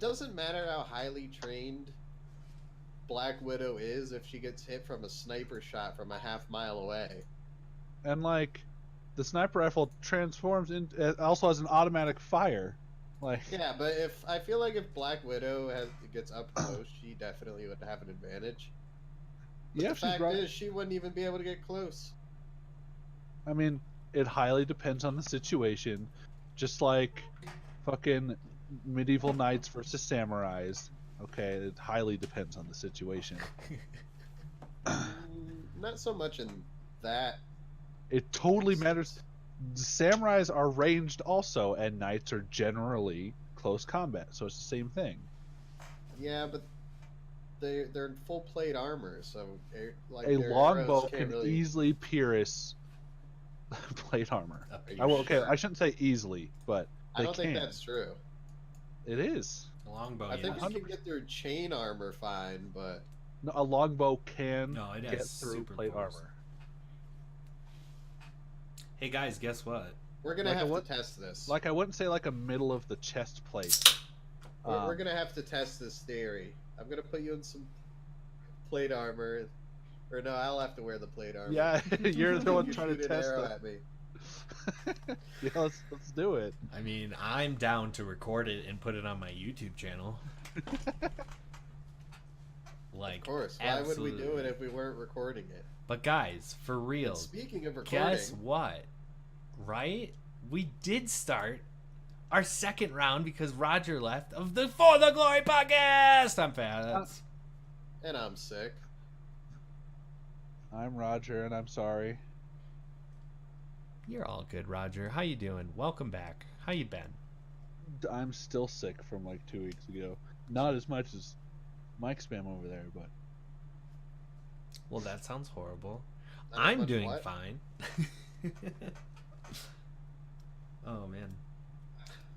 doesn't matter how highly trained Black Widow is if she gets hit from a sniper shot from a half-mile away. And like, the sniper rifle transforms it also has an automatic fire. Like, yeah, but I feel like if Black Widow gets up close, she definitely would have an advantage. But yeah, the fact is, she wouldn't even be able to get close. I mean, it highly depends on the situation. Just like fucking medieval knights versus samurais. Okay, it highly depends on the situation. Not so much in that. It totally matters. Samurais are ranged also, and knights are generally close combat, so it's the same thing. Yeah, but they're in full plate armor, so like a longbow can really... easily pierce plate armor. Okay, I shouldn't say easily, but I don't think that's true. It is. A longbow. I think you can get through chain armor fine, but no, a longbow can it get through plate armor. Hey guys, guess what? We're gonna have to test this. Like, I wouldn't say like a middle of the chest plate. We're gonna have to test this theory. I'm gonna put you in some plate armor, or no, I'll have to wear the plate armor. Yeah, you're the one trying to test it at me. Yeah, let's do it. I mean, I'm down to record it and put it on my YouTube channel. Like, of course. Why would we do it if we weren't recording it? But guys, for real. And speaking of recording, guess what? Right? We did start our second round because Roger left of the For the Glory podcast. I'm fat. And I'm sick. I'm Roger, and I'm sorry. You're all good, Roger. How you doing? Welcome back. How you been? I'm still sick from like 2 weeks ago. Not as much as MicSpam over there, but... Well, that sounds horrible. I'm doing fine. Oh, man.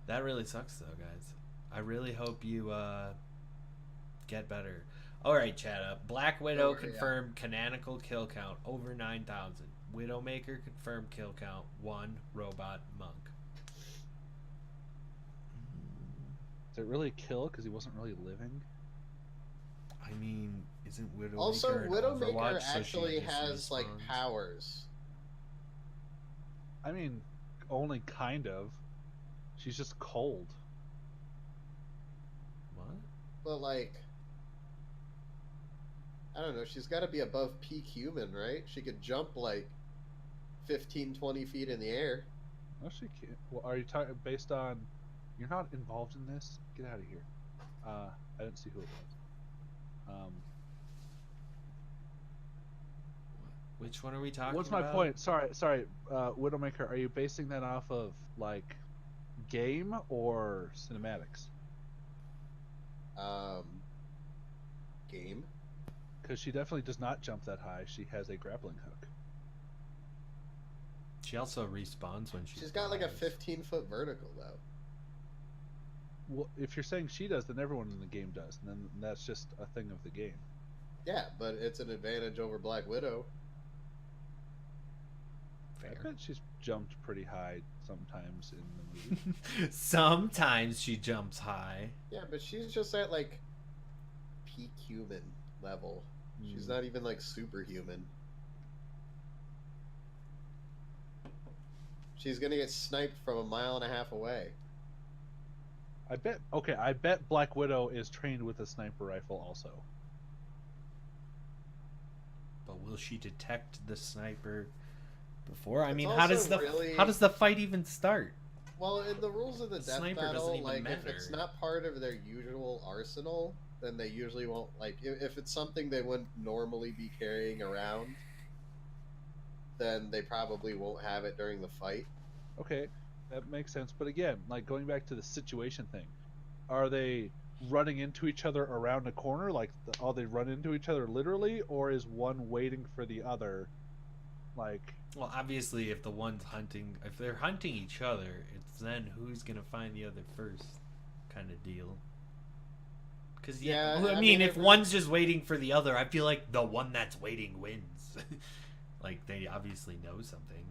That really sucks, though, guys. I really hope you get better. All right, chat up. Black Widow confirmed canonical kill count over 9,000. Widowmaker confirmed kill count 1 robot monk. Did it really kill because he wasn't really living? I mean, isn't Widowmaker also Widowmaker Overwatch, actually so has like powers? I mean, only kind of. She's just cold. What? But like, I don't know. She's got to be above peak human, right? She could jump like 15, 20 feet in the air. No, she can't. Well, are you talking based on? You're not involved in this. Get out of here. I didn't see who it was. Which one are we talking about? What's my point? Sorry. Widowmaker, are you basing that off of like game or cinematics? Game. Because she definitely does not jump that high. She has a grappling hook. She also respawns when she's got like a 15-foot vertical though. Well, if you're saying she does, then everyone in the game does, and then that's just a thing of the game. Yeah, but it's an advantage over Black Widow. Fair. I bet she's jumped pretty high sometimes in the movie. Sometimes she jumps high. Yeah, but she's just at like peak human level. She's not even like superhuman. She's gonna get sniped from 1.5 miles away. I bet Black Widow is trained with a sniper rifle also. But will she detect the sniper before? I mean, how does the fight even start? Well, in the rules of the death battle, like matter. if it's not part of their usual arsenal, then they usually won't, like if it's something they wouldn't normally be carrying around, then they probably won't have it during the fight. Okay, that makes sense. But again, like going back to the situation thing, are they running into each other around a corner? Like, are they run into each other literally, or is one waiting for the other? Like, well, obviously, if they're hunting each other, it's then who's gonna find the other first, kind of deal. Because I mean, if one's just waiting for the other, I feel like the one that's waiting wins. Like they obviously know something.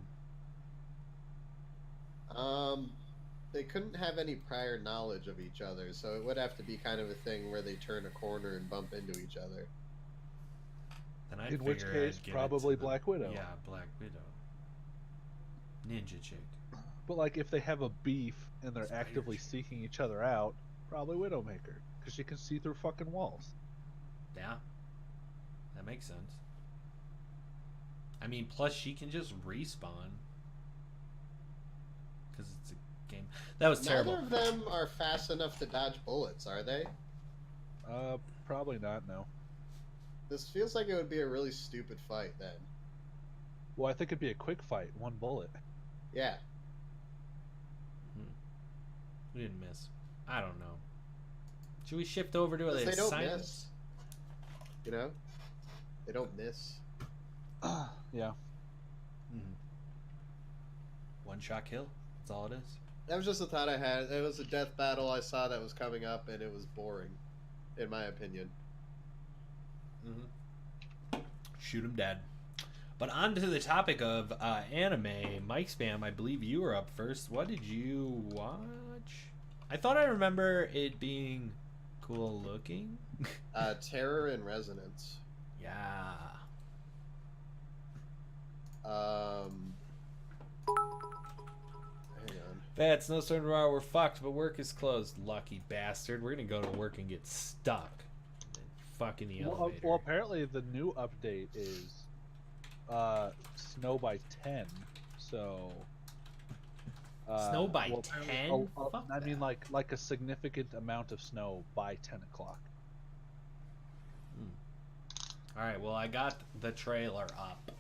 they couldn't have any prior knowledge of each other, so it would have to be kind of a thing where they turn a corner and bump into each other. Then I'd In which figure case, I'd give it probably to the- Black Widow. Yeah, Black Widow. Ninja chick. But like, if they have a beef and they're Spider actively chick. seeking each other out, probably Widowmaker, because she can see through fucking walls. Yeah. That makes sense. I mean, plus she can just respawn. Because it's a game. That was terrible. Neither of them are fast enough to dodge bullets, are they? Probably not. No. This feels like it would be a really stupid fight then. Well, I think it'd be a quick fight, one bullet. Yeah. We didn't miss. I don't know. Should we shift over to the They don't assignments? miss. You know? They don't miss. Yeah. One shot kill. That's all it is. That was just a thought I had. It was a death battle I saw that was coming up, and it was boring, in my opinion. Shoot him dead. But on to the topic of anime. MicSpam, I believe you were up first. What did you watch? I thought I remember it being cool looking. Terror and Resonance. Yeah. Hang on. Bad snowstorm tomorrow. We're fucked, but work is closed. Lucky bastard. We're gonna go to work and get stuck. And fuck in the elevator. Well, apparently the new update is snow by 10. So. Snow by apparently- 10? Fuck I mean, that. like a significant amount of snow by 10 o'clock. Alright, well, I got the trailer up.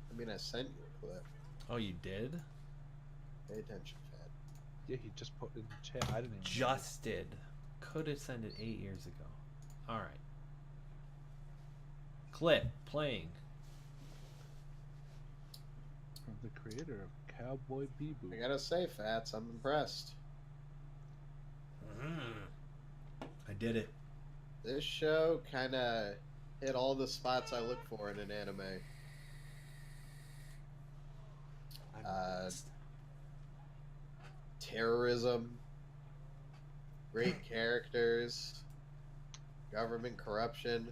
I mean, I sent you a clip. Oh, you did? Pay attention, Fat. Yeah, he just put in the chat. I didn't even. Just did. Could have sent it 8 years ago. Alright. Clip playing. From the creator of Cowboy Bebop. I gotta say, Fats, I'm impressed. I did it. This show kind of hit all the spots I look for in an anime. I'm impressed. Terrorism, great characters, government corruption,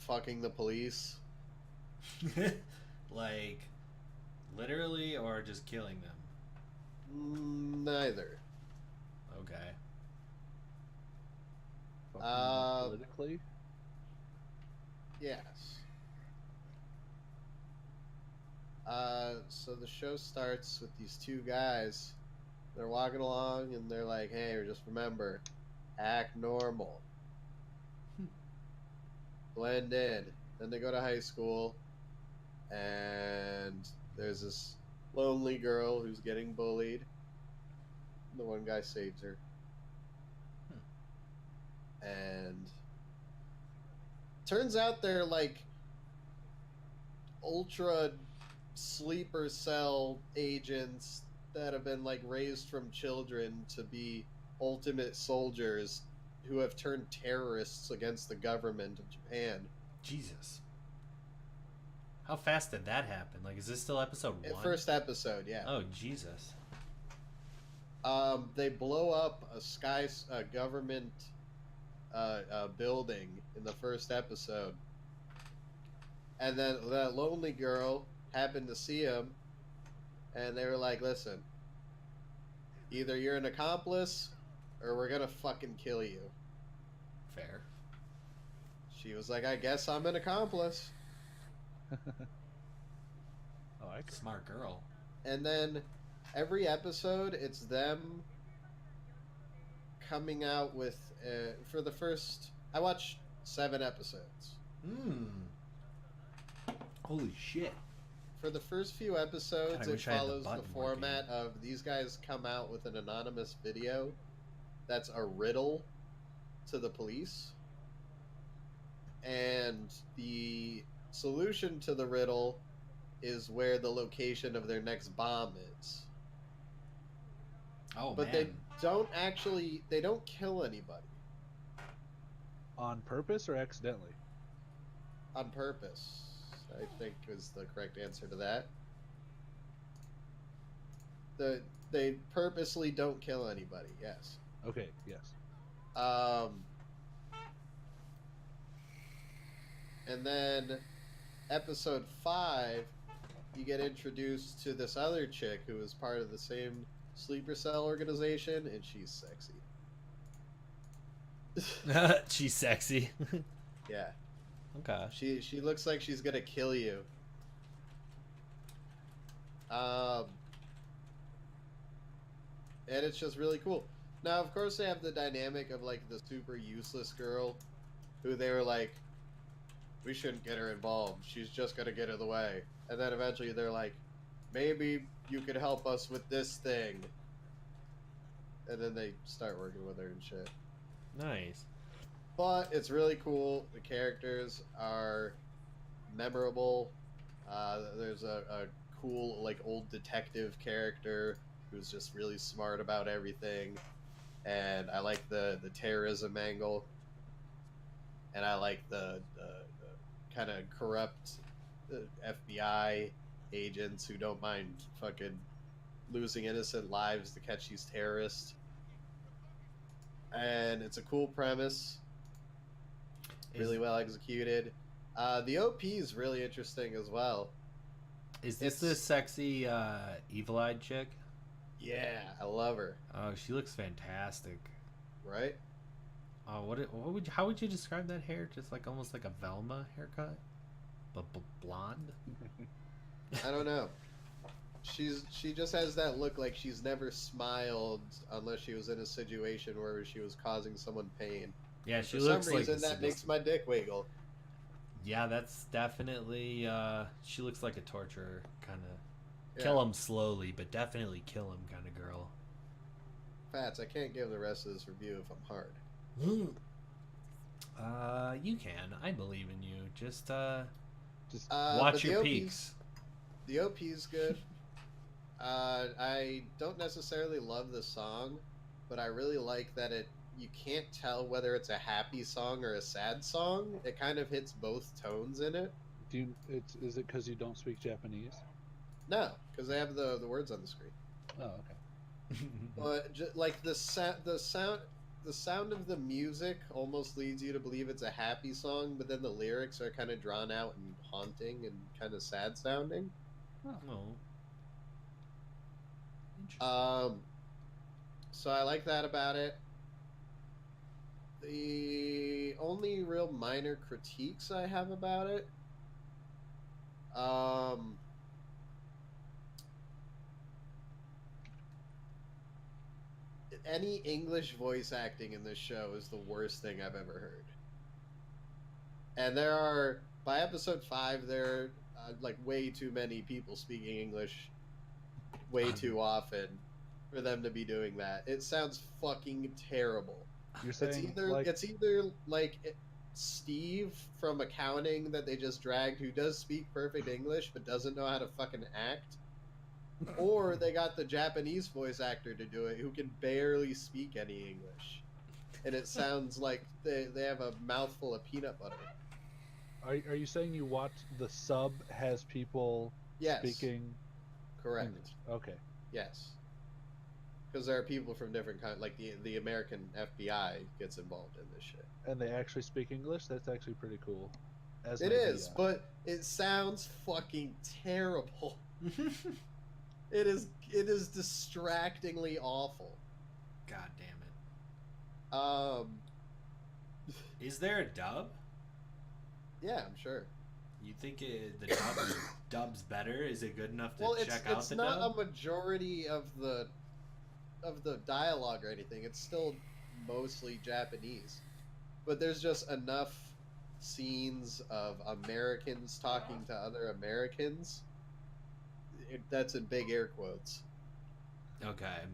fucking the police. Like, literally or just killing them? Neither. Okay. Fucking politically. Yes. So the show starts with these two guys. They're walking along and they're like, hey, just remember, act normal. Blend in. Then they go to high school and there's this lonely girl who's getting bullied. The one guy saves her. And turns out they're like ultra sleeper cell agents that have been like raised from children to be ultimate soldiers who have turned terrorists against the government of Japan. Jesus. How fast did that happen? Like, is this still episode 1? First episode, yeah. Oh, Jesus. They blow up a government building in the first episode, and then that lonely girl happened to see him, and they were like, "Listen, either you're an accomplice, or we're gonna fucking kill you." Fair. She was like, "I guess I'm an accomplice." I like it. Smart girl. And then every episode, it's them coming out with for the first. I watched 7 episodes. Holy shit. For the first few episodes, God, I it wish I had the follows the button format of these guys come out with an anonymous video that's a riddle to the police. And the solution to the riddle is where the location of their next bomb is. Oh, But man. they don't kill anybody On purpose or accidentally? on purpose, I think is the correct answer to that. They purposely don't kill anybody. Yes. Okay. Yes. And then episode 5, you get introduced to this other chick who is part of the same sleeper cell organization, and she's sexy. She's sexy. Yeah. Okay. She looks like she's gonna kill you. And it's just really cool. Now, of course, they have the dynamic of like the super useless girl, who they were like, we shouldn't get her involved. She's just gonna get in the way. And then eventually they're like, maybe you could help us with this thing. And then they start working with her and shit. Nice. But it's really cool. The characters are memorable. There's a cool, like, old detective character who's just really smart about everything. And I like the terrorism angle. And I like the kind of corrupt FBI agents who don't mind fucking losing innocent lives to catch these terrorists. And it's a cool premise. Really well executed. The OP is really interesting as well. Is this the sexy evil-eyed chick? Yeah, I love her. Oh, she looks fantastic. Right? How would you describe that hair? Just like almost like a Velma haircut, but blonde. I don't know. She just has that look like she's never smiled unless she was in a situation where she was causing someone pain. Yeah, And she for looks some like reason that makes my dick wiggle. Yeah, that's definitely. She looks like a torturer kind of. Yeah. Kill him slowly, but definitely kill him kind of girl. Fats, I can't give the rest of this review if I'm hard. You can. I believe in you. Just Just watch but your the peaks. The OP's good. I don't necessarily love the song, but I really like that you can't tell whether it's a happy song or a sad song. It kind of hits both tones in it. is it because you don't speak Japanese? No, because they have the words on the screen. Oh, okay. But like the sound of the music almost leads you to believe it's a happy song, but then the lyrics are kind of drawn out and haunting and kind of sad sounding. Oh. Interesting. So I like that about it. The only real minor critiques I have about it, any English voice acting in this show is the worst thing I've ever heard. And by episode 5, there are like way too many people speaking English way too often for them to be doing that. It sounds fucking terrible. You're saying It's either like Steve from accounting that they just dragged, who does speak perfect English but doesn't know how to fucking act, or they got the Japanese voice actor to do it who can barely speak any English, and it sounds like they have a mouthful of peanut butter. Are you saying you watch the sub has people speaking? Correct. English? Okay. Yes. Because there are people from different kinds, like the American FBI gets involved in this shit. And they actually speak English? That's actually pretty cool. It is, but it sounds fucking terrible. It is distractingly awful. God damn it. Is there a dub? Yeah, I'm sure. You think the dub's better? Is it good enough to check out the dub? It's not a majority of the dialogue or anything. It's still mostly Japanese, but there's just enough scenes of Americans talking to other Americans. That's in big air quotes. Okay.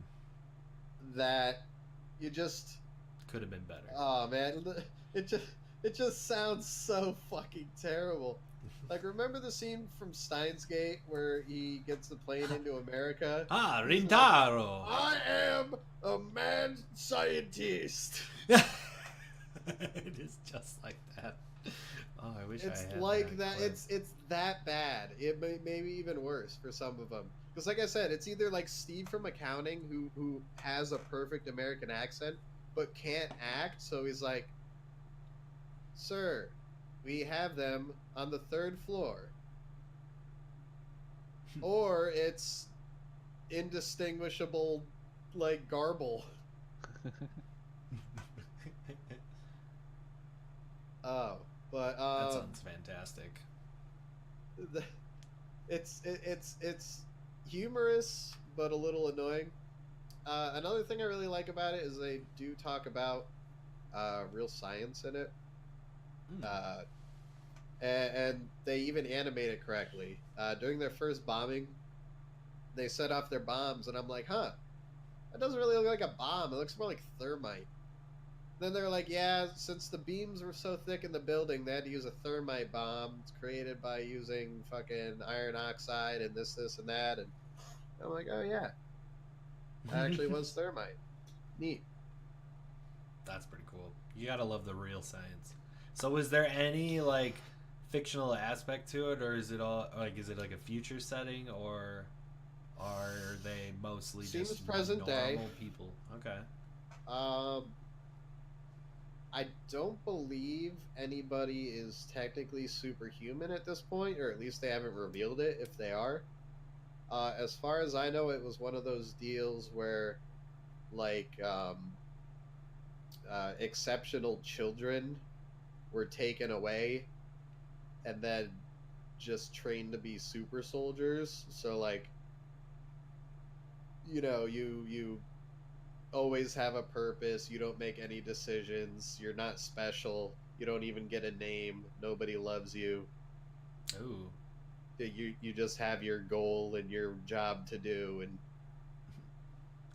That you just could have been better. Oh man, it just sounds so fucking terrible. Like, remember the scene from Steins Gate where he gets the plane into America? Ah, Rintaro! Like, I am a mad scientist. It is just like that. Oh, I wish I had It's like that. clip. It's that bad. It may be even worse for some of them. Because like I said, it's either like Steve from accounting who has a perfect American accent but can't act, so he's like, "Sir, we have them on the 3rd floor." Or it's indistinguishable, like, garble. Oh, but that sounds fantastic. It's humorous but a little annoying. Another thing I really like about it is they do talk about real science in it. And they even animate it correctly. During their first bombing, they set off their bombs, and I'm like, huh, that doesn't really look like a bomb. It looks more like thermite. Then they're like, yeah, since the beams were so thick in the building, they had to use a thermite bomb. It's created by using fucking iron oxide and this, and that. And I'm like, oh, yeah. That actually was thermite. Neat. That's pretty cool. You gotta love the real science. So is there any, like, fictional aspect to it, or is it all, like, is it like a future setting, or are they mostly Seems just present day. normal people? Okay. I don't believe anybody is technically superhuman at this point, or at least they haven't revealed it if they are. As far as I know, it was one of those deals where, like, exceptional children were taken away and then just trained to be super soldiers. So, like, you know, you always have a purpose. You don't make any decisions. You're not special. You don't even get a name. Nobody loves you. Ooh. You just have your goal and your job to do,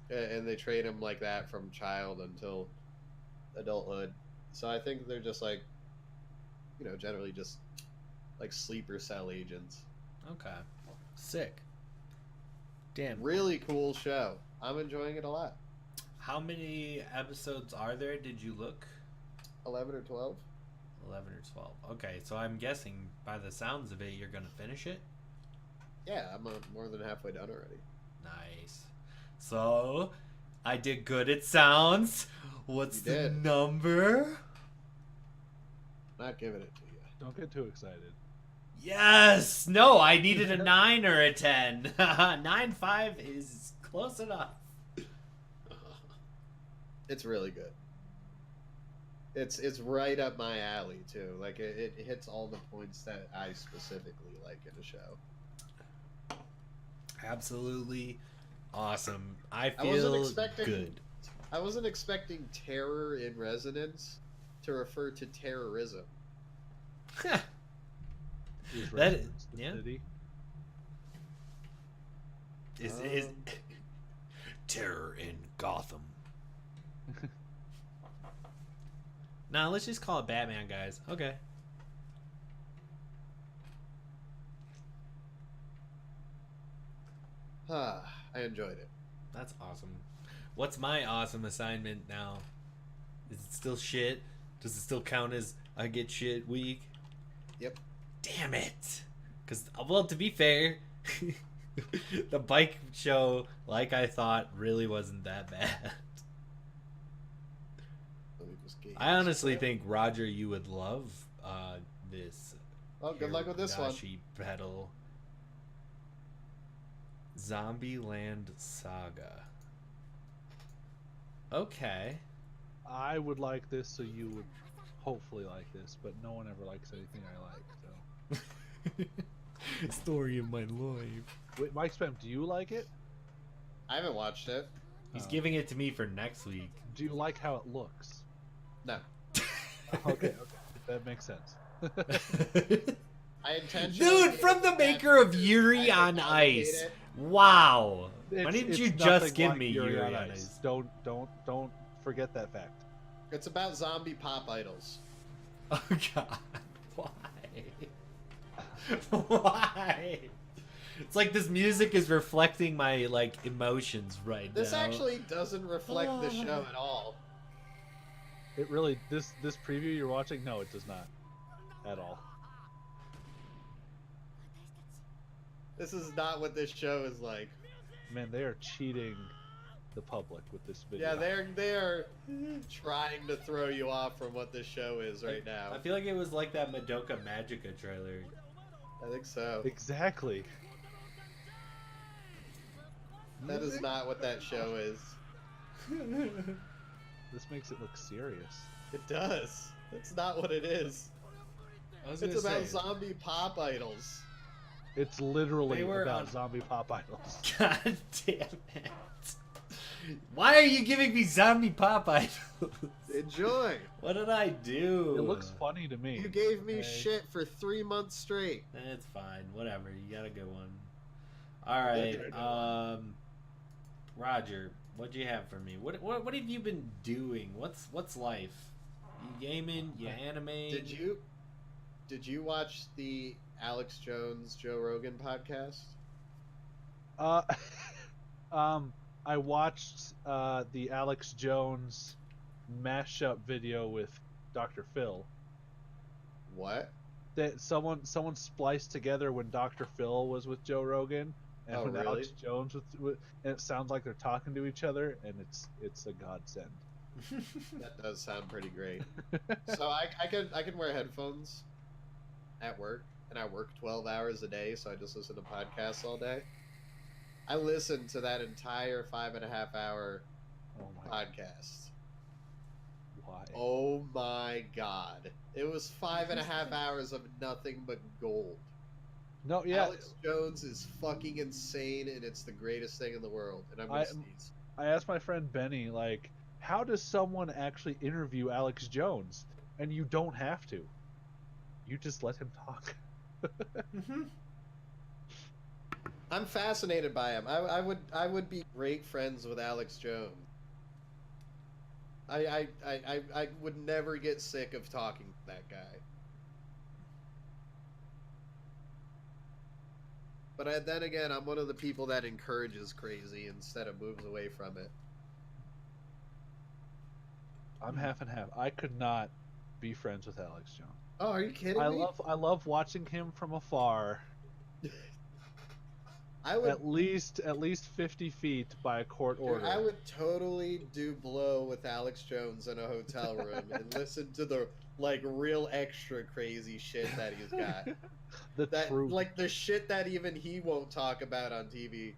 and they train them like that from child until adulthood. So I think they're just like, you know, generally just like sleeper cell agents. Okay. Sick. Damn. Really cool show. I'm enjoying it a lot. How many episodes are there? Did you look? 11 or 12. 11 or 12. Okay, so I'm guessing by the sounds of it, you're gonna finish it. Yeah, I'm more than halfway done already. Nice. So I did good. It sounds. What's You the did. number? Not giving it to you. Don't get too excited. Yes. No, I needed a 9 or a 10. 9.5 is close enough. It's really good. It's right up my alley too. Like it hits all the points that I specifically like in a show. Absolutely awesome. I I wasn't feel expecting- good. I wasn't expecting terror in resonance to refer to terrorism. Is That- Residence the yeah. city? Is terror in Gotham? Nah, let's just call it Batman, guys. Okay. I enjoyed it. That's awesome. What's my awesome assignment now? Is it still shit? Does it still count as I get shit week? Yep. Damn it. Because, well, to be fair, the bike show, like I thought, really wasn't that bad. Let me just get I honestly think, Roger, you would love this. Oh, good luck with this one. Yowamushi Pedal Zombieland Saga. Okay. I would like this, so you would hopefully like this, but no one ever likes anything I like. So, Story of my life. wait, MicSpam, do you like it? I haven't watched it. He's Oh. giving it to me for next week. Do you like how it looks? No. Okay, that makes sense. I intentionally Dude, from the gave it maker of because Yuri I didn't on allocate Ice. it. Wow. Why It's- didn't it's you nothing just give like me Yuri on Ice? Don't forget that fact. It's about zombie pop idols. Oh god. Why? Why? It's like this music is reflecting my like emotions right This now. actually doesn't reflect the show at all. It really this preview you're watching? No, it does not at all. This is not what this show is like. Man, they are cheating the public with this video. Yeah, they're trying to throw you off from what this show is right now. I feel like it was like that Madoka Magica trailer. I think so. Exactly. That is not what that show is. This makes it look serious. It does. That's not what it is. It's about zombie pop idols. It's literally They were about on- zombie pop idols. God damn it. Why are you giving me zombie pop idols? Enjoy. What did I do? It looks funny to me. You gave me Okay. shit for 3 months straight. It's fine. Whatever. You got a good one. Alright. Roger, what'd you have for me? What have you been doing? What's life? You gaming? You animating? Did you watch the Alex Jones Joe Rogan podcast? I watched the Alex Jones mashup video with Dr. Phil. What? That someone spliced together when Dr. Phil was with Joe Rogan and Oh, when really? Alex Jones was, and it sounds like they're talking to each other, and it's a godsend. That does sound pretty great. So I can wear headphones at work, and I work 12 hours a day, so I just listen to podcasts all day. I listened to that entire 5.5 hour Oh my! podcast. Why? Oh my god. It was 5.5 hours of nothing but gold. No, yeah. Alex Jones is fucking insane, and it's the greatest thing in the world. And I'm gonna sneeze. I asked my friend Benny, like, how does someone actually interview Alex Jones? And you don't have to. You just let him talk. I'm fascinated by him. I would be great friends with Alex Jones. I would never get sick of talking to that guy. But then again, I'm one of the people that encourages crazy instead of moves away from it. I'm half and half. I could not be friends with Alex Jones. Oh, are you kidding me? I love watching him from afar. I would At least 50 feet by a court Dude, order. I would totally do blow with Alex Jones in a hotel room and listen to the real extra crazy shit that he's got. The truth. Like the shit that even he won't talk about on TV.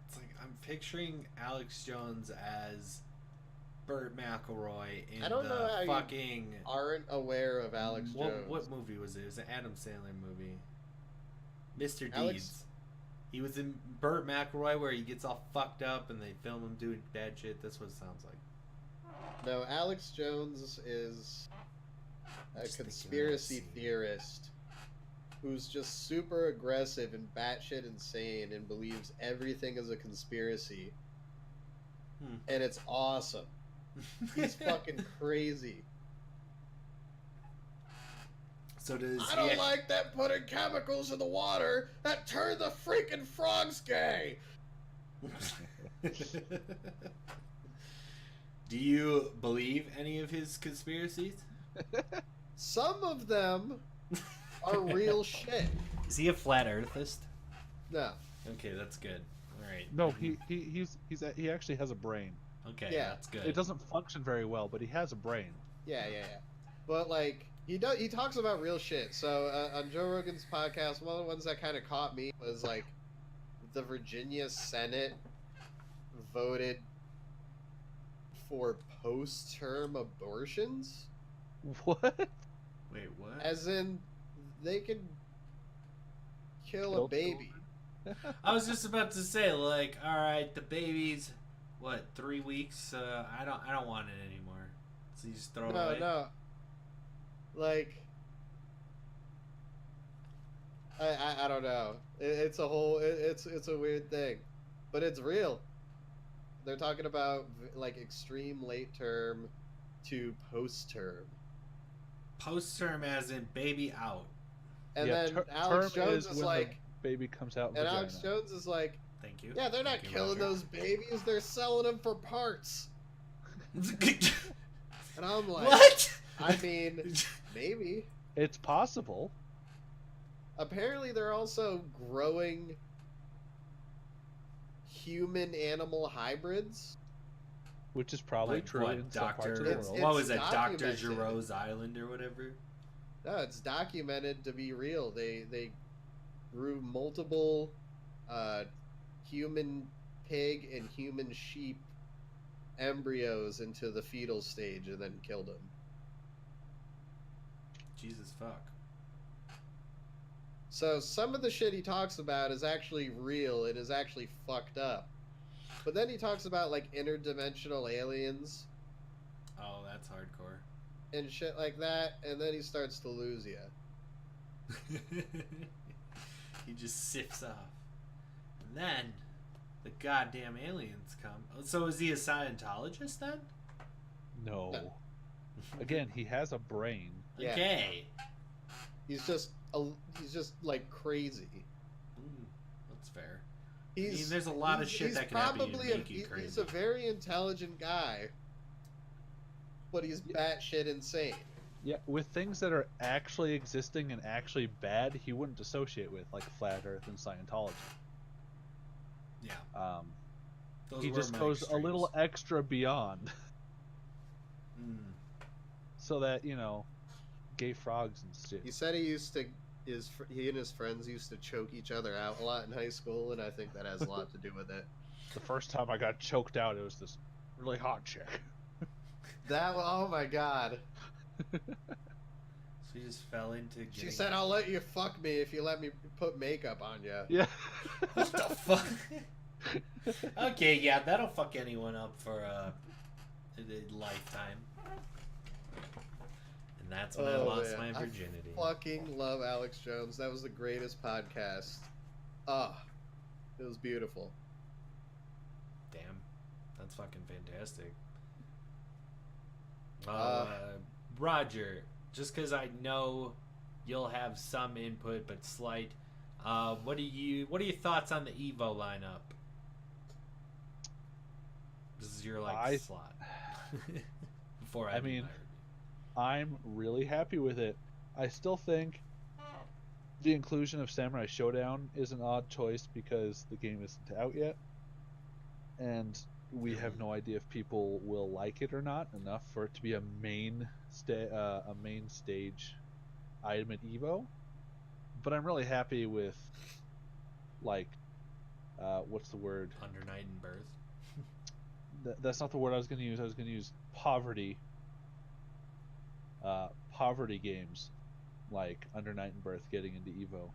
It's like I'm picturing Alex Jones as Burt McElroy in I don't know how you fucking aren't aware of Alex Jones. What movie was it? It was an Adam Sandler movie. Mr. Alex- Deeds. He was in Burt McElroy where he gets all fucked up and they film him doing bad shit. That's what it sounds like. No, Alex Jones is a Just thinking conspiracy of that scene. theorist who's just super aggressive and batshit insane and believes everything is a conspiracy. And it's awesome. He's fucking crazy. So does I don't like that putting chemicals in the water that turn the freaking frogs gay. Do you believe any of his conspiracies? Some of them are real shit. Is he a flat earthist? No. Okay, that's good. All right. No, he actually has a brain. Okay, Yeah. that's good. It doesn't function very well, but he has a brain. Yeah. But he talks about real shit. So on Joe Rogan's podcast, one of the ones that kind of caught me was the Virginia Senate voted for post-term abortions. What? Wait, what? As in, they could kill a Kill baby. I was just about to say, all right, the baby's what, 3 weeks? I don't want it anymore. So you just throw it away. No. I don't know. It's a whole. It's a weird thing, but it's real. They're talking about extreme late term to post term, Post term as in baby out. and Yeah, then Alex term Jones is when like, the baby comes out. In and vagina. Alex Jones is like, Thank you. yeah, they're not Thank you, killing Roger. those babies. They're selling them for parts. And I'm like, What? I mean, maybe. It's possible. apparently they're also growing human-animal hybrids. Which is probably Like true what, in some parts of the It's- world. what was it, Dr. documented. Giroux's Island or whatever? No, it's documented to be real. They grew multiple human pig and human sheep embryos into the fetal stage and then killed them. Jesus fuck. So some of the shit he talks about is actually real and is actually fucked up. But then he talks about like interdimensional aliens Oh, that's hardcore. and shit like that, and then he starts to lose you. He just sifts off. And then the goddamn aliens come. So is he a Scientologist then? No. Again, he has a brain. Yeah. Okay. He's just like crazy. That's fair. He's, I mean, there's a lot of shit he's that can happen to probably make you crazy. He's a very intelligent guy, but he's batshit insane. Yeah, with things that are actually existing and actually bad, he wouldn't associate with, like Flat Earth and Scientology. Yeah. Those He were just my goes extremes. a little extra beyond, so that gay frogs and shit. He said he and his friends used to choke each other out a lot in high school, and I think that has a lot to do with it. The first time I got choked out, it was this really hot chick. Oh my god. So he just fell into getting... She said, "I'll let you fuck me if you let me put makeup on you." Yeah. What the fuck? Okay, yeah, that'll fuck anyone up for a lifetime. And that's when I lost my virginity. I fucking love Alex Jones. That was the greatest podcast. It was beautiful. Damn. That's fucking fantastic. Roger, just because I know you'll have some input but slight, what are your thoughts on the Evo lineup? This is your slot. Before I mean, I'm really happy with it. I still think the inclusion of Samurai Shodown is an odd choice because the game isn't out yet, and we have no idea if people will like it or not enough for it to be a main stage item at Evo. But I'm really happy with what's the word? Under Night and Birth. That's not the word I was going to use. I was going to use poverty. Poverty games like Under Night and Birth getting into Evo.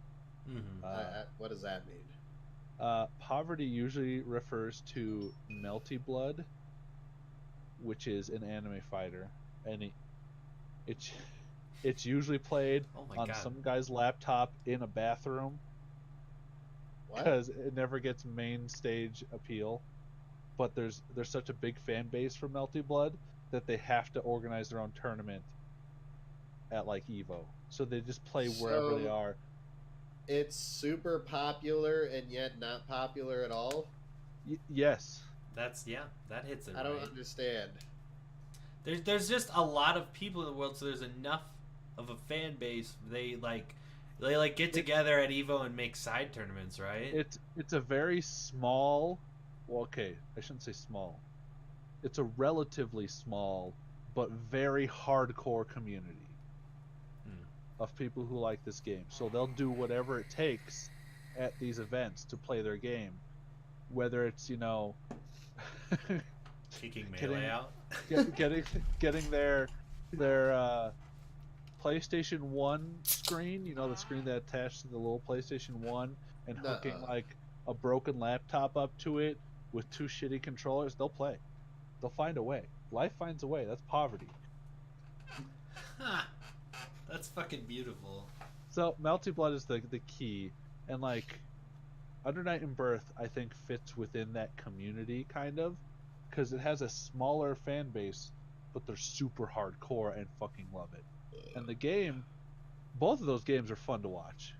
What does that mean? Poverty usually refers to Melty Blood, which is an anime fighter, and it's usually played on some guy's laptop in a bathroom because it never gets main stage appeal. But there's such a big fan base for Melty Blood that they have to organize their own tournament at Evo, so they just play wherever they are. It's super popular and yet not popular at all. Yes. That hits it. I don't understand. There's just a lot of people in the world, so there's enough of a fan base. They get together at Evo and make side tournaments, right? It's a very small. Well, okay, I shouldn't say small. It's a relatively small but very hardcore community of people who like this game. So they'll do whatever it takes at these events to play their game, whether it's kicking Melee out, getting their PlayStation 1 screen, the screen that attached to the little PlayStation 1, and hooking a broken laptop up to it with two shitty controllers. They'll play. They'll find a way. Life finds a way. That's poverty. That's fucking beautiful. So Melty Blood is the key, and Under Night and Birth I think fits within that community kind of, because it has a smaller fan base, but they're super hardcore and fucking love it. And the game, both of those games are fun to watch.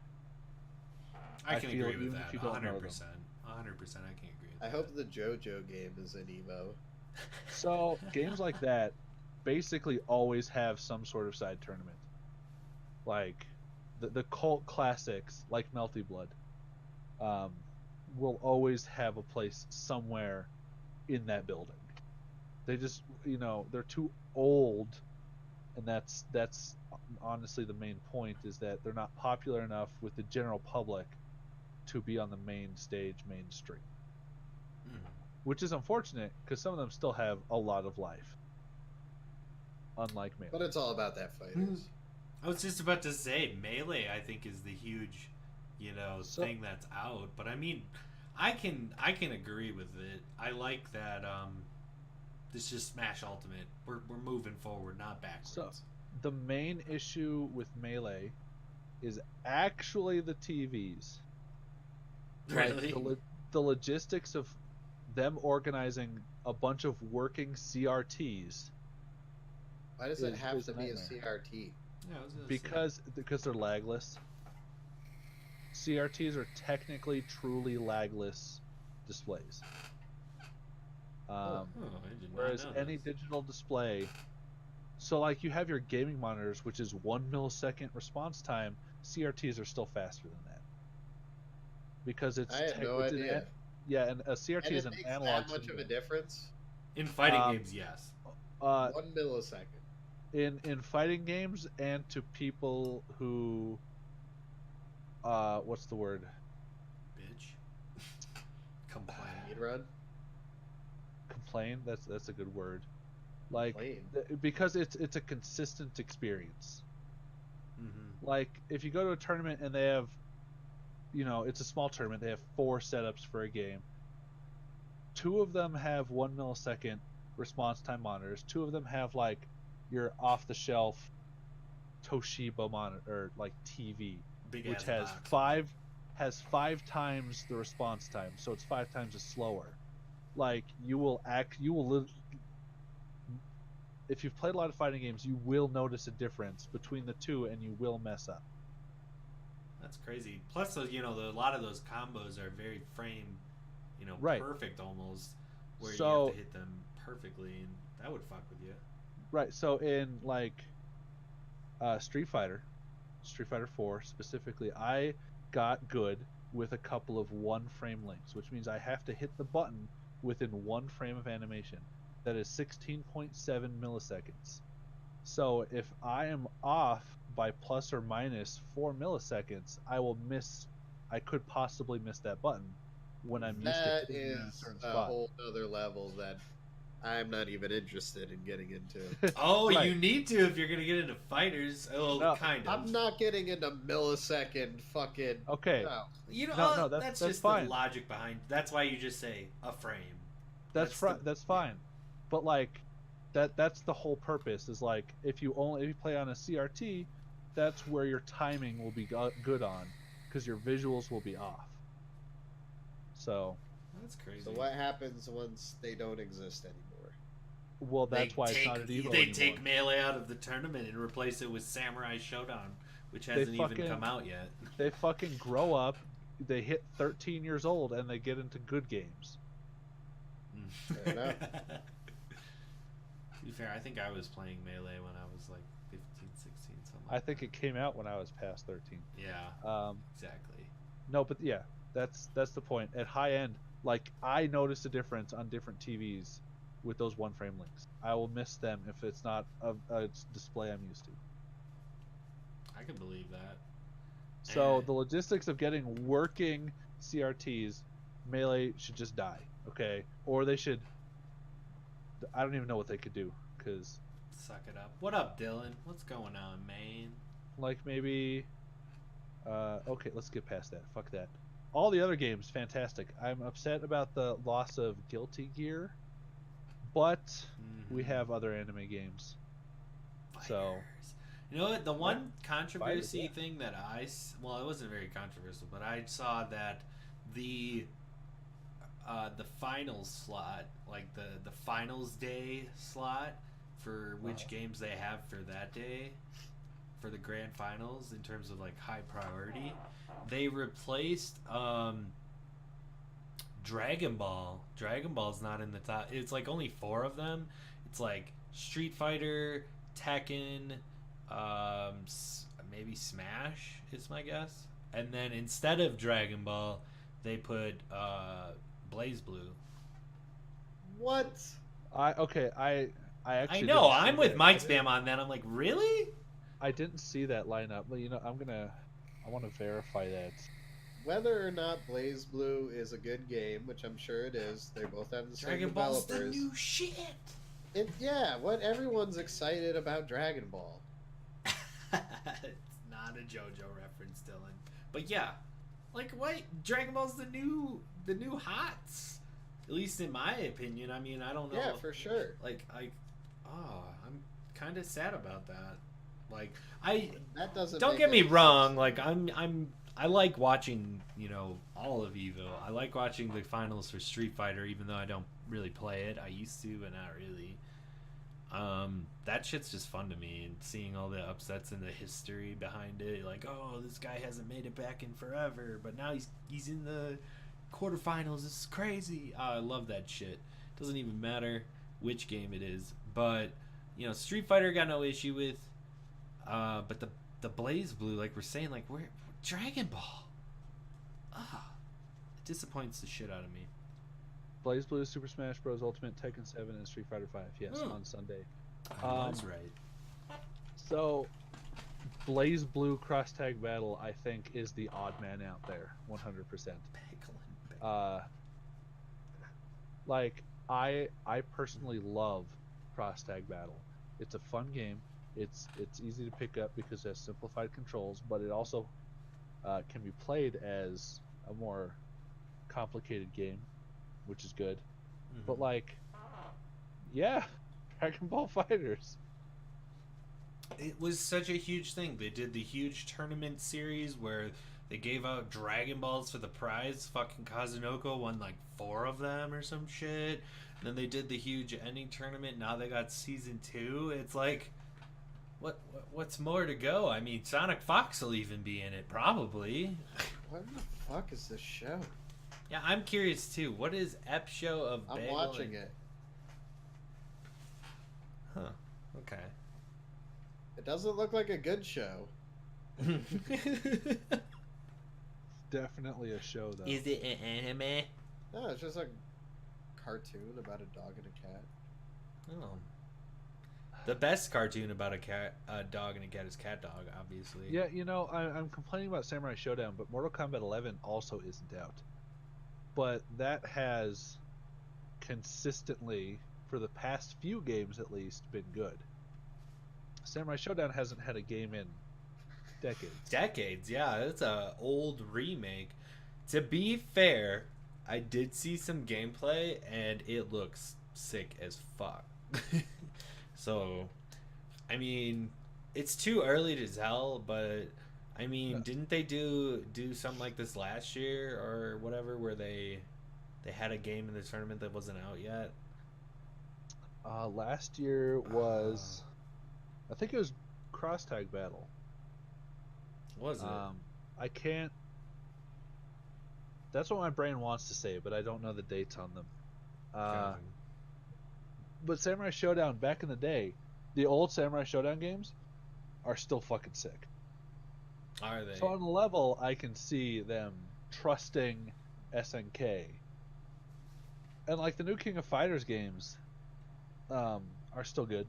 I can agree with that. 100%. 100%. I can agree with that. I hope the JoJo game is in Evo. So games like that basically always have some sort of side tournament. the cult classics like Melty Blood will always have a place somewhere in that building. They just, they're too old, and that's honestly the main point, is that they're not popular enough with the general public to be on the main stage, mainstream. Which is unfortunate, because some of them still have a lot of life, unlike Melee. But it's all about that fighters. I was just about to say, Melee, I think, is the huge, thing that's out. But I mean, I can agree with it. I like that. This is just Smash Ultimate. We're moving forward, not backwards. So the main issue with Melee is actually the TVs. Really? Like the logistics of them organizing a bunch of working CRTs. Why does it have to be a CRT? Yeah, because they're lagless. CRTs are technically truly lagless displays. I did not Whereas know any this. digital display, so like you have your gaming monitors, which is 1 millisecond response time. CRTs are still faster than that because it's. I had no idea. Yeah, and a CRT And is it an makes analog. that much of a difference? In fighting games, yes. 1 millisecond. In fighting games, and to people who, what's the word? Bitch. Complain. Speedrun? Complain. That's a good word. Like Complain. because it's a consistent experience. Mm-hmm. Like if you go to a tournament and they have, it's a small tournament. They have 4 setups for a game. 2 of them have 1 millisecond response time monitors. 2 of them have like your off-the-shelf Toshiba monitor, or like TV, Big which ass has box. 5 times the response time, so it's 5 times as slower. Like if you've played a lot of fighting games, you will notice a difference between the 2, and you will mess up. That's crazy. Plus, a lot of those combos are very frame, Right. perfect almost, where you So- have to hit them perfectly, and that would fuck with you. Right. So in like Street Fighter 4 specifically, I got good with a couple of 1 frame links, which means I have to hit the button within 1 frame of animation. That is 16.7 milliseconds. So if I am off by plus or minus 4 milliseconds, I could possibly miss that button when I'm used to That hitting it in a is certain a spot. whole other level that I'm not even interested in getting into. Oh, Right. you need to if you're gonna get into fighters. Oh, No, kind of. I'm not getting into millisecond fucking. Okay. No. No, that's just fine. the logic behind. That's why you just say a frame. That's fine. But like that's the whole purpose, is like if you play on a CRT, that's where your timing will be good on, because your visuals will be off. So That's crazy. So what happens once they don't exist anymore? well, that's why it's not an Evo They anymore. take Melee out of the tournament and replace it with Samurai Shodown, which hasn't even come out yet. They fucking grow up, they hit 13 years old, and they get into good games. Fair enough. To be fair, I think I was playing Melee when I was like 15, 16, something. I think it came out when I was past 13. Yeah, exactly. No, but yeah, that's the point. At high end, like I noticed a difference on different TVs with those 1 frame links. I will miss them if it's not a display I'm used to. I can believe that. So the logistics of getting working CRTs, Melee should just die, okay? Or they should. I don't even know what they could do, because Suck it up. What up, Dylan? What's going on, man? like maybe. Okay, let's get past that. Fuck that. All the other games, fantastic. I'm upset about the loss of Guilty Gear, but we have other anime games. So Fighters. You know what? The one Fighters, controversy yeah. thing that well, it wasn't very controversial, but I saw that the finals slot, like the finals day slot for which games they have for that day, for the grand finals in terms of like high priority, they replaced Dragon Ball. Dragon Ball's not in the top. It's like only 4 of them. It's like Street Fighter, Tekken, maybe Smash is my guess. And then instead of Dragon Ball, they put Blaze Blue. What? I actually I didn't know. see I'm with that. MicSpam on that. I'm like, really? I didn't see that lineup, but I want to verify that. Whether or not Blaze Blue is a good game, which I'm sure it is, they both have the same Dragon Ball's the developers. new shit. Yeah, what everyone's excited about Dragon Ball. It's not a JoJo reference, Dylan. But yeah, like what? Dragon Ball's the new hots. At least in my opinion. I mean, I don't know. Yeah, for sure. Like I'm kind of sad about that. Like That doesn't. don't make get me any wrong. sense. Like I like watching, all of Evo. I like watching the finals for Street Fighter, even though I don't really play it. I used to, but not really. That shit's just fun to me, and seeing all the upsets and the history behind it. Like, oh, this guy hasn't made it back in forever, but now he's in the quarterfinals. This is crazy. I love that shit. Doesn't even matter which game it is, but Street Fighter I got no issue with. But the Blaze Blue, like we're saying, like we're Dragon Ball. It disappoints the shit out of me. Blaze Blue, Super Smash Bros. Ultimate, Tekken 7, and Street Fighter 5. Yes, on Sunday. That's right. So, Blaze Blue Cross Tag Battle, I think, is the odd man out there, 100%. Like I personally love Cross Tag Battle. It's a fun game. It's easy to pick up because it has simplified controls, but it also can be played as a more complicated game, which is good. Mm-hmm. But like, yeah, Dragon Ball Fighters. It was such a huge thing. They did the huge tournament series where they gave out Dragon Balls for the prize. Fucking Kazunoko won like 4 of them or some shit. And then they did the huge ending tournament. Now they got season 2. It's like, what's more to go? I mean, Sonic Fox will even be in it, probably. What the fuck is this show? Yeah, I'm curious too. What is Ep Show of I'm Bagel watching and... it. Huh. Okay. It doesn't look like a good show. Definitely a show, though. Is it an anime? No, it's just a cartoon about a dog and a cat. Oh. The best cartoon about a dog and a cat is Cat Dog, obviously. Yeah, I'm complaining about Samurai Shodown, but Mortal Kombat 11 also isn't out. But that has consistently, for the past few games at least, been good. Samurai Shodown hasn't had a game in decades. Yeah. It's a old remake. To be fair, I did see some gameplay, and it looks sick as fuck. So, I mean, it's too early to tell, but I mean, didn't they do something like this last year or whatever, where they had a game in the tournament that wasn't out yet? Last year was, I think it was Cross Tag Battle. Was it? I can't. That's what my brain wants to say, but I don't know the dates on them. But Samurai Shodown back in the day, the old Samurai Shodown games are still fucking sick. Are they? So on a level, I can see them trusting SNK. And like the new King of Fighters games are still good.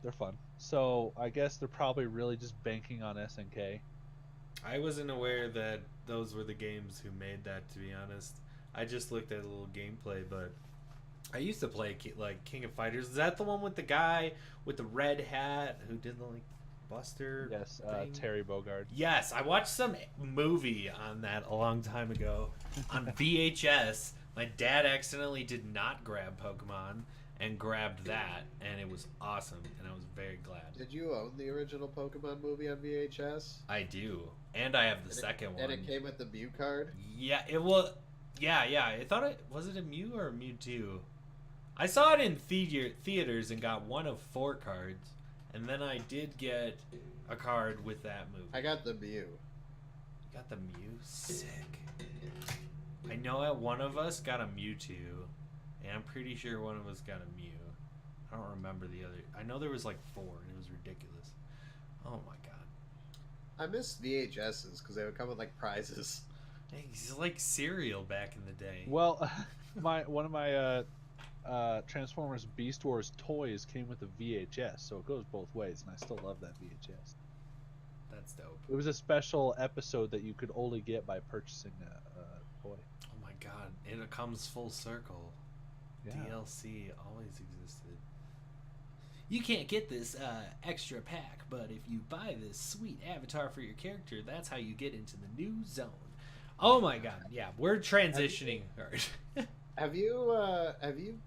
They're fun. So I guess they're probably really just banking on SNK. I wasn't aware that those were the games who made that, to be honest. I just looked at a little gameplay, but I used to play like King of Fighters. Is that the one with the guy with the red hat who did the like Buster? Yes, thing? Terry Bogard. Yes, I watched some movie on that a long time ago on VHS. My dad accidentally did not grab Pokemon and grabbed that, and it was awesome, and I was very glad. Did you own the original Pokemon movie on VHS? I do, and I have the second one. And it came with the Mew card? Yeah, it was. Yeah. I thought it was it a Mew or a Mewtwo. I saw it in theaters and got one of 4 cards, and then I did get a card with that movie. I got the Mew. You got the Mew? Sick. I know one of us got a Mewtwo, and I'm pretty sure one of us got a Mew. I don't remember the other. I know there was like 4, and it was ridiculous. Oh my god. I miss VHSs because they would come with like prizes. He's like cereal back in the day. Well, one of my Transformers Beast Wars toys came with a VHS, so it goes both ways, and I still love that VHS. That's dope. It was a special episode that you could only get by purchasing a toy. Oh my god, it comes full circle. Yeah. DLC always existed. You can't get this extra pack, but if you buy this sweet avatar for your character, that's how you get into the new zone. Oh my god, yeah, we're transitioning. Have you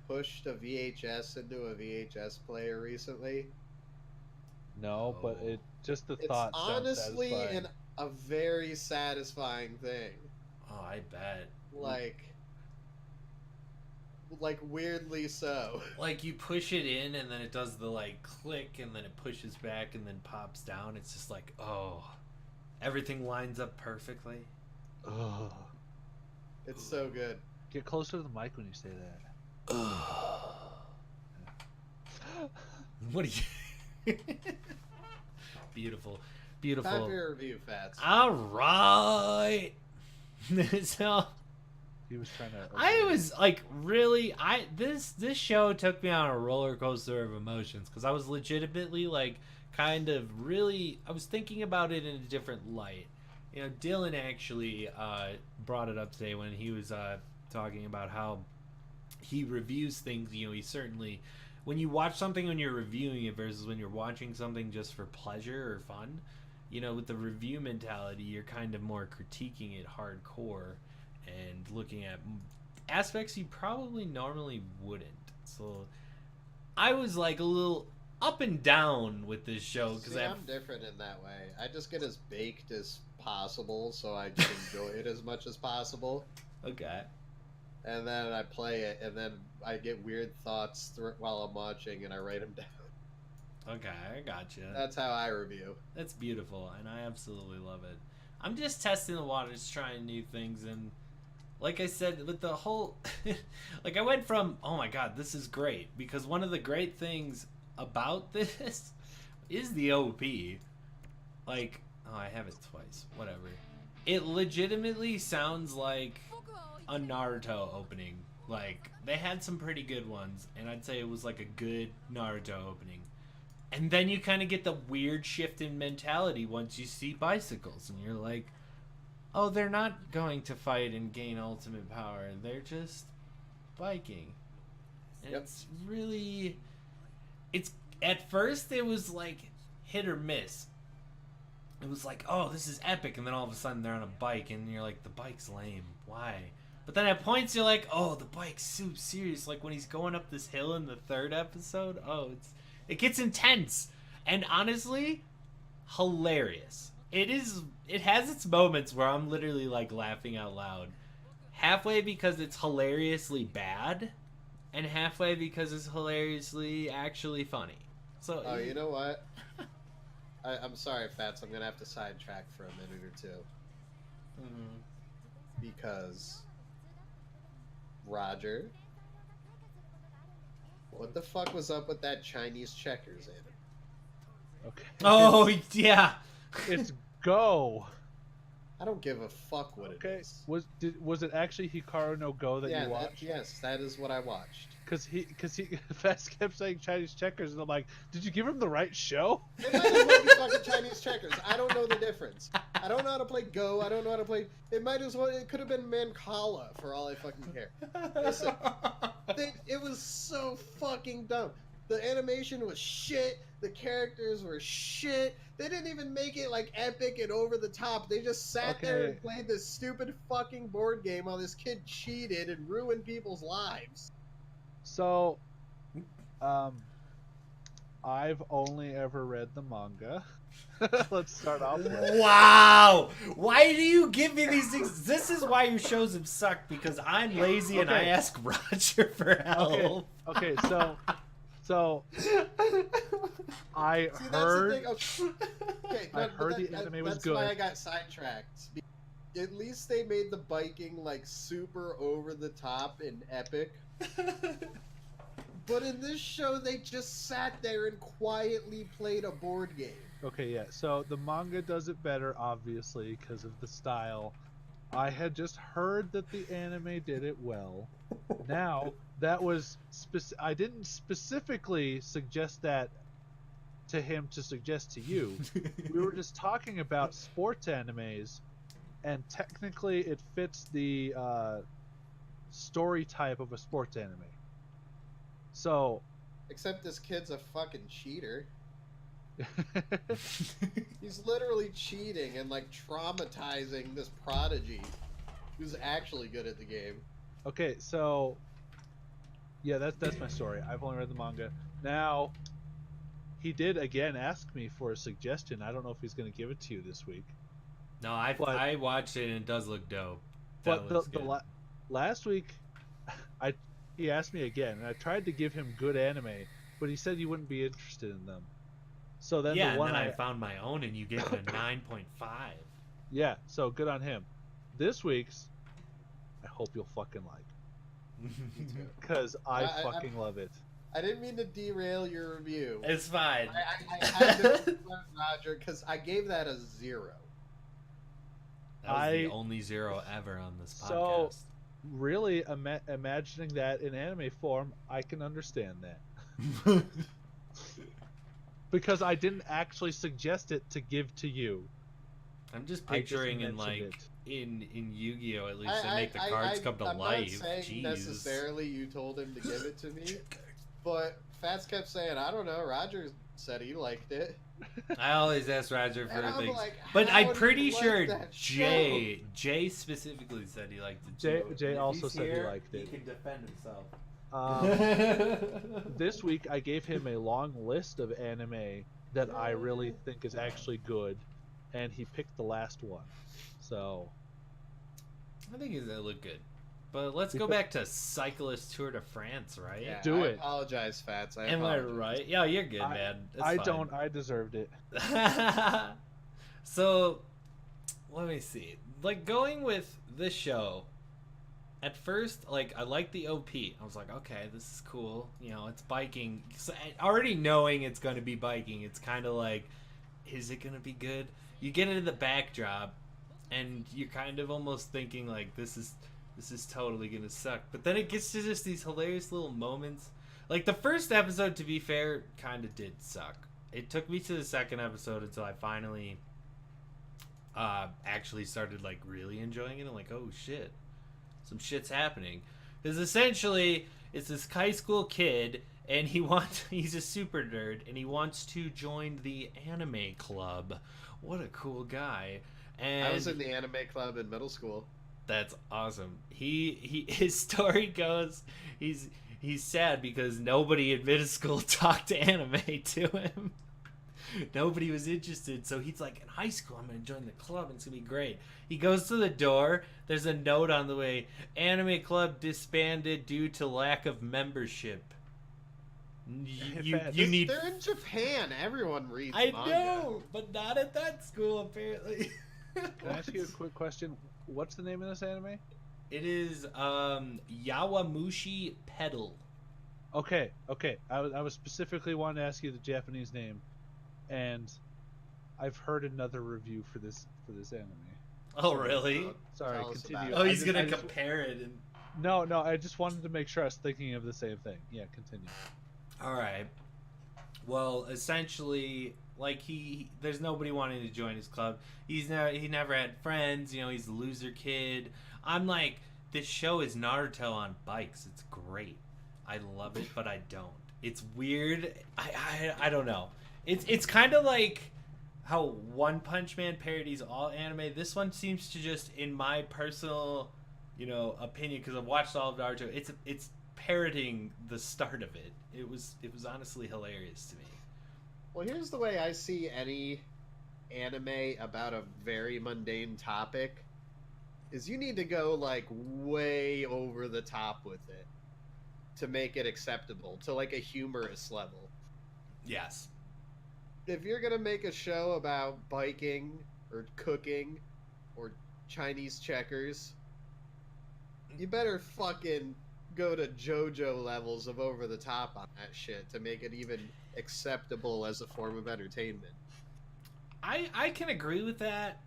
pushed a VHS into a VHS player recently? No, but it just the It's thought. honestly a very satisfying thing. Oh, I bet. Like weirdly so. Like you push it in and then it does the like click and then it pushes back and then pops down. It's just like, oh, everything lines up perfectly. Oh. It's so good. Get closer to the mic when you say that. What are you? Beautiful, beautiful. Time for your review, Fats. All right. So He was trying to. I was like, really, this show took me on a roller coaster of emotions because I was legitimately like, kind of really, I was thinking about it in a different light. You know, Dylan actually brought it up today when he was talking about how he reviews things. You know, he certainly, when you watch something when you're reviewing it versus when you're watching something just for pleasure or fun, you know, with the review mentality, you're kind of more critiquing it hardcore and looking at aspects you probably normally wouldn't. So I was like a little up and down with this show because I'm different in that way. I just get as baked as possible so I can enjoy it as much as possible. Okay. And then I play it, and then I get weird thoughts while I'm watching, and I write them down. Okay, I gotcha. That's how I review. That's beautiful, and I absolutely love it. I'm just testing the waters, trying new things, and like I said, with the whole... like, I went from, oh my god, this is great, because one of the great things about this is the OP. Like, oh, I have it twice. Whatever. It legitimately sounds like a Naruto opening. Like, they had some pretty good ones, and I'd say it was like a good Naruto opening. And then you kind of get the weird shift in mentality once you see bicycles, and you're like, oh, they're not going to fight and gain ultimate power. They're just biking. And it's really... It's... At first, it was like hit or miss. It was like, oh, this is epic, and then all of a sudden they're on a bike, and you're like, the bike's lame. Why? But then at points you're like, oh, the bike's so serious. Like when he's going up this hill in the third episode, oh, it gets intense. And honestly, hilarious. It has its moments where I'm literally like laughing out loud. Halfway because it's hilariously bad, and halfway because it's hilariously actually funny. So oh, you know what? I'm sorry, Fats. I'm gonna have to sidetrack for a minute or two. Mm-hmm. Because Roger, what the fuck was up with that Chinese checkers in it? Okay. Oh yeah. It's Go. I don't give a fuck what it is. Was it actually Hikaru no Go that you watched? Yes, that is what I watched. Because he Fast kept saying Chinese checkers, and I'm like, did you give him the right show? It might as well be fucking Chinese checkers. I don't know the difference. I don't know how to play Go. I don't know how to play. It might as well. It could have been Mancala for all I fucking care. Listen, it was so fucking dumb. The animation was shit. The characters were shit. They didn't even make it like epic and over the top. They just sat there and played this stupid fucking board game while this kid cheated and ruined people's lives. So, I've only ever read the manga. Let's start off with. Wow! Why do you give me these things? This is why your shows have sucked, because I'm lazy and I ask Roger for help. Okay, so I heard. I heard the anime was good. That's why I got sidetracked. At least they made the biking like super over the top and epic. But in this show, they just sat there and quietly played a board game. Okay, yeah. So the manga does it better, obviously, because of the style. I had just heard that the anime did it well. Now, that was I didn't specifically suggest that to him to suggest to you. We were just talking about sports animes, and technically it fits the story type of a sports anime. So, Except this kid's a fucking cheater. He's literally cheating and like traumatizing this prodigy who's actually good at the game. okay, so yeah, that's my story. I've only read the manga. Now, he did again ask me for a suggestion. I don't know if he's going to give it to you this week. No, I watched it and it does look dope. But last week, he asked me again, and I tried to give him good anime, but he said he wouldn't be interested in them. So then yeah, the one and then I found my own, and you gave it a 9.5. Yeah, so good on him. This week's, I hope you'll fucking like, because I fucking love it. I didn't mean to derail your review. It's fine. I had to Roger because I gave that a 0. That was the only 0 ever on this podcast. So, really, imagining that in anime form, I can understand that. Because I didn't actually suggest it to give to you. I'm just picturing in Yu-Gi-Oh! At least they make the cards come to life. I'm not saying Jeez. necessarily you told him to give it to me, but Fats kept saying, I don't know, Roger said he liked it. I always ask Roger for things. Like, but I'm pretty like sure Jay specifically said he liked it. Jay also said he liked it. He can defend himself. This week I gave him a long list of anime that I really think is actually good, and he picked the last one. So I think it looked good. But let's go back to Cyclist Tour de France, right? Yeah, Do I it. apologize, Fats. Am I right? Yeah, you're good, man. It's I fine. don't. I deserved it. So, let me see. Like, going with this show, at first, like, I liked the OP. I was like, okay, this is cool. You know, it's biking. So, already knowing it's going to be biking, it's kind of like, is it going to be good? You get into the backdrop, and you're kind of almost thinking, like, this is totally going to suck. But then it gets to just these hilarious little moments. Like, the first episode, to be fair, kind of did suck. It took me to the second episode until I finally actually started, like, really enjoying it. I'm like, oh, shit. Some shit's happening. Because essentially, it's this high school kid, and he's a super nerd, and he wants to join the anime club. What a cool guy. And I was in the anime club in middle school. That's awesome. His story goes, he's sad because nobody in middle school talked anime to him. Nobody was interested, so he's like, in high school I'm gonna join the club and it's gonna be great. He goes to the door, there's a note on the way, anime club disbanded due to lack of membership. You need. They're in Japan. Everyone reads I manga. know, but not at that school apparently. Can I ask you a quick question? What's the name of this anime? It is Yawamushi Pedal. Okay. I was specifically wanting to ask you the Japanese name, and I've heard another review for this anime. Oh really? Sorry, Tell us continue. about Oh, he's gonna compare it. And... No, I just wanted to make sure I was thinking of the same thing. Yeah, continue. All right. Well, essentially, like there's nobody wanting to join his club. He never had friends. You know, he's a loser kid. I'm like, this show is Naruto on bikes. It's great. I love it, but I don't. It's weird. I don't know. It's kind of like how One Punch Man parodies all anime. This one seems to just, in my personal, opinion, because I've watched all of Naruto, it's parroting the start of it. It was honestly hilarious to me. Well, here's the way I see any anime about a very mundane topic is you need to go like way over the top with it to make it acceptable to like a humorous level. Yes. If you're gonna make a show about biking or cooking or Chinese checkers, you better fucking go to JoJo levels of over the top on that shit to make it even acceptable as a form of entertainment. I can agree with that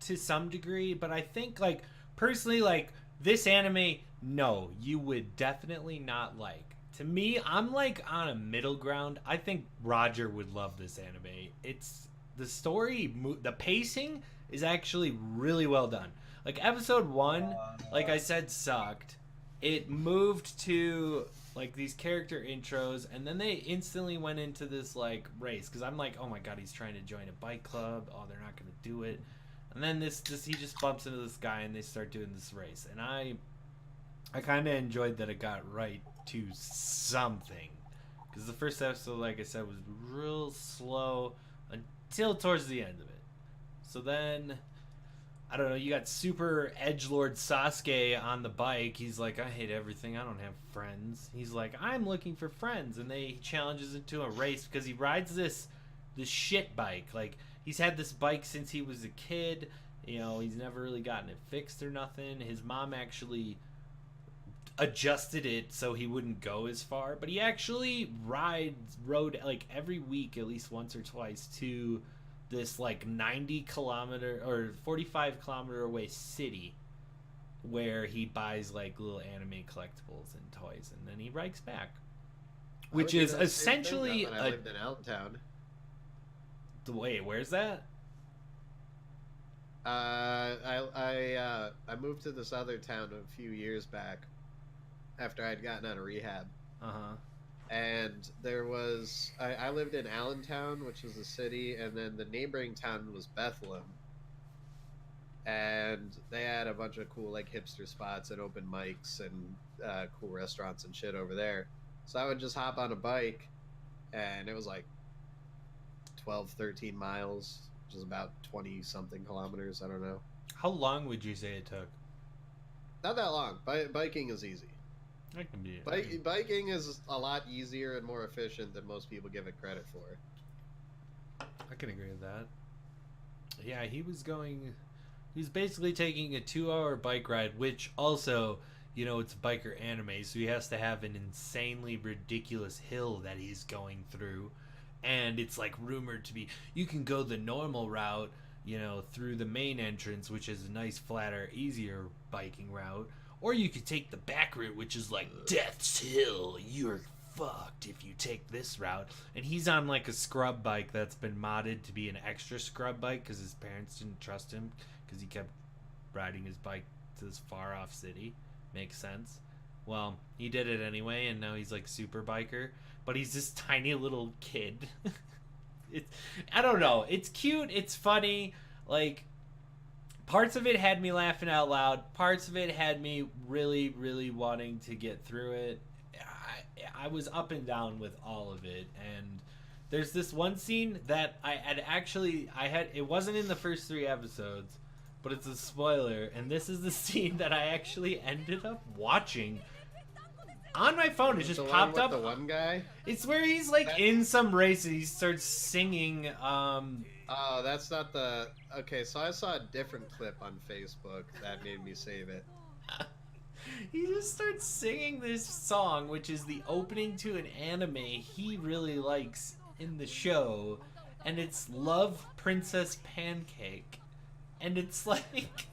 to some degree, but I think, like, personally, like, this anime, no, you would definitely not like. To me, I'm like on a middle ground. I think Roger would love this anime. It's the story, the pacing is actually really well done. Like episode 1, like I said, sucked. It moved to like these character intros, and then they instantly went into this like race. Because I'm like, oh my god, he's trying to join a bike club. Oh, they're not gonna do it. And then this he just bumps into this guy, and they start doing this race. And I kind of enjoyed that it got right to something, because the first episode, like I said, was real slow until towards the end of it. So then, I don't know, you got super edgelord Sasuke on the bike. He's like, I hate everything, I don't have friends. He's like, I'm looking for friends, and he challenges into a race because he rides this shit bike. Like, he's had this bike since he was a kid. You know, he's never really gotten it fixed or nothing. His mom actually adjusted it so he wouldn't go as far, but he actually rode like every week at least once or twice to this like 90 kilometer or 45 kilometer away city where he buys like little anime collectibles and toys, and then he bikes back, which is essentially when I lived in Allentown. Wait, where's that? I moved to this other town a few years back after I'd gotten out of rehab. And there was... I lived in Allentown, which is a city, and then the neighboring town was Bethlehem. And they had a bunch of cool, like, hipster spots and open mics and cool restaurants and shit over there. So I would just hop on a bike, and it was like 12, 13 miles, which is about 20-something kilometers, I don't know. How long would you say it took? Not that long. Biking is easy. That can be. Biking is a lot easier and more efficient than most people give it credit for. I can agree with that. Yeah, he was basically taking a 2-hour bike ride, which also, you know, it's a biker anime, so he has to have an insanely ridiculous hill that he's going through. And it's like rumored to be, you can go the normal route, you know, through the main entrance, which is a nice, flatter, easier biking route. Or you could take the back route, which is like Death's Hill. You're fucked if you take this route. And he's on like a scrub bike that's been modded to be an extra scrub bike because his parents didn't trust him because he kept riding his bike to this far off city. Makes sense. Well, he did it anyway, and now he's like super biker. But he's this tiny little kid. I don't know. It's cute. It's funny. Like, parts of it had me laughing out loud. Parts of it had me really, really wanting to get through it. I was up and down with all of it. And there's this one scene that it wasn't in the first 3 episodes, but it's a spoiler. And this is the scene that I actually ended up watching on my phone. It just popped up. The one guy? It's where he's like in some race and he starts singing. Oh, that's not the... Okay, so I saw a different clip on Facebook that made me save it. He just starts singing this song, which is the opening to an anime he really likes in the show, and it's Love Princess Pancake. And it's like,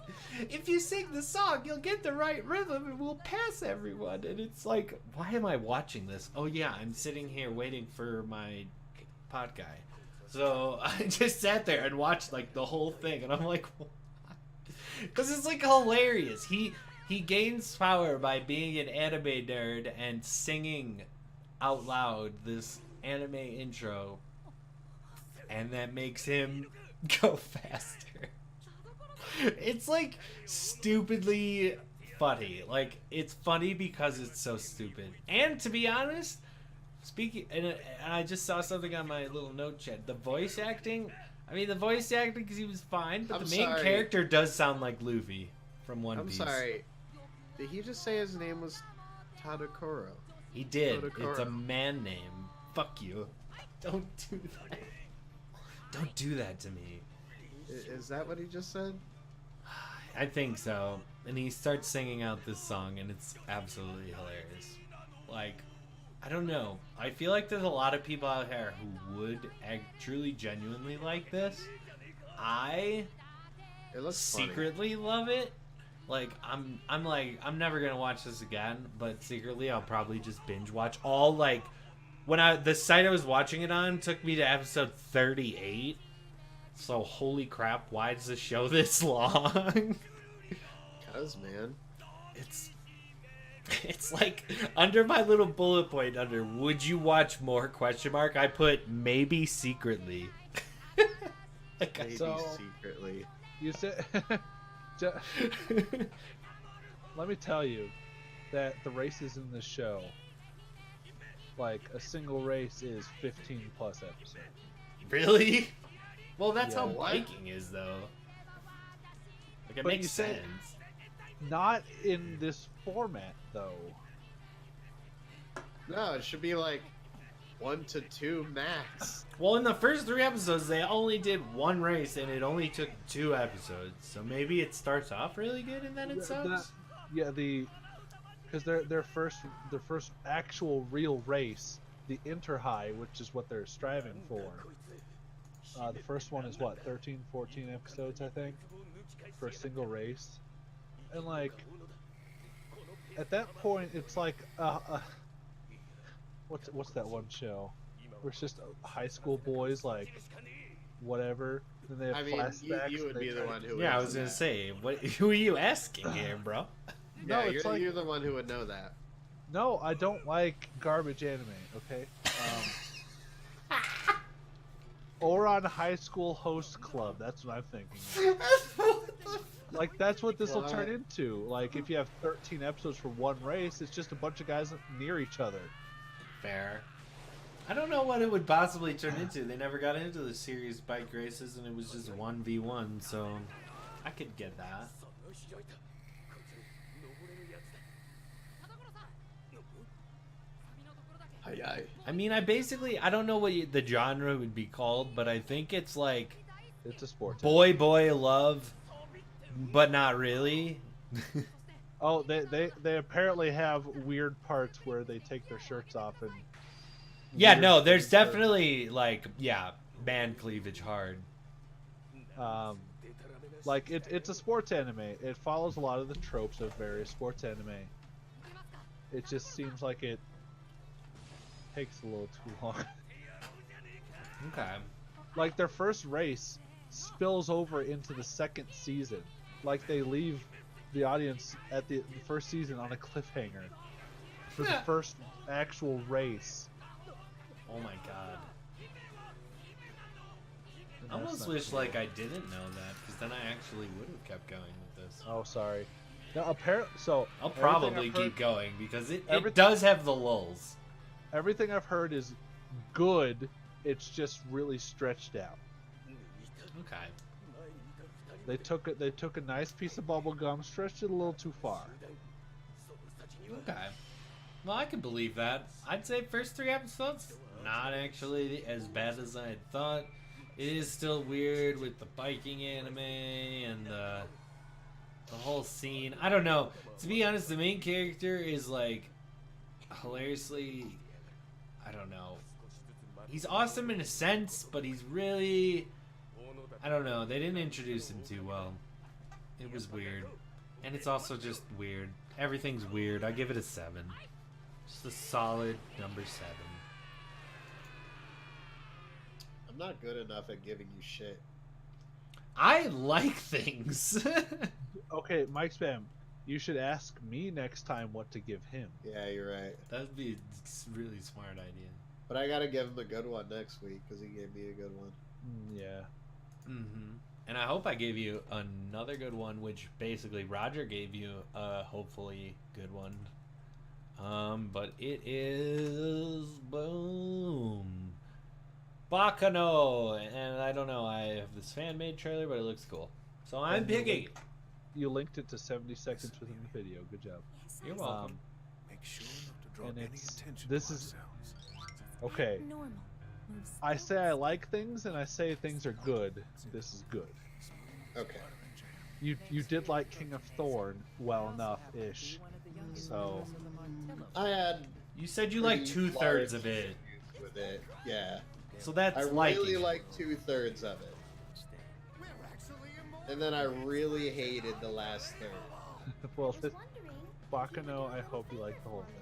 if you sing the song, you'll get the right rhythm and we'll pass everyone. And it's like, why am I watching this? Oh yeah, I'm sitting here waiting for my pod guy. So I just sat there and watched like the whole thing, and I'm like, because it's like hilarious. He gains power by being an anime nerd and singing out loud this anime intro, and that makes him go faster. It's like stupidly funny. Like, it's funny because it's so stupid. And to be honest, and I just saw something on my little note chat. The voice acting, because he was fine, but the main character does sound like Luffy from One Piece. I'm sorry. Did he just say his name was Tadokoro? He did. Tadokoro. It's a man name. Fuck you. Don't do that. Don't do that to me. Is that what he just said? I think so. And he starts singing out this song, and it's absolutely hilarious. Like, I don't know. I feel like there's a lot of people out here who would truly, genuinely like this. I It looks funny. secretly love it. Like I'm I'm never gonna watch this again, but secretly I'll probably just binge watch all like the site I was watching it on took me to episode 38. So holy crap, why is the show this long? Cause man, it's like under my little bullet point under would you watch more question mark, I put maybe secretly. Like, maybe So- secretly. You said. Let me tell you that the races in this show, like a single race, is 15 plus episodes. really? Well, that's how Yeah. biking is though. Like it But makes you said- sense. Not in this format, though. No, it should be like 1 to 2 max. Well, in the first 3 episodes, they only did one race, and it only took 2 episodes. So maybe it starts off really good, and then it sucks. Because their first actual real race, the Inter High, which is what they're striving for. The first one is what, 13, 14 episodes, I think, for a single race, and like at that point, it's like what's that one show where it's just high school boys, like whatever. Then they have I mean, flashbacks. you would and they be the try to- one who. Yeah, I would was know gonna that. say, who are you asking here, bro? No, Yeah, it's you're, like you're the one who would know that. no, I don't like garbage anime. Okay. Or on High School Host Club. That's what I'm thinking. Like that's what this will turn What? into. Like if you have 13 episodes for one race, it's just a bunch of guys near each other. Fair. I don't know what it would possibly turn into. They never got into the series bike races, and it was just 1v1, so I could get that. I mean, I don't know what the genre would be called, but I think it's like It's a sport. boy love, but not really. Oh, they apparently have weird parts where they take their shirts off and. Yeah, weird no, there's things are- definitely like man cleavage hard. Like it's a sports anime. It follows a lot of the tropes of various sports anime. It just seems like it takes a little too long. Okay. Like their first race spills over into the second season. Like they leave the audience at the first season on a cliffhanger for the first actual race. Oh my god. And I that's almost not wish cool. like I didn't know that, because then I actually would have kept going with this. Oh, sorry. Now, apparently, so I'll everything probably I've heard- keep going because it everything- does have the lulls. Everything I've heard is good. It's just really stretched out. Okay. They took a nice piece of bubble gum, stretched it a little too far. Okay. Well, I can believe that. I'd say first 3 episodes, not actually as bad as I had thought. It is still weird with the biking anime and the whole scene. I don't know. To be honest, the main character is like hilariously, I don't know. He's awesome in a sense, but he's really, I don't know. They didn't introduce him too well. It was weird. And it's also just weird. Everything's weird. I give it a 7. Just a solid number 7. I'm not good enough at giving you shit. I like things. Okay, MicSpam, you should ask me next time what to give him. Yeah, you're right. That'd be a really smart idea. But I gotta give him a good one next week because he gave me a good one. Yeah. Mm-hmm. And I hope I gave you another good one, which basically Roger gave you a hopefully good one. But it is boom, Baccano, and I don't know. I have this fan-made trailer, but it looks cool, so I'm And you picking. linked- You linked it to 70 seconds within the video. Good job. You're welcome. Make sure not to draw and any it's- attention this to is- ourselves. Okay. Normal. I say I like things and I say things are good. This is good. Okay. You did like King of Thorn well enough ish. So I had You said you like pretty 2/3 large of it, issues with it. Yeah. so that's I liking really it. like 2/3 of it. and then I really hated the last third. Well, this Baccano, I hope you like the whole thing.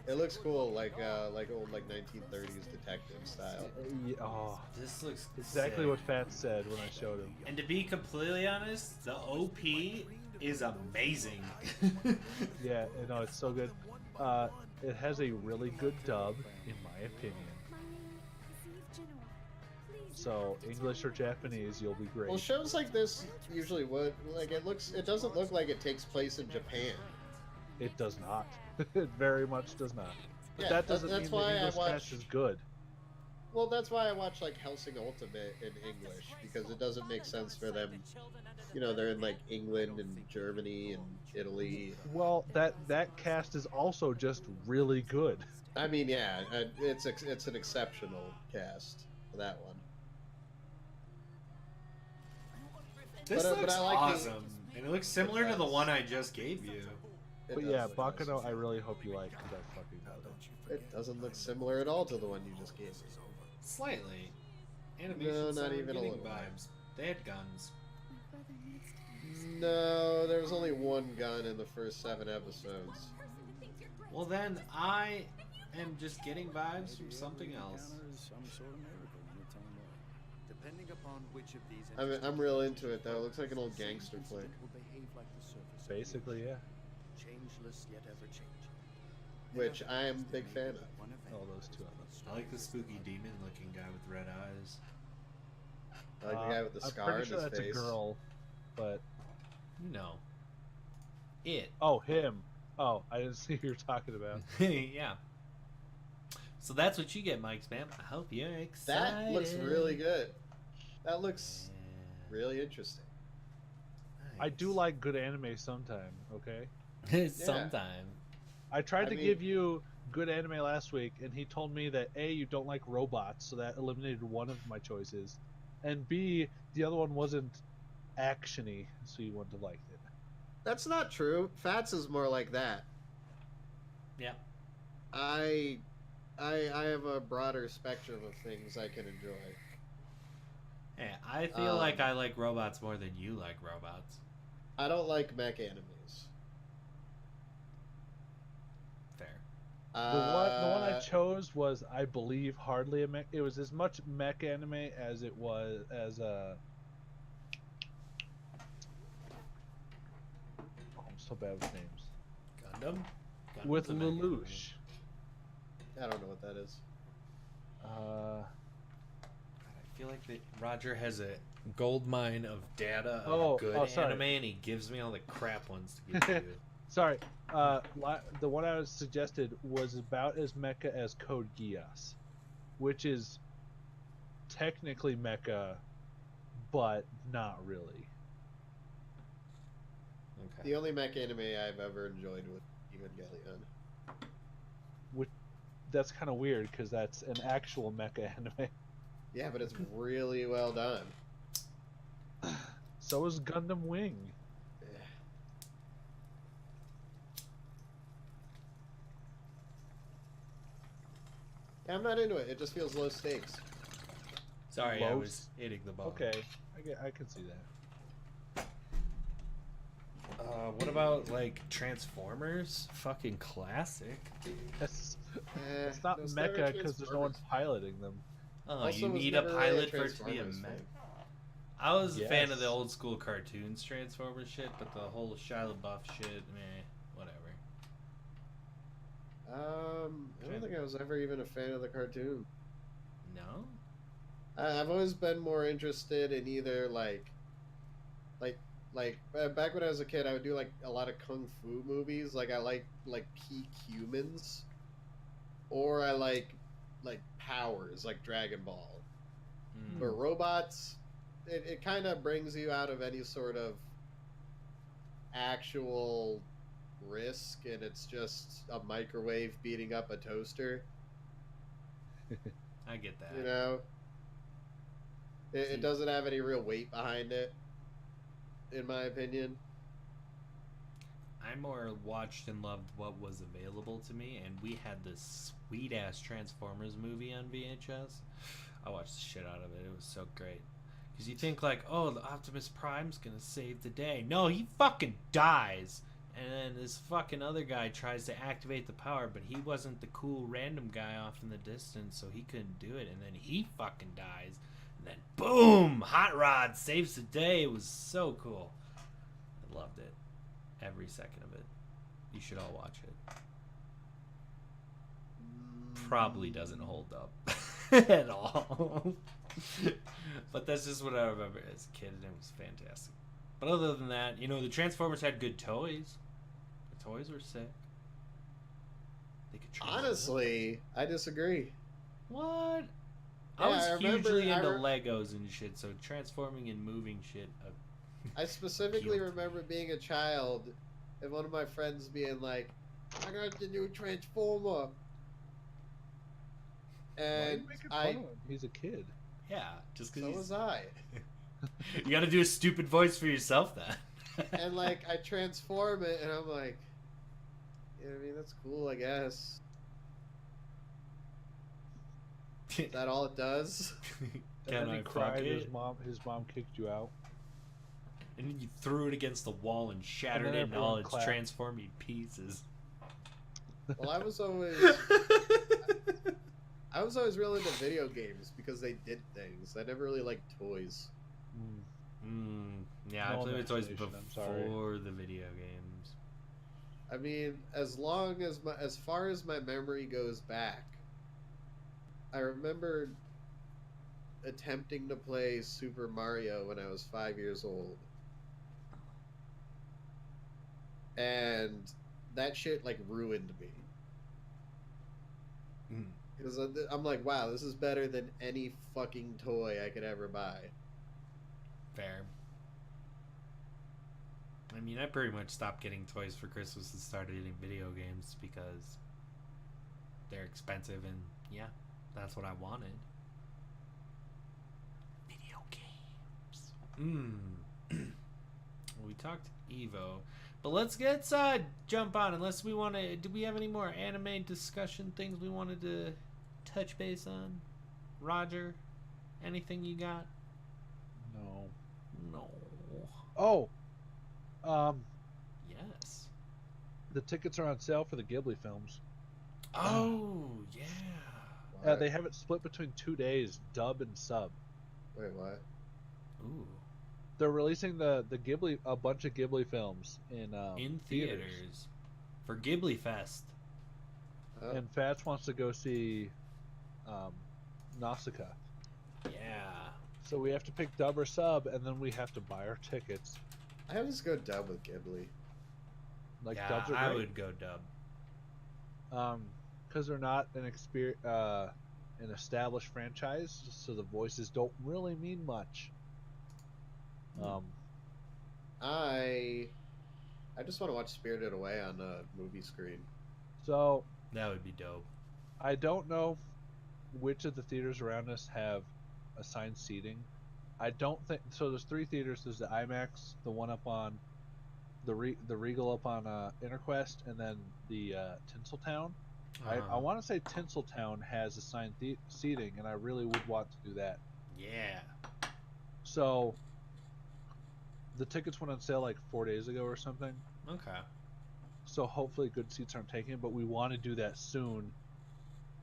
It looks cool, like old 1930s detective style. Yeah, oh, This looks exactly sick. what Fat said when I showed him. And to be completely honest, the OP is amazing. Yeah, you know, it's so good. It has a really good dub, in my opinion. So English or Japanese, you'll be great. Well, shows like this usually would like it doesn't look like it takes place in Japan. It does not. It very much does not. But Yeah, that doesn't that's mean why the I English watch- cast is good. Well, that's why I watch like Helsing Ultimate in English, because it doesn't make sense for them. You know, they're in like England and Germany and Italy. Well, that cast is also just really good. I mean, yeah, it's an exceptional cast for that one. This But looks I like awesome. And it looks similar to the one I just gave you. It But does yeah, look Baccano, awesome. I really hope you like, because I fucking love it. It doesn't look similar at all to the one you just gave me. Slightly. Animation No, not style, even a getting little. vibes. They had guns. No, there was only one gun in the first 7 episodes. Well then, I am just getting vibes from something else. Depending upon which of these I'm real into it though. It looks like an old gangster flick. will behave like the surface of Basically, yeah. changeless yet ever changing. Which I am a big fan of. All those two of them. I like the spooky demon looking guy with red eyes. I like the guy with the I'm scar pretty in sure his that's face. a girl, but No. It. oh, him. Oh, I didn't see who you're talking about. Yeah. So that's what you get, MicSpam. I hope you're excited. That looks really good. That looks really interesting. I do like good anime sometime. Okay. like sometime. I tried I to mean- give you good anime last week, and he told me that A, you don't like robots, so that eliminated one of my choices, and B, the other one wasn't actiony, so you wouldn't have liked it. That's not true. Fats is more like that. Yeah. I have a broader spectrum of things I can enjoy. Yeah, I feel like I like robots more than you like robots. I don't like mech animes. Fair. The one I chose was, I believe, hardly a mech. It was as much mech anime as it was as a. Oh, I'm so bad with names. Gundam? Gundam's With a mech anime. Lelouch. I don't know what that is. I feel like Roger has a gold mine of data of Oh, good sorry. anime, and he gives me all the crap ones to give you. Sorry, the one I was suggested was about as mecha as Code Geass, which is technically mecha, but not really. Okay. The only mech anime I've ever enjoyed was Evangelion. That's kind of weird because that's an actual mecha anime. Yeah, but it's really well done. So is Gundam Wing. Yeah. Yeah, I'm not into it. It just feels low stakes. Sorry, I Low was hitting the ball. Okay, I can see that. What about like Transformers? Fucking classic. It's Eh, not those never mecha because there's no one Transformers. piloting them. Oh, Also you was need a never really pilot for it to be a Transformers mech. fan. I was a fan of the Yes. old school cartoons Transformers shit, but the whole Shia LaBeouf shit, meh, whatever. I don't think I was ever even a fan of the cartoon. No? I've always been more interested in either back when I was a kid, I would do like a lot of kung fu movies. Like I like peak humans, or I like powers like Dragon Ball. Mm. But robots, it kind of brings you out of any sort of actual risk, and it's just a microwave beating up a toaster. I get that. You know, it doesn't have any real weight behind it, in my opinion. I more watched and loved what was available to me, and we had this sweet ass Transformers movie on VHS. I watched the shit out of it. It was so great. Because you think like, oh, the Optimus Prime's gonna save the day. No, he fucking dies. And then this fucking other guy tries to activate the power, but he wasn't the cool random guy off in the distance, so he couldn't do it. And then he fucking dies. And then boom! Hot Rod saves the day. It was so cool. I loved it. Every second of it. You should all watch it. Probably doesn't hold up at all. But that's just what I remember as a kid, and it was fantastic. But other than that, you know, the Transformers had good toys. The toys were sick. They could transform. Honestly, I disagree. What? Yeah, I was I remember- hugely I into re- Legos and shit, so transforming and moving shit. I specifically Appealed to remember being a child and one of my friends being like, I got the new Transformer. Why are you And making I, fun of him? He's a kid. Yeah, just so because was I. you got to do a stupid voice for yourself then. And like, I transform it and I'm like, yeah, I mean, that's cool, I guess. Is that all it does? And Can then I he fuck cried. it? His mom kicked you out. And then you threw it against the wall and shattered then it in all everyone its clapped. transforming pieces. Well, I was always real into video games because they did things. I never really liked toys. Yeah, No I played with toys imagination, I'm sorry. before the video games. I mean, as far as my memory goes back, I remember attempting to play Super Mario when I was 5 years old. And that shit, like, ruined me. Because I'm like, wow, this is better than any fucking toy I could ever buy. Fair. I mean, I pretty much stopped getting toys for Christmas and started getting video games because they're expensive and, yeah, that's what I wanted. Video games. We talked Evo. But let's jump on, unless we want to... Do we have any more anime discussion things we wanted to touch base on? Roger, anything you got? No. No. Oh. Yes. The tickets are on sale for the Ghibli films. Oh, yeah. What? They have it split between 2 days, dub and sub. Wait, what? Ooh. They're releasing a bunch of Ghibli films In theaters. For Ghibli Fest. Oh. And Fats wants to go see Nausicaa. Yeah. So we have to pick dub or sub, and then we have to buy our tickets. I would just go dub with Ghibli. Like Yeah, dubs are I great. would go dub. Because they're not an established franchise, so the voices don't really mean much. I just want to watch Spirited Away on a movie screen. So That would be dope. I don't know which of the theaters around us have assigned seating. I don't think so. There's 3 theaters. There's the IMAX, the one up on the Regal up on Interquest, and then the Tinseltown. I want to say Tinseltown has assigned seating, and I really would want to do that. Yeah. So the tickets went on sale like 4 days ago or something. Okay. So hopefully good seats aren't taken, but we want to do that soon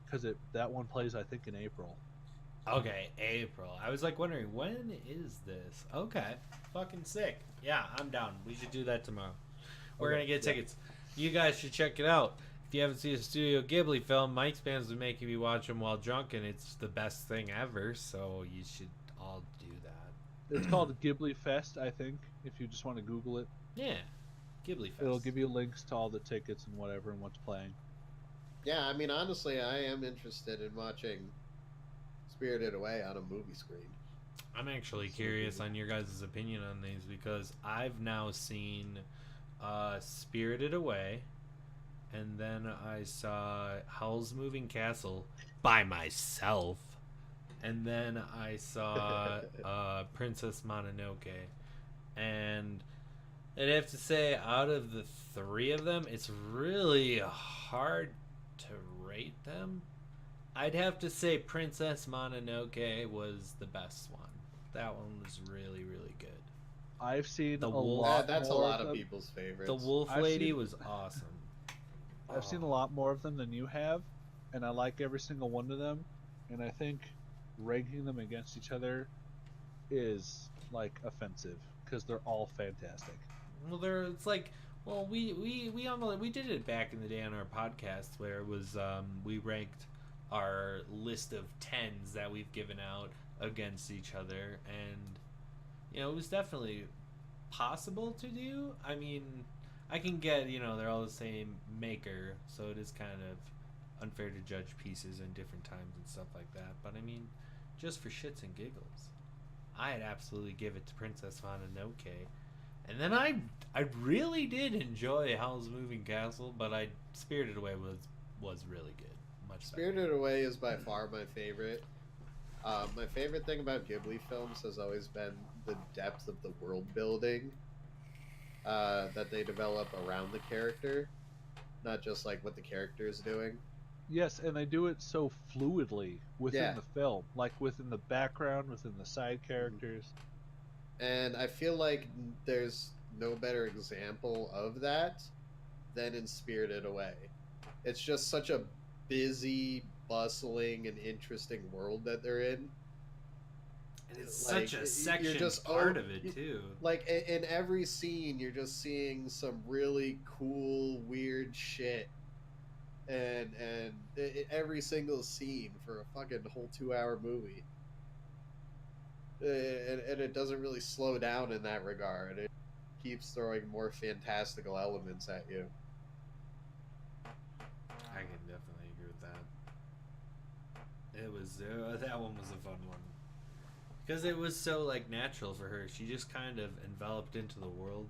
because that one plays I think in April. Okay, April. I was like wondering, when is this? Okay. Fucking sick. Yeah, I'm down. We should do that tomorrow. We're Okay, going to get yeah. tickets. You guys should check it out. If you haven't seen a Studio Ghibli film, MicSpam's been making me watch them while drunk, and it's the best thing ever, so you should all do that. It's called Ghibli Fest, I think, if you just want to Google it. Yeah. Ghibli Fest. It'll give you links to all the tickets and whatever and what's playing. Yeah, I mean, honestly, I am interested in watching Spirited Away on a movie screen. I'm actually curious on your guys' opinion on these because I've now seen Spirited Away, and then I saw Howl's Moving Castle by myself, and then I saw Princess Mononoke, and I'd have to say out of the 3 of them, it's really hard to rate them. I'd have to say Princess Mononoke was the best one. That one was really, really good. I've seen The a wolf- lot. That's a more lot of them. people's favorites. The wolf I've lady seen- was awesome. I've seen a lot more of them than you have, and I like every single one of them. And I think ranking them against each other is like offensive because they're all fantastic. Well, it's like, well, we did it back in the day on our podcast where it was we ranked our list of 10s that we've given out against each other, and it was definitely possible to do. I mean, I can get, they're all the same maker, so it is kind of unfair to judge pieces in different times and stuff like that. But I mean, just for shits and giggles, I'd absolutely give it to Princess Mononoke. And then I really did enjoy Howl's Moving Castle, but Spirited Away was really good. Much better. Spirited Away is by far my favorite. My favorite thing about Ghibli films has always been the depth of the world building that they develop around the character, not just like what the character is doing. Yes, and they do it so fluidly within Yeah. the film, like within the background, within the side characters. And I feel like there's no better example of that than in Spirited Away. It's just such a busy, bustling, and interesting world that they're in. And it's Like, such a you're section just- part of it too. Like in every scene, you're just seeing some really cool, weird shit, and every single scene for a fucking whole 2-hour movie, and it doesn't really slow down in that regard. It keeps throwing more fantastical elements at you. I can definitely agree with that. It was that one was a fun one because it was so like natural for her. She just kind of enveloped into the world,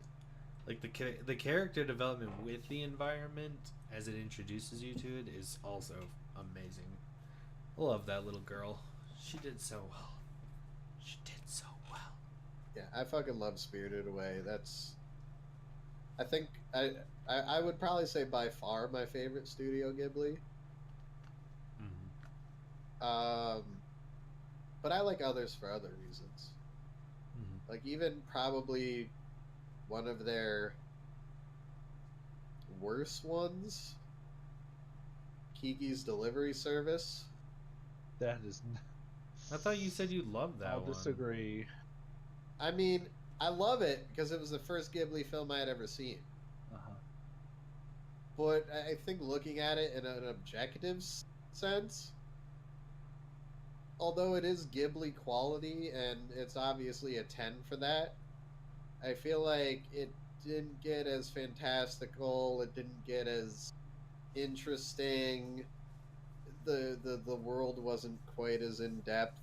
like the character development with the environment as it introduces you to it is also amazing. I love that little girl. She did so well. She did so well. Yeah, I fucking love Spirited Away. I think I would probably say by far my favorite Studio Ghibli. But I like others for other reasons. Like even probably one of their worst ones, Kiki's Delivery Service. That is. I thought you said you loved that I'll one. disagree. I mean, I love it because it was the first Ghibli film I had ever seen. Uh-huh. But I think looking at it in an objective sense, although it is Ghibli quality and it's obviously a 10 for that, I feel like it didn't get as fantastical, it didn't get as interesting, the world wasn't quite as in-depth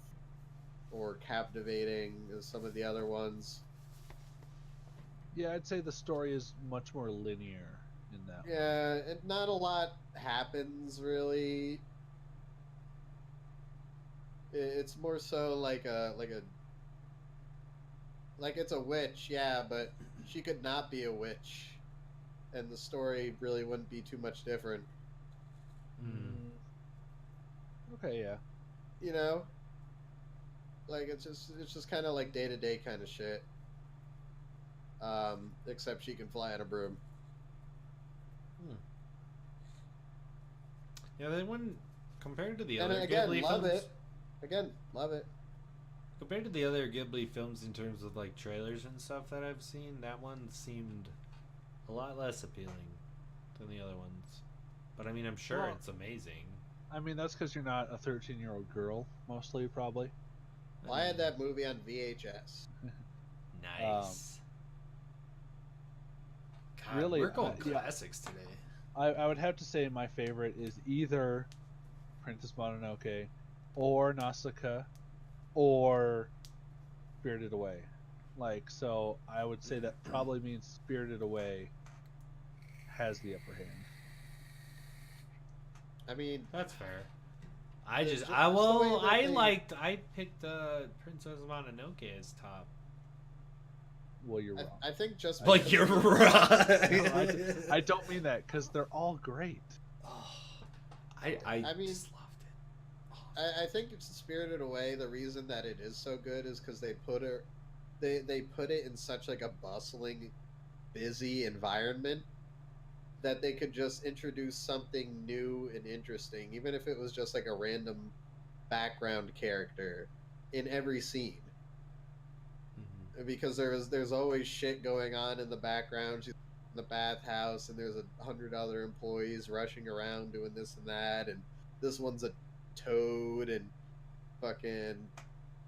or captivating as some of the other ones. Yeah, I'd say the story is much more linear in that one. Yeah, and not a lot happens really. It's more so like it's a witch, yeah, but she could not be a witch, and the story really wouldn't be too much different. Okay, yeah. You know, like it's just kind of like day-to-day kind of shit. Except she can fly on a broom. Yeah, that one compared to the And other again, Ghibli love films. it. Again, love it. Compared to the other Ghibli films in terms of like trailers and stuff that I've seen, that one seemed a lot less appealing than the other ones. But I mean, I'm sure Well, it's amazing. I mean, that's because you're not a 13-year-old girl, mostly, probably. Well, I had that movie on VHS. Nice. God, really, we're going yeah. classics today. I would have to say my favorite is either Princess Mononoke or Nausicaa or Spirited Away. Like, so I would say that probably means Spirited Away has the upper hand. I mean, That's fair. I It's just, just I the way well, that I picked Princess Mononoke as top. Well, you're wrong. I think just But because- you're No, right. I don't mean that, because they're all great. I I mean- just loved it. Oh I think it's Spirited Away. The reason that it is so good is because they put it in such like a bustling, busy environment that they could just introduce something new and interesting, even if it was just like a random background character in every scene. Because there's always shit going on in the background. She's in the bathhouse, and there's 100 other employees rushing around doing this and that, and this one's a toad, and fucking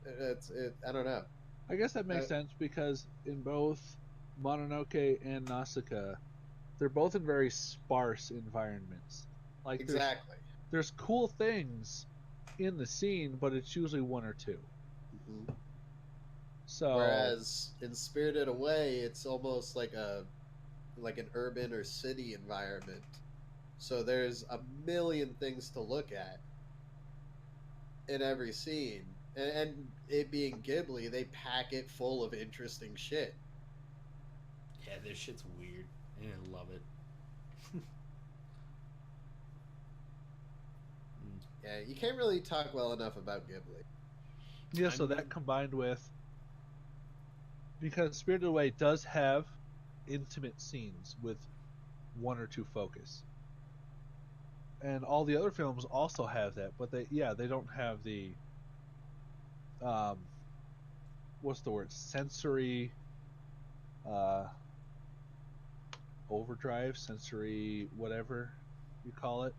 I don't know. I guess that makes sense because in both Mononoke and Nausicaa, they're both in very sparse environments. Like Exactly. there's cool things in the scene, but it's usually one or two. Mhm. So Whereas in Spirited Away, it's almost like an urban or city environment. So there's a million things to look at in every scene. And it being Ghibli, they pack it full of interesting shit. Yeah, this shit's weird. And I love it. Yeah, you can't really talk well enough about Ghibli. yeah, so that combined with, because Spirited Away does have intimate scenes with one or two focus, and all the other films also have that, but they don't have the what's the word, sensory overdrive, sensory whatever you call it.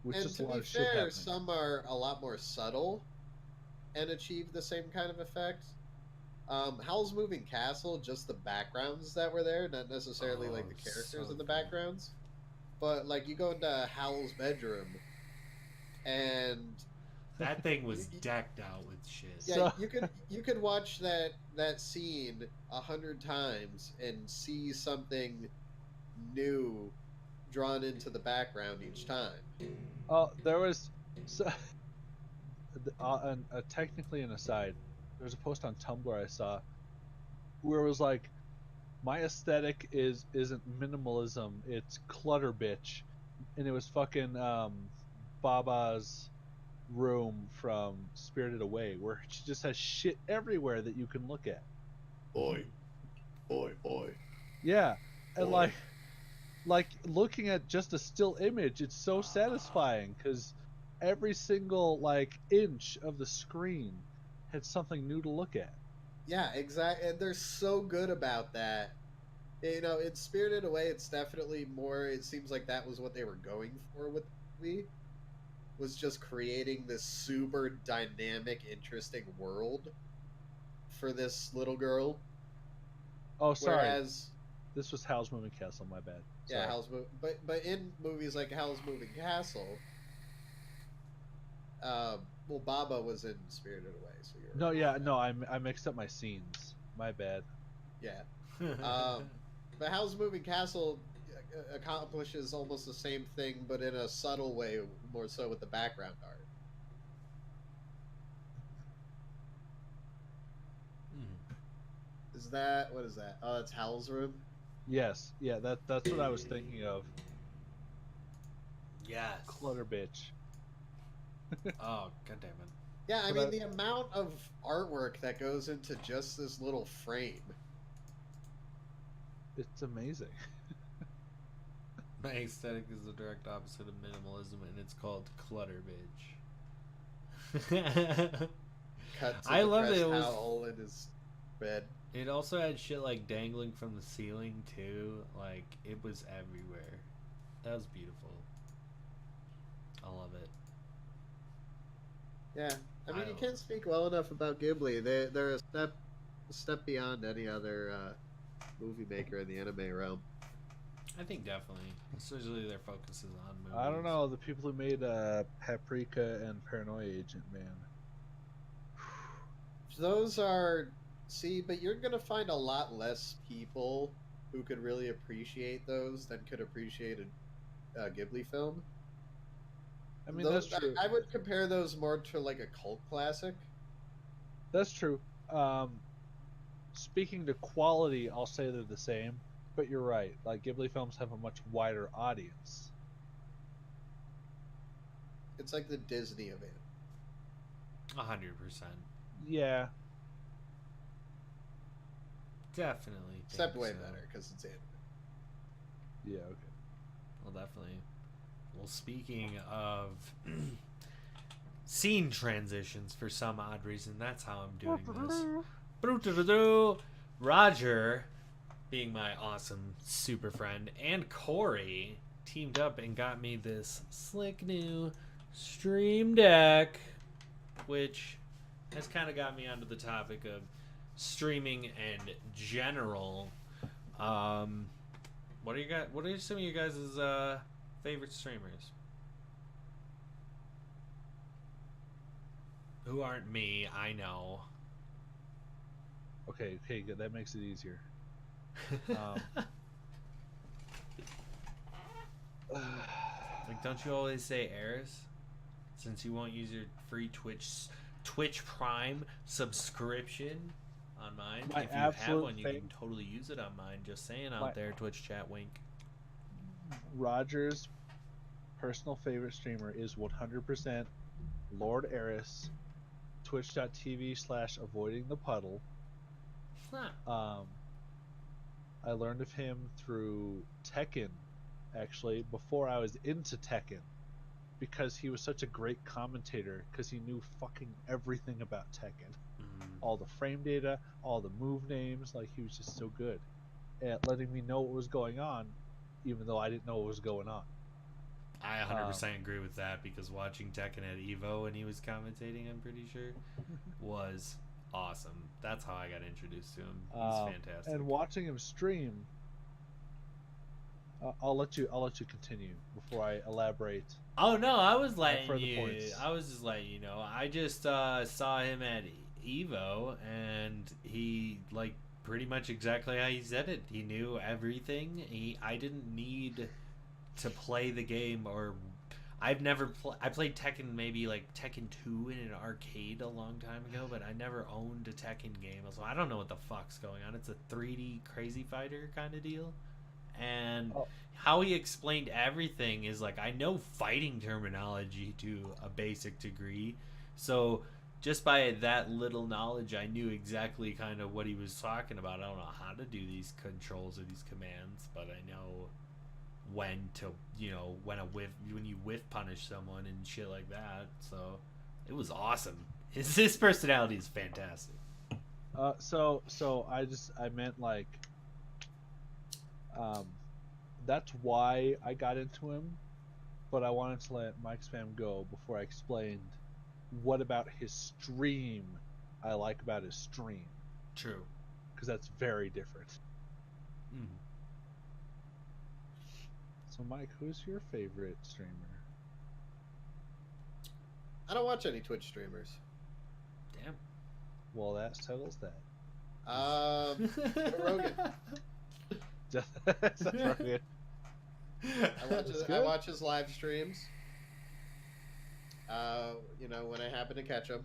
Which And just to a lot be of shit fair, happening. some are a lot more subtle and achieve the same kind of effect. Howl's Moving Castle, just the backgrounds that were there, not necessarily like the characters in the backgrounds. But like you go into Howl's bedroom, and that thing was decked out with shit. Yeah, you could watch that scene 100 times and see something new drawn into the background each time. There was technically an aside. There's a post on Tumblr I saw where it was like, my aesthetic isn't minimalism, it's clutter, bitch, and it was fucking Baba's room from Spirited Away, where she just has shit everywhere that you can look at. Oi. Yeah, and like looking at just a still image, it's so satisfying because every single like inch of the screen had something new to look at. Yeah, exactly. And they're so good about that. You know, in Spirited Away, it's definitely more. It seems like that was what they were going for with the movie, was just creating this super dynamic, interesting world for this little girl. Oh, sorry. Whereas this was Howl's Moving Castle. My bad. Yeah, but in movies like Howl's Moving Castle, well, Baba was in Spirited Away, so you're no, yeah, no, I mixed up my scenes. My bad. Yeah, but Howl's Moving Castle accomplishes almost the same thing, but in a subtle way, more so with the background art. Is that what is that? Oh, that's Howl's room. Yes, yeah, that's what I was thinking of. Yes. Clutter, bitch. Oh, god damn it. Yeah, I mean the amount of artwork that goes into just this little frame. It's amazing. My aesthetic is the direct opposite of minimalism, and it's called clutter, bitch. Cut to I love that it was Howl in his bed. It also had shit like dangling from the ceiling too. Like it was everywhere. That was beautiful. I love it. Yeah, I mean you can't speak well enough about Ghibli. They're a step beyond any other movie maker in the anime realm. I think definitely, especially their focus is on movies. I don't know, the people who made Paprika and Paranoia Agent, man. Those are but you're gonna find a lot less people who could really appreciate those than could appreciate a Ghibli film. I mean, that's true. I would compare those more to like a cult classic. That's true. Speaking to quality, I'll say they're the same, but you're right. Like Ghibli films have a much wider audience. It's like the Disney of it. 100%. Yeah. Definitely. Except think way so. better because it's anime. Yeah. Okay. Well, definitely. Well, speaking of scene transitions, for some odd reason, that's how I'm doing this. Roger, being my awesome super friend, and Corey teamed up and got me this slick new Stream Deck, which has kind of got me onto the topic of streaming and general. What are some of you guys' favorite streamers? Who aren't me, I know. Okay. Good. That makes it easier. Like, don't you always say Eris? Since you won't use your free Twitch Prime subscription on mine. My If you have absolute one, you can totally use it on mine. Just saying out there, Twitch chat wink. Roger's personal favorite streamer is 100% Lord Eris, twitch.tv/avoiding the puddle. Huh. I learned of him through Tekken, actually, before I was into Tekken, because he was such a great commentator, because he knew fucking everything about Tekken. All the frame data, all the move names, like, he was just so good at letting me know what was going on, even though I didn't know what was going on. I 100% agree with that, because watching Tekken at Evo when he was commentating, I'm pretty sure, was awesome. That's how I got introduced to him. He's fantastic. And watching him stream, I'll let you continue before I elaborate. Oh no, I was further letting you. points. I was just letting you know. I just saw him at Evo, and he like pretty much exactly how he said it. He knew everything. I didn't need to play the game, or I've never I played Tekken, maybe like Tekken 2 in an arcade a long time ago, but I never owned a Tekken game, so I don't know what the fuck's going on. It's a 3D crazy fighter kind of deal. And how he explained everything is like, I know fighting terminology to a basic degree, so just by that little knowledge, I knew exactly kind of what he was talking about. I don't know how to do these controls or these commands, but I know when to, when you whiff punish someone and shit like that. So it was awesome. His personality is fantastic. So I meant like, that's why I got into him, but I wanted to let MicSpam go before I explained what about his stream I like about his stream. True. Because that's very different. Mm. So Mike, who's your favorite streamer? I don't watch any Twitch streamers. Damn. Well, that settles that. Rogan. That's Rogan. I watch his live streams. When I happen to catch him.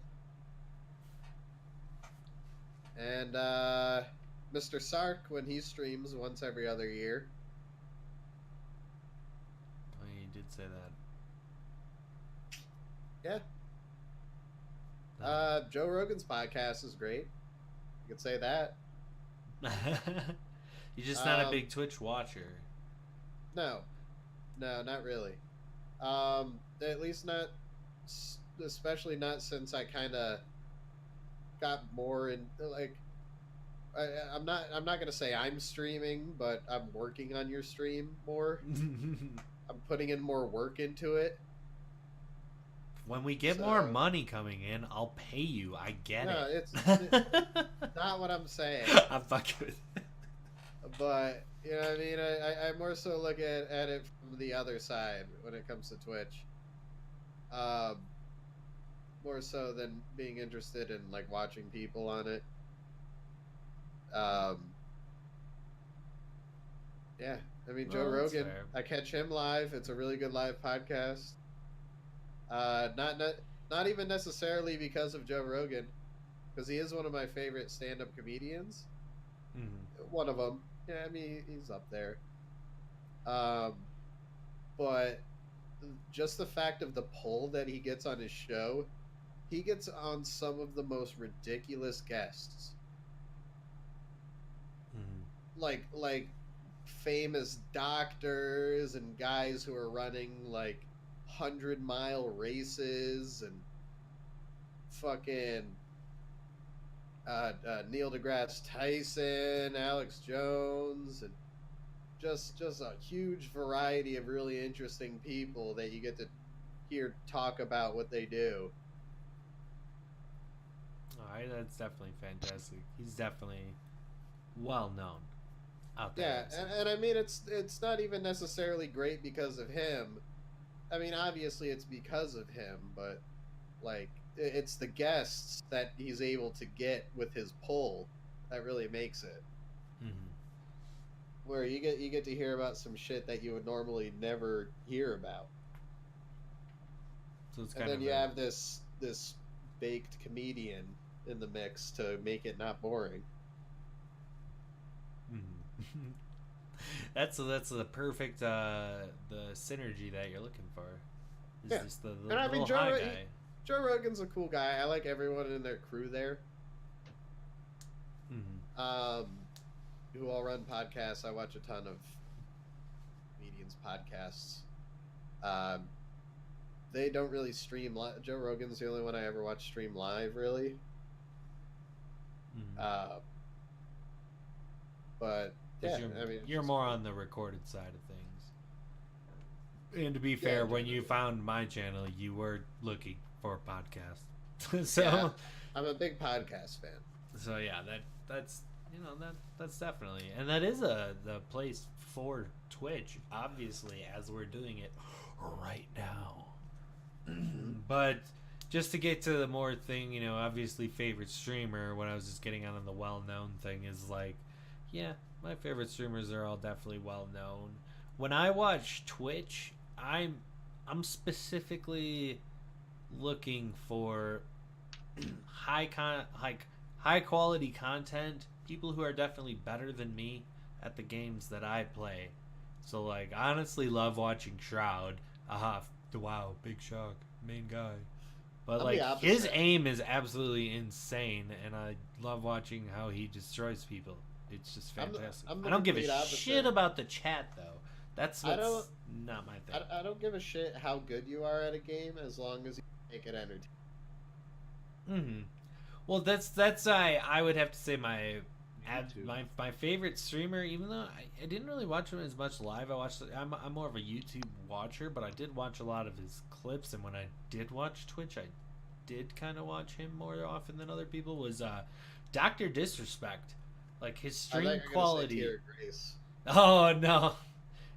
And Mr. Sark when he streams once every other year. Oh, you did say that. Yeah. Joe Rogan's podcast is great. You could say that. You're just not a big Twitch watcher. No, not really. At least not, especially not since I kind of got more in. Like, I'm not gonna say I'm streaming, but I'm working on your stream more. I'm putting in more work into it. When we get more money coming in, I'll pay you. I get it. It's not what I'm saying. I'm fucking with it. But, you know what I mean? I more so look at it from the other side when it comes to Twitch. More so than being interested in, like, watching people on it. Yeah. I mean, Joe Rogan, fair. I catch him live. It's a really good live podcast. Not even necessarily because of Joe Rogan, because he is one of my favorite stand-up comedians. Mm-hmm. One of them. Yeah, I mean, he's up there. But just the fact of the pull that he gets on his show, he gets on some of the most ridiculous guests. Like famous doctors and guys who are running like 100-mile races and fucking Neil deGrasse Tyson, Alex Jones, and just a huge variety of really interesting people that you get to hear talk about what they do. All right, that's definitely fantastic. He's definitely well known out Yeah, there. and I mean it's not even necessarily great because of him. I mean, obviously it's because of him, but like it's the guests that he's able to get with his pull that really makes it. Where you get to hear about some shit that you would normally never hear about. So it's And kind then of you have this baked comedian in the mix to make it not boring. That's the perfect the synergy that you're looking for. Is Yeah. just the And I mean, little high guy. Joe Rogan's a cool guy. I like everyone in their crew there. Who all run podcasts. I watch a ton of comedians' podcasts. They don't really stream live. Joe Rogan's the only one I ever watch stream live, really. But yeah, I mean, you're more on the recorded side of things. And to be fair, when you found my channel, you were looking for a podcast. So yeah, I'm a big podcast fan. So yeah, that's that's definitely, and that is the place for Twitch, obviously, as we're doing it right now. But just to get to the more thing, obviously favorite streamer, what I was just getting on the well-known thing is like, yeah, my favorite streamers are all definitely well-known. When I watch Twitch, I'm specifically looking for high quality content, people who are definitely better than me at the games that I play. So like, I honestly love watching Shroud. Wow, big shock, main guy. But like, his aim is absolutely insane, and I love watching how he destroys people. It's just fantastic. I don't give a shit about the chat though. That's what's not my thing. I don't give a shit how good you are at a game as long as you make it entertaining. Well, that's I would have to say my favorite streamer, even though I didn't really watch him as much live. I'm more of a YouTube watcher, but I did watch a lot of his clips, and when I did watch Twitch, I did kind of watch him more often than other people. Was Dr. Disrespect, like his stream quality. Oh no,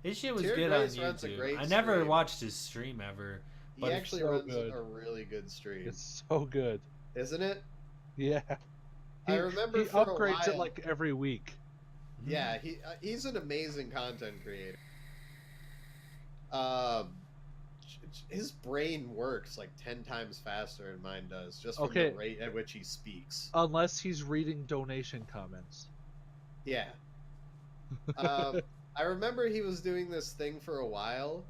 his shit was good on YouTube. I never watched his stream ever. He actually runs a really good stream. It's so good, isn't it? Yeah. I remember he upgrades it like every week. Yeah, he's an amazing content creator. His brain works like 10 times faster than mine does, just from the rate at which he speaks. Unless he's reading donation comments. Yeah. I remember he was doing this thing for a while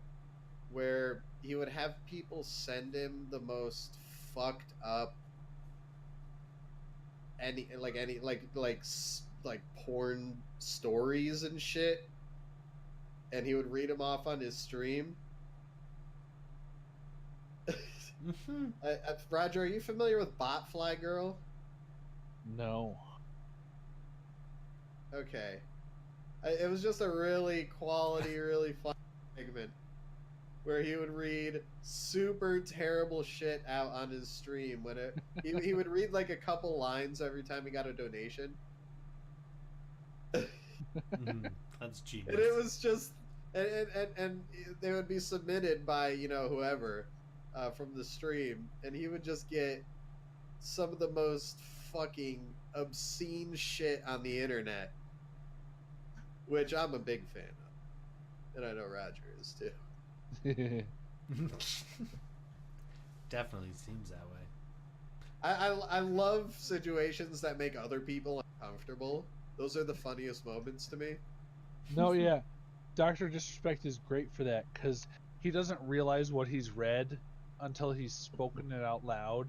where he would have people send him the most fucked up like porn stories and shit, and he would read them off on his stream. Roger, are you familiar with Botfly Girl? No. Okay. It was just a really quality, really fun segment where he would read super terrible shit out on his stream. He would read like a couple lines every time he got a donation. That's genius. And it was just, and they would be submitted by whoever from the stream, and he would just get some of the most fucking obscene shit on the internet, which I'm a big fan of, and I know Roger is too. Definitely seems that way. I love situations that make other people uncomfortable. Those are the funniest moments to me. No, yeah. Dr. Disrespect is great for that, because he doesn't realize what he's read until he's spoken it out loud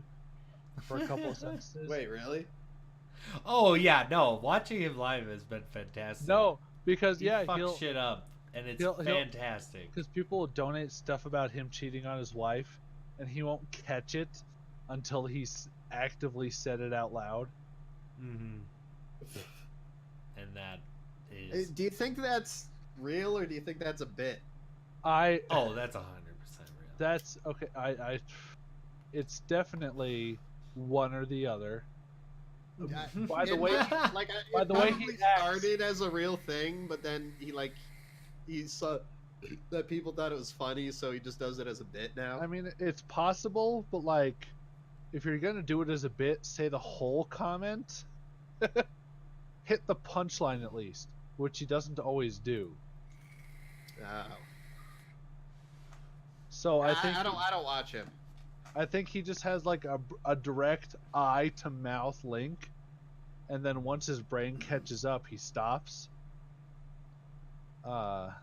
for a couple of sentences. Wait, really? Oh yeah, no. Watching him live has been fantastic. No, because he fucks shit up, and it's fantastic. Because people will donate stuff about him cheating on his wife, and he won't catch it until he's actively said it out loud. Mm-hmm. And that is. Do you think that's real, or do you think that's a bit? Oh, that's 100% real. That's okay. It's definitely one or the other. By the way, he started as a real thing, but then he saw that people thought it was funny, so he just does it as a bit now. I mean, it's possible, but like, if you're gonna do it as a bit, say the whole comment. Hit the punchline at least, which he doesn't always do. Oh. So I think I don't watch him. I think he just has like a direct eye to mouth link, and then once his brain catches up, he stops. But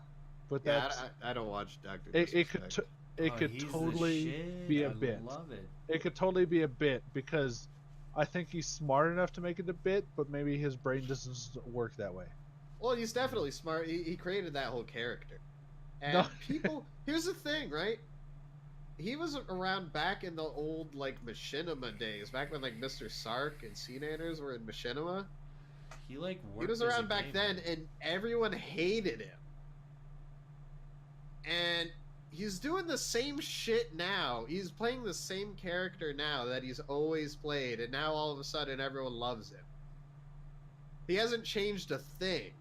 yeah, I don't watch Dr. It could totally be a bit. Love it. It could totally be a bit because I think he's smart enough to make it a bit, but maybe his brain doesn't work that way. Well, he's definitely smart. He created that whole character. And people, here's the thing, right? He was around back in the old, like, Machinima days, back when, like, Mr. Sark and Sea Nanners were in Machinima. He was around back then, and everyone hated him. And he's doing the same shit now. He's playing the same character now that he's always played, and now all of a sudden everyone loves him. He hasn't changed a thing,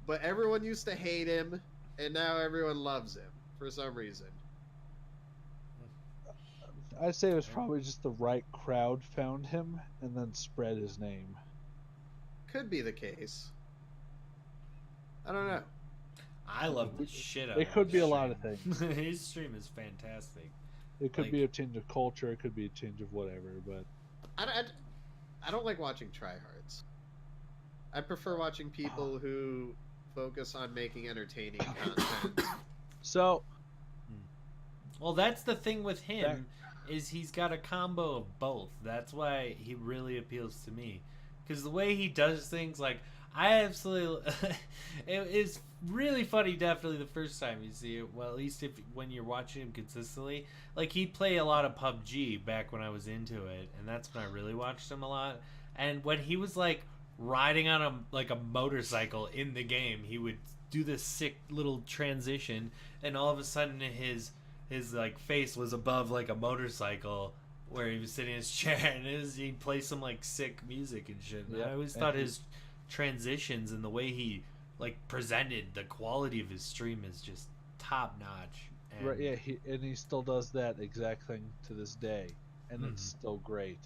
but everyone used to hate him, and now everyone loves him for some reason. I'd say it was probably just the right crowd found him and then spread his name. Could be the case. I don't know. I love the shit out of it. It could be a lot of things. His stream is fantastic. It could be a change of culture. It could be a change of whatever. But I don't like watching tryhards. I prefer watching people who focus on making entertaining content. So, well, that's the thing with him is he's got a combo of both. That's why he really appeals to me, because the way he does things, like I absolutely, it's really funny. Definitely the first time you see it. Well, at least when you're watching him consistently, like he'd play a lot of PUBG back when I was into it, and that's when I really watched him a lot. And when he was like riding on a motorcycle in the game, he would do this sick little transition, and all of a sudden his like face was above like a motorcycle where he was sitting in his chair, and he'd play some like sick music and shit. And I always thought his transitions and the way he like presented the quality of his stream is just top notch. And right, yeah, he still does that exact thing to this day, and it's still great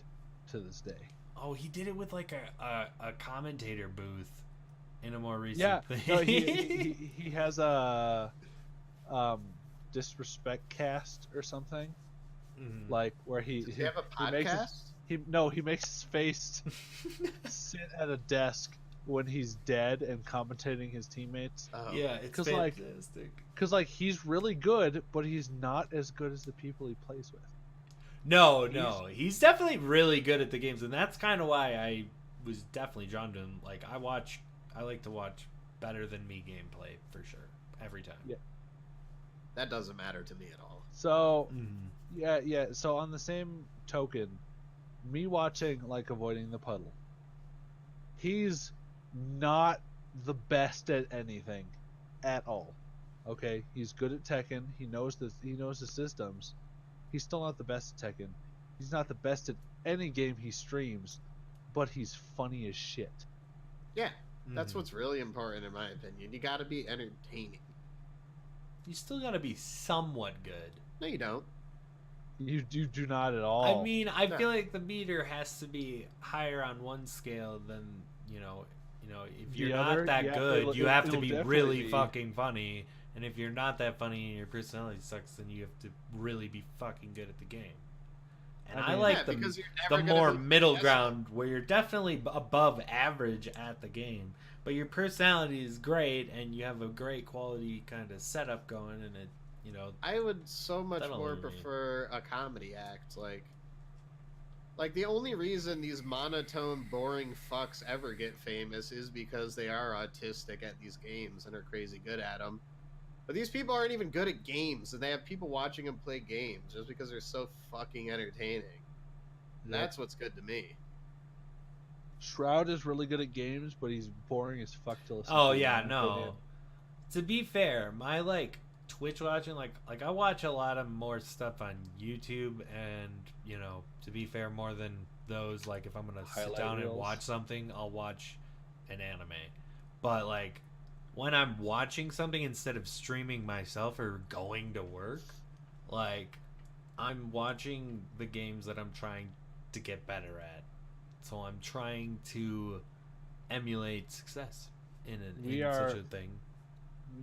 to this day. Oh, he did it with like a commentator booth in a more recent thing. No, he has a Disrespect cast or something, like where he have a podcast. He makes his face sit at a desk when he's dead and commentating his teammates. Oh. Yeah, it's fantastic. Because like he's really good, but he's not as good as the people he plays with. No, he's definitely really good at the games, and that's kind of why I was definitely drawn to him. Like I like to watch better than me gameplay for sure every time. Yeah. That doesn't matter to me at all. So, yeah. So on the same token, me watching like Avoiding the Puddle, he's not the best at anything, at all. Okay, he's good at Tekken. He knows the systems. He's still not the best at Tekken. He's not the best at any game he streams, but he's funny as shit. Yeah, that's what's really important in my opinion. You got to be entertaining. You still gotta be somewhat good. No, you don't. You do not at all. I mean, I feel like the meter has to be higher on one scale than if you're not that good, you have to be really fucking funny. And if you're not that funny and your personality sucks, then you have to really be fucking good at the game. And I like the more middle ground where you're definitely above average at the game, but your personality is great and you have a great quality kind of setup going, and You know, I would so much That'll more eliminate. prefer a comedy act. Like the only reason these monotone, boring fucks ever get famous is because they are autistic at these games and are crazy good at them. But these people aren't even good at games, and they have people watching them play games just because they're so fucking entertaining. And Yep. that's what's good to me. Shroud is really good at games, but he's boring as fuck to listen oh to. yeah, in my opinion. no. To be fair, my like Twitch watching, like I watch a lot of more stuff on YouTube, and you know, to be fair, more than those. Like if I'm gonna sit Highlight down and reels. watch something, I'll watch an anime. But like when I'm watching something instead of streaming myself or going to work, like I'm watching the games that I'm trying to get better at. So I'm trying to emulate success in such a thing.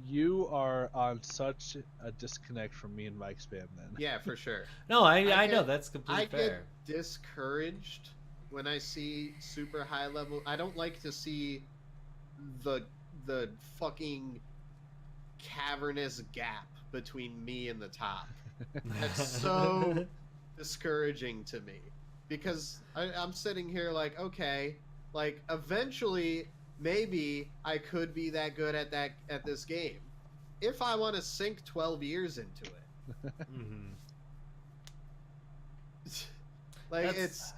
You are on such a disconnect from me and MicSpam then. Yeah, for sure. No, I I know get- that's completely I fair. get discouraged when I see super high level. I don't like to see the fucking cavernous gap between me and the top. That's so discouraging to me because I'm sitting here like, okay, like eventually maybe I could be that good at this game if I want to sink 12 years into it. Mhm. Like That's-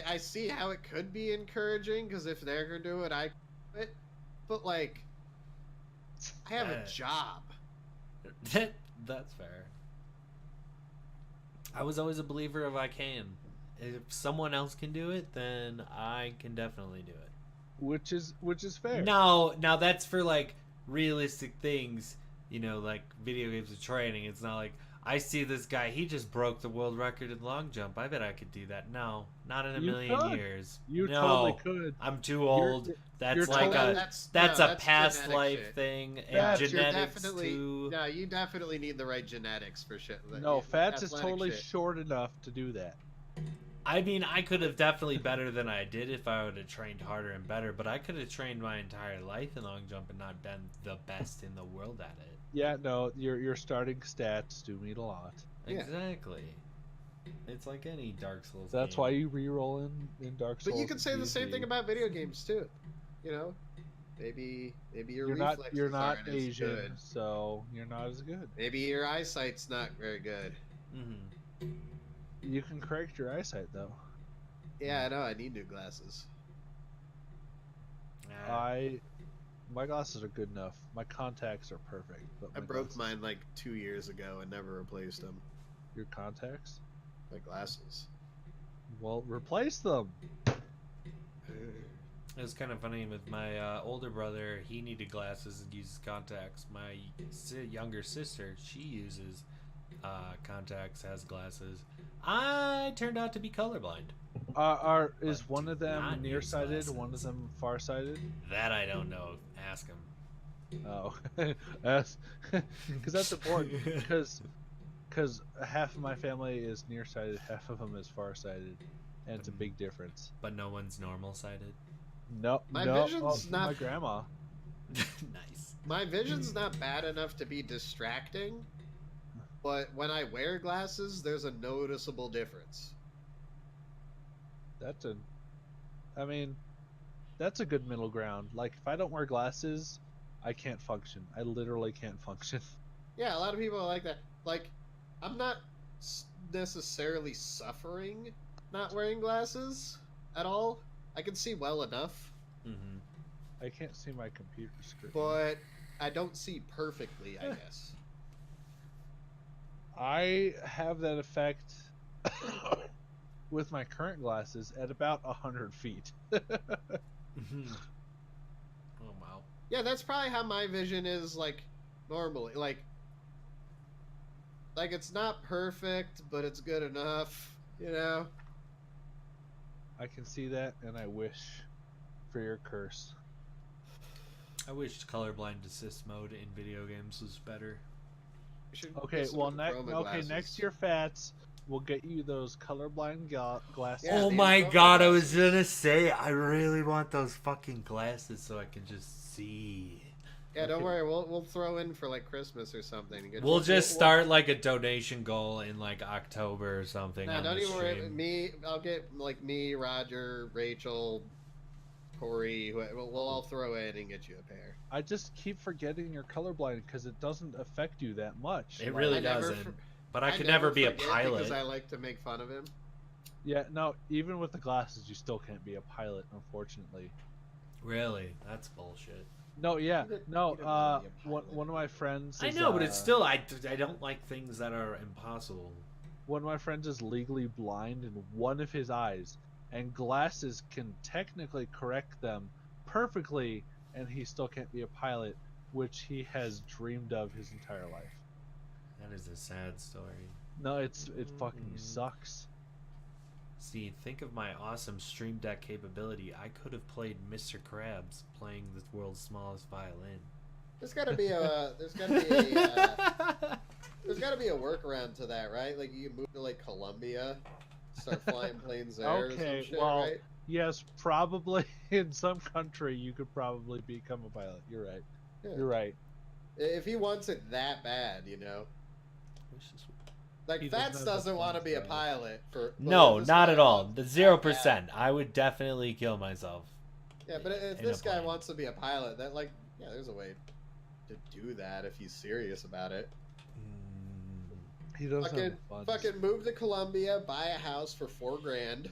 I see how it could be encouraging because if they're gonna do it, I could. But like, I have a job. That's fair. I was always a believer of I can. If someone else can do it, then I can definitely do it. Which is fair. No, now that's for like realistic things, you know, like video games of training. It's not like I see this guy, he just broke the world record in long jump. I bet I could do that. No, not in a You million could. years. You no, totally could. I'm too old. you're That's like totally- a that's no, a past genetic life shit. thing and Fats, you're genetics definitely too. no. You definitely need the right genetics for shit. No, Fats is athletic totally shit. short enough to do that. I mean, I could have definitely better than I did if I would have trained harder and better, but I could have trained my entire life in long jump and not been the best in the world at it. Yeah, no, your starting stats do mean a lot. Yeah. Exactly. It's like any Dark Souls That's game. why you re-roll in Dark Souls. But you could say the and same PvP. thing about video games too. You know, maybe your You're not reflexes aren't as Asian, good. so you're not as good. Maybe your eyesight's not very good. Mhm. You can correct your eyesight though. Yeah, I know. I need new glasses. My glasses are good enough. My contacts are perfect. But I my broke glasses- mine like 2 years ago and never replaced them. Your contacts? My glasses. Well, replace them. It was kind of funny with my older brother. He needed glasses and uses contacts. My younger sister, she uses contacts, has glasses. I turned out to be colorblind. Is But one do of them not use nearsighted, one of glasses. them farsighted? That I don't know. Ask him. Oh, because that's important. Because half of my family is nearsighted, half of them is farsighted, and it's a big difference. But no one's normal sighted. No, My no, vision's my not- grandma. Nice. My vision's not bad enough to be distracting, but when I wear glasses, there's a noticeable difference. I mean, that's a good middle ground. Like, if I don't wear glasses, I can't function. I literally can't function. Yeah, a lot of people are like that. Like, I'm not necessarily suffering not wearing glasses at all. I can see well enough, Mm-hmm. I can't see my computer screen. but I don't see perfectly, I guess. I have that effect with my current glasses at about 100 feet. Mm-hmm. Oh wow. Yeah, that's probably how my vision is, like, normally. Like it's not perfect, but it's good enough, you know? I can see that, and I wish for your curse. I wish colorblind assist mode in video games was better. We should Okay, get some well, chroma glasses. next year, Fats, we'll get you those colorblind glasses. Yeah, oh the my chroma god, I was glasses. gonna say I really want those fucking glasses so I can just see. Yeah, don't Okay. worry. We'll throw in for like Christmas or something. And get We'll you- just start like a donation goal in like October or something. No, on don't the even worry. stream. I'll get like me, Roger, Rachel, Corey. We'll all throw in and get you a pair. I just keep forgetting you're colorblind because it doesn't affect you that much. It Like, really I never doesn't. for- But I could never be a forget pilot. because I like to make fun of him. Yeah, no, even with the glasses, you still can't be a pilot, unfortunately. Really, that's bullshit. No, yeah, You didn't- no. you didn't wanna be a One pilot. Uh, of my friends. I is, know, but it's still I don't like things that are impossible. One of my friends is legally blind in one of his eyes, and glasses can technically correct them perfectly, and he still can't be a pilot, which he has dreamed of his entire life. That is a sad story. No, it fucking sucks. See, think of my awesome Stream Deck capability. I could have played Mr. Krabs playing the world's smallest violin. There's gotta be a workaround to that, right? Like you can move to like Colombia, start flying planes there. or some Okay, shit, well, right? yes, probably in some country you could probably become a pilot. You're right. Yeah. You're right. If he wants it that bad, you know. Like He doesn't Fats have the doesn't want to funds, be a though. pilot for. but No, if this not guy at all. wants The it 0%. that bad- I would definitely kill myself. Yeah, but if in a this guy plane. wants to be a pilot, that like, yeah, there's a way to do that if he's serious about it. He doesn't have Fucking, the funds. fucking move to Colombia, buy a house for $4,000.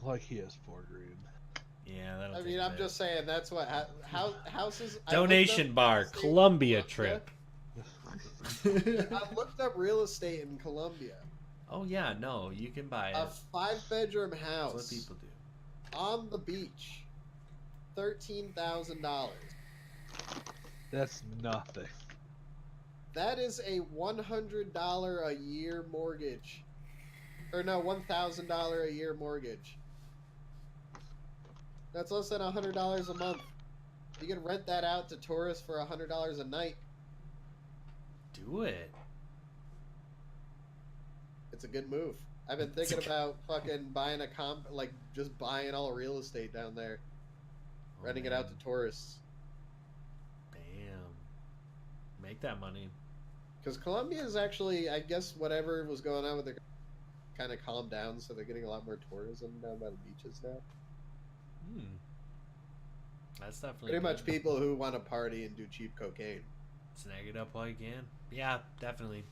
Like he has $4 grand. Yeah, that'll I take mean, a I'm bit. just saying that's what houses. I looked Donation up bar, real estate in Columbia Colombia. trip. I looked up real estate in Colombia. Oh yeah, no, you can buy it. A 5-bedroom That's house what people do. on the beach, $13,000. That's nothing. That is a $100 a year mortgage, or no, $1,000 a year mortgage. That's less than $100 a month. You can rent that out to tourists for $100 a night. Do it. It's a good move. I've been thinking about fucking buying like just buying all real estate down there, Oh, renting it man. out to tourists. Bam. Make that money. Because Colombia is actually, I guess, whatever was going on with it kind of calmed down, so they're getting a lot more tourism down by the beaches now. That's definitely Pretty much good. people who want to party and do cheap cocaine. Snag it up while you can. Yeah, definitely.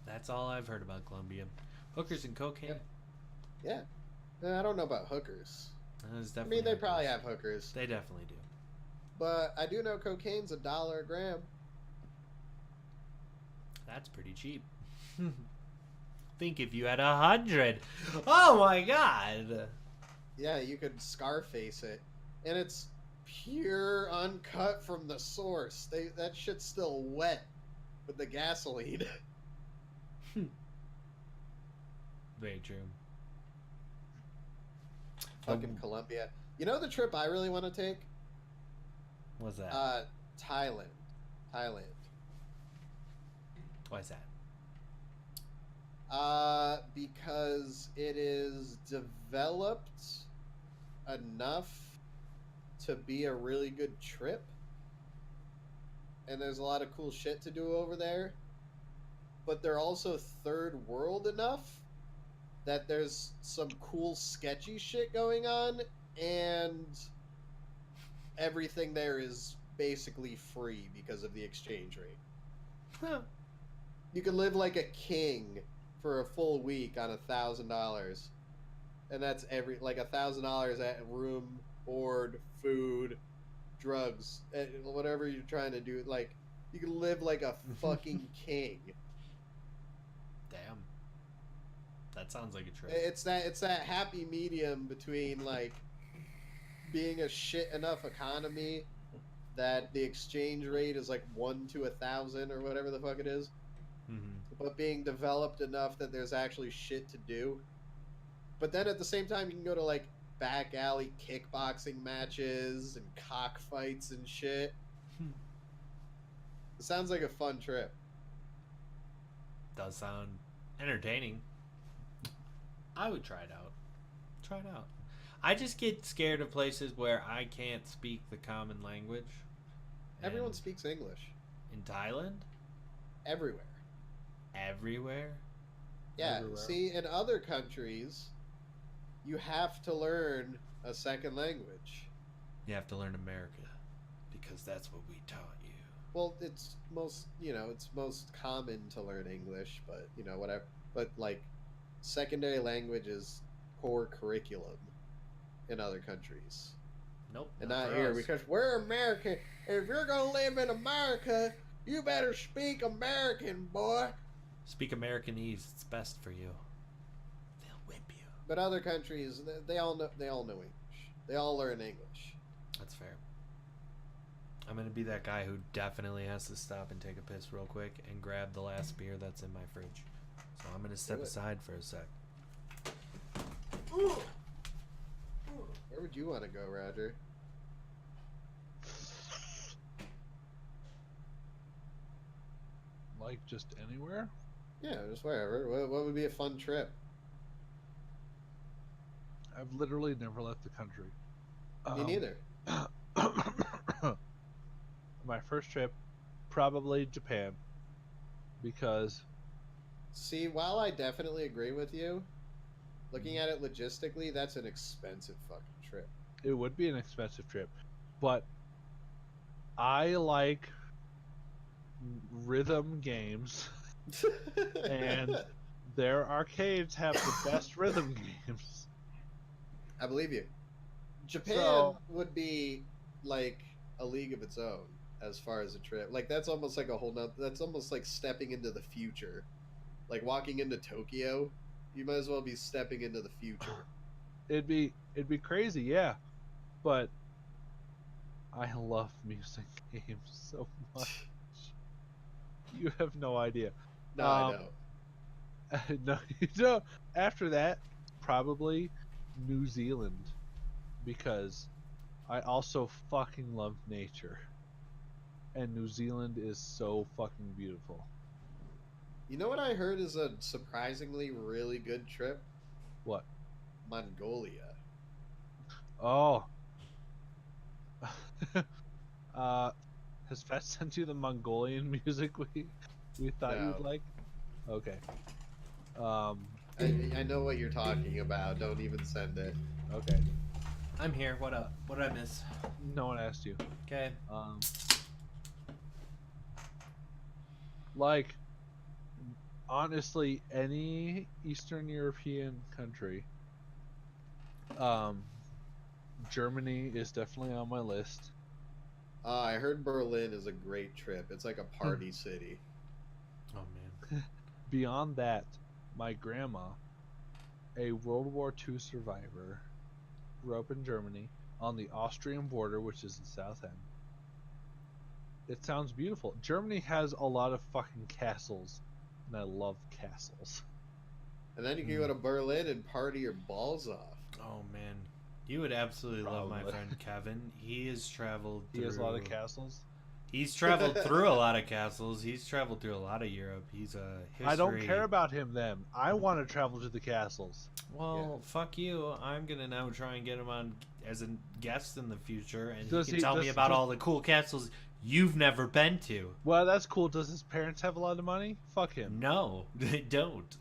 That's all I've heard about Colombia. Hookers and cocaine. Yeah. I don't know about hookers. That's I definitely mean, they hookers. probably have hookers. They definitely do. But I do know cocaine's $1 a gram. That's pretty cheap. Think if you had 100. Oh my god. Yeah, you could Scarface it. And it's pure uncut from the source. That shit's still wet with the gasoline. Very true. Fucking Colombia. You know the trip I really want to take? What's that? Thailand. Why is that? Because it is developed enough to be a really good trip. And there's a lot of cool shit to do over there. But they're also third world enough that there's some cool sketchy shit going on, and everything there is basically free because of the exchange rate. Huh. You can live like a king for a full week on $1,000, and that's like $1,000 at room, board, food, drugs, whatever you're trying to do. Like, you can live like a fucking king. Damn. That sounds like a trip. It's that happy medium between like being a shit enough economy that the exchange rate is like 1 to 1,000 or whatever the fuck it is, but being developed enough that there's actually shit to do. But then at the same time, you can go to like back alley kickboxing matches and cockfights and shit. It sounds like a fun trip. Does sound entertaining. I would try it out. I just get scared of places where I can't speak the common language. Everyone And speaks English. in Thailand? Everywhere. Everywhere? Yeah, Everywhere. see, in other countries, you have to learn a second language. You have to learn America because that's what we taught you. Well, it's most, it's most common to learn English, but, whatever. But, like, secondary language is core curriculum in other countries. Nope. And not not for here, us. because we're American. If you're going to live in America, you better speak American, boy. Speak Americanese. It's best for you. They'll whip you. But other countries, they all know English. They all learn English. That's fair. I'm gonna be that guy who definitely has to stop and take a piss real quick and grab the last beer that's in my fridge. So I'm gonna step Do it. aside for a sec. Where would you want to go, Roger? Like just anywhere? Yeah, just wherever. What would be a fun trip? I've literally never left the country. Me neither. My first trip, probably Japan, because See, while I definitely agree with you, looking at it logistically, that's an expensive fucking trip. it would be an expensive trip, but I like rhythm games, and their arcades have the best rhythm games. I believe you. Japan So- would be like a league of its own as far as a trip. Like that's almost like a whole nother. That's almost like stepping into the future. Like walking into Tokyo, you might as well be stepping into the future. It'd be crazy, yeah, but I love music games so much. You have no idea. No, I don't. No, you don't. After that, probably New Zealand, because I also fucking love nature, and New Zealand is so fucking beautiful. You know what I heard is a surprisingly really good trip? What? Mongolia. Oh. Has Fett sent you the Mongolian music we thought No. you'd like? Okay. I know what you're talking about. Don't even send it. Okay. I'm here. What up? What did I miss? No one asked you. Okay. Like, honestly, any Eastern European country. Germany is definitely on my list. I heard Berlin is a great trip. It's like a party city. Oh man. Beyond that, my grandma, a World War II survivor, grew up in Germany on the Austrian border, which is the south end. It sounds beautiful. Germany has a lot of fucking castles, and I love castles. And then you can go to Berlin and party your balls off. Oh man. You would absolutely love my Probably. friend Kevin. He has traveled He through has a lot of castles. He's traveled through a lot of castles. He's traveled through a lot of Europe. He's a history. I don't care about him then. I want to travel to the castles. Well, fuck you. I'm gonna now try and get him on as a guest in the future, and Does he can he- tell me does- about does- all the cool castles you've never been to. Well, that's cool. Does his parents have a lot of money? Fuck him. No, they don't.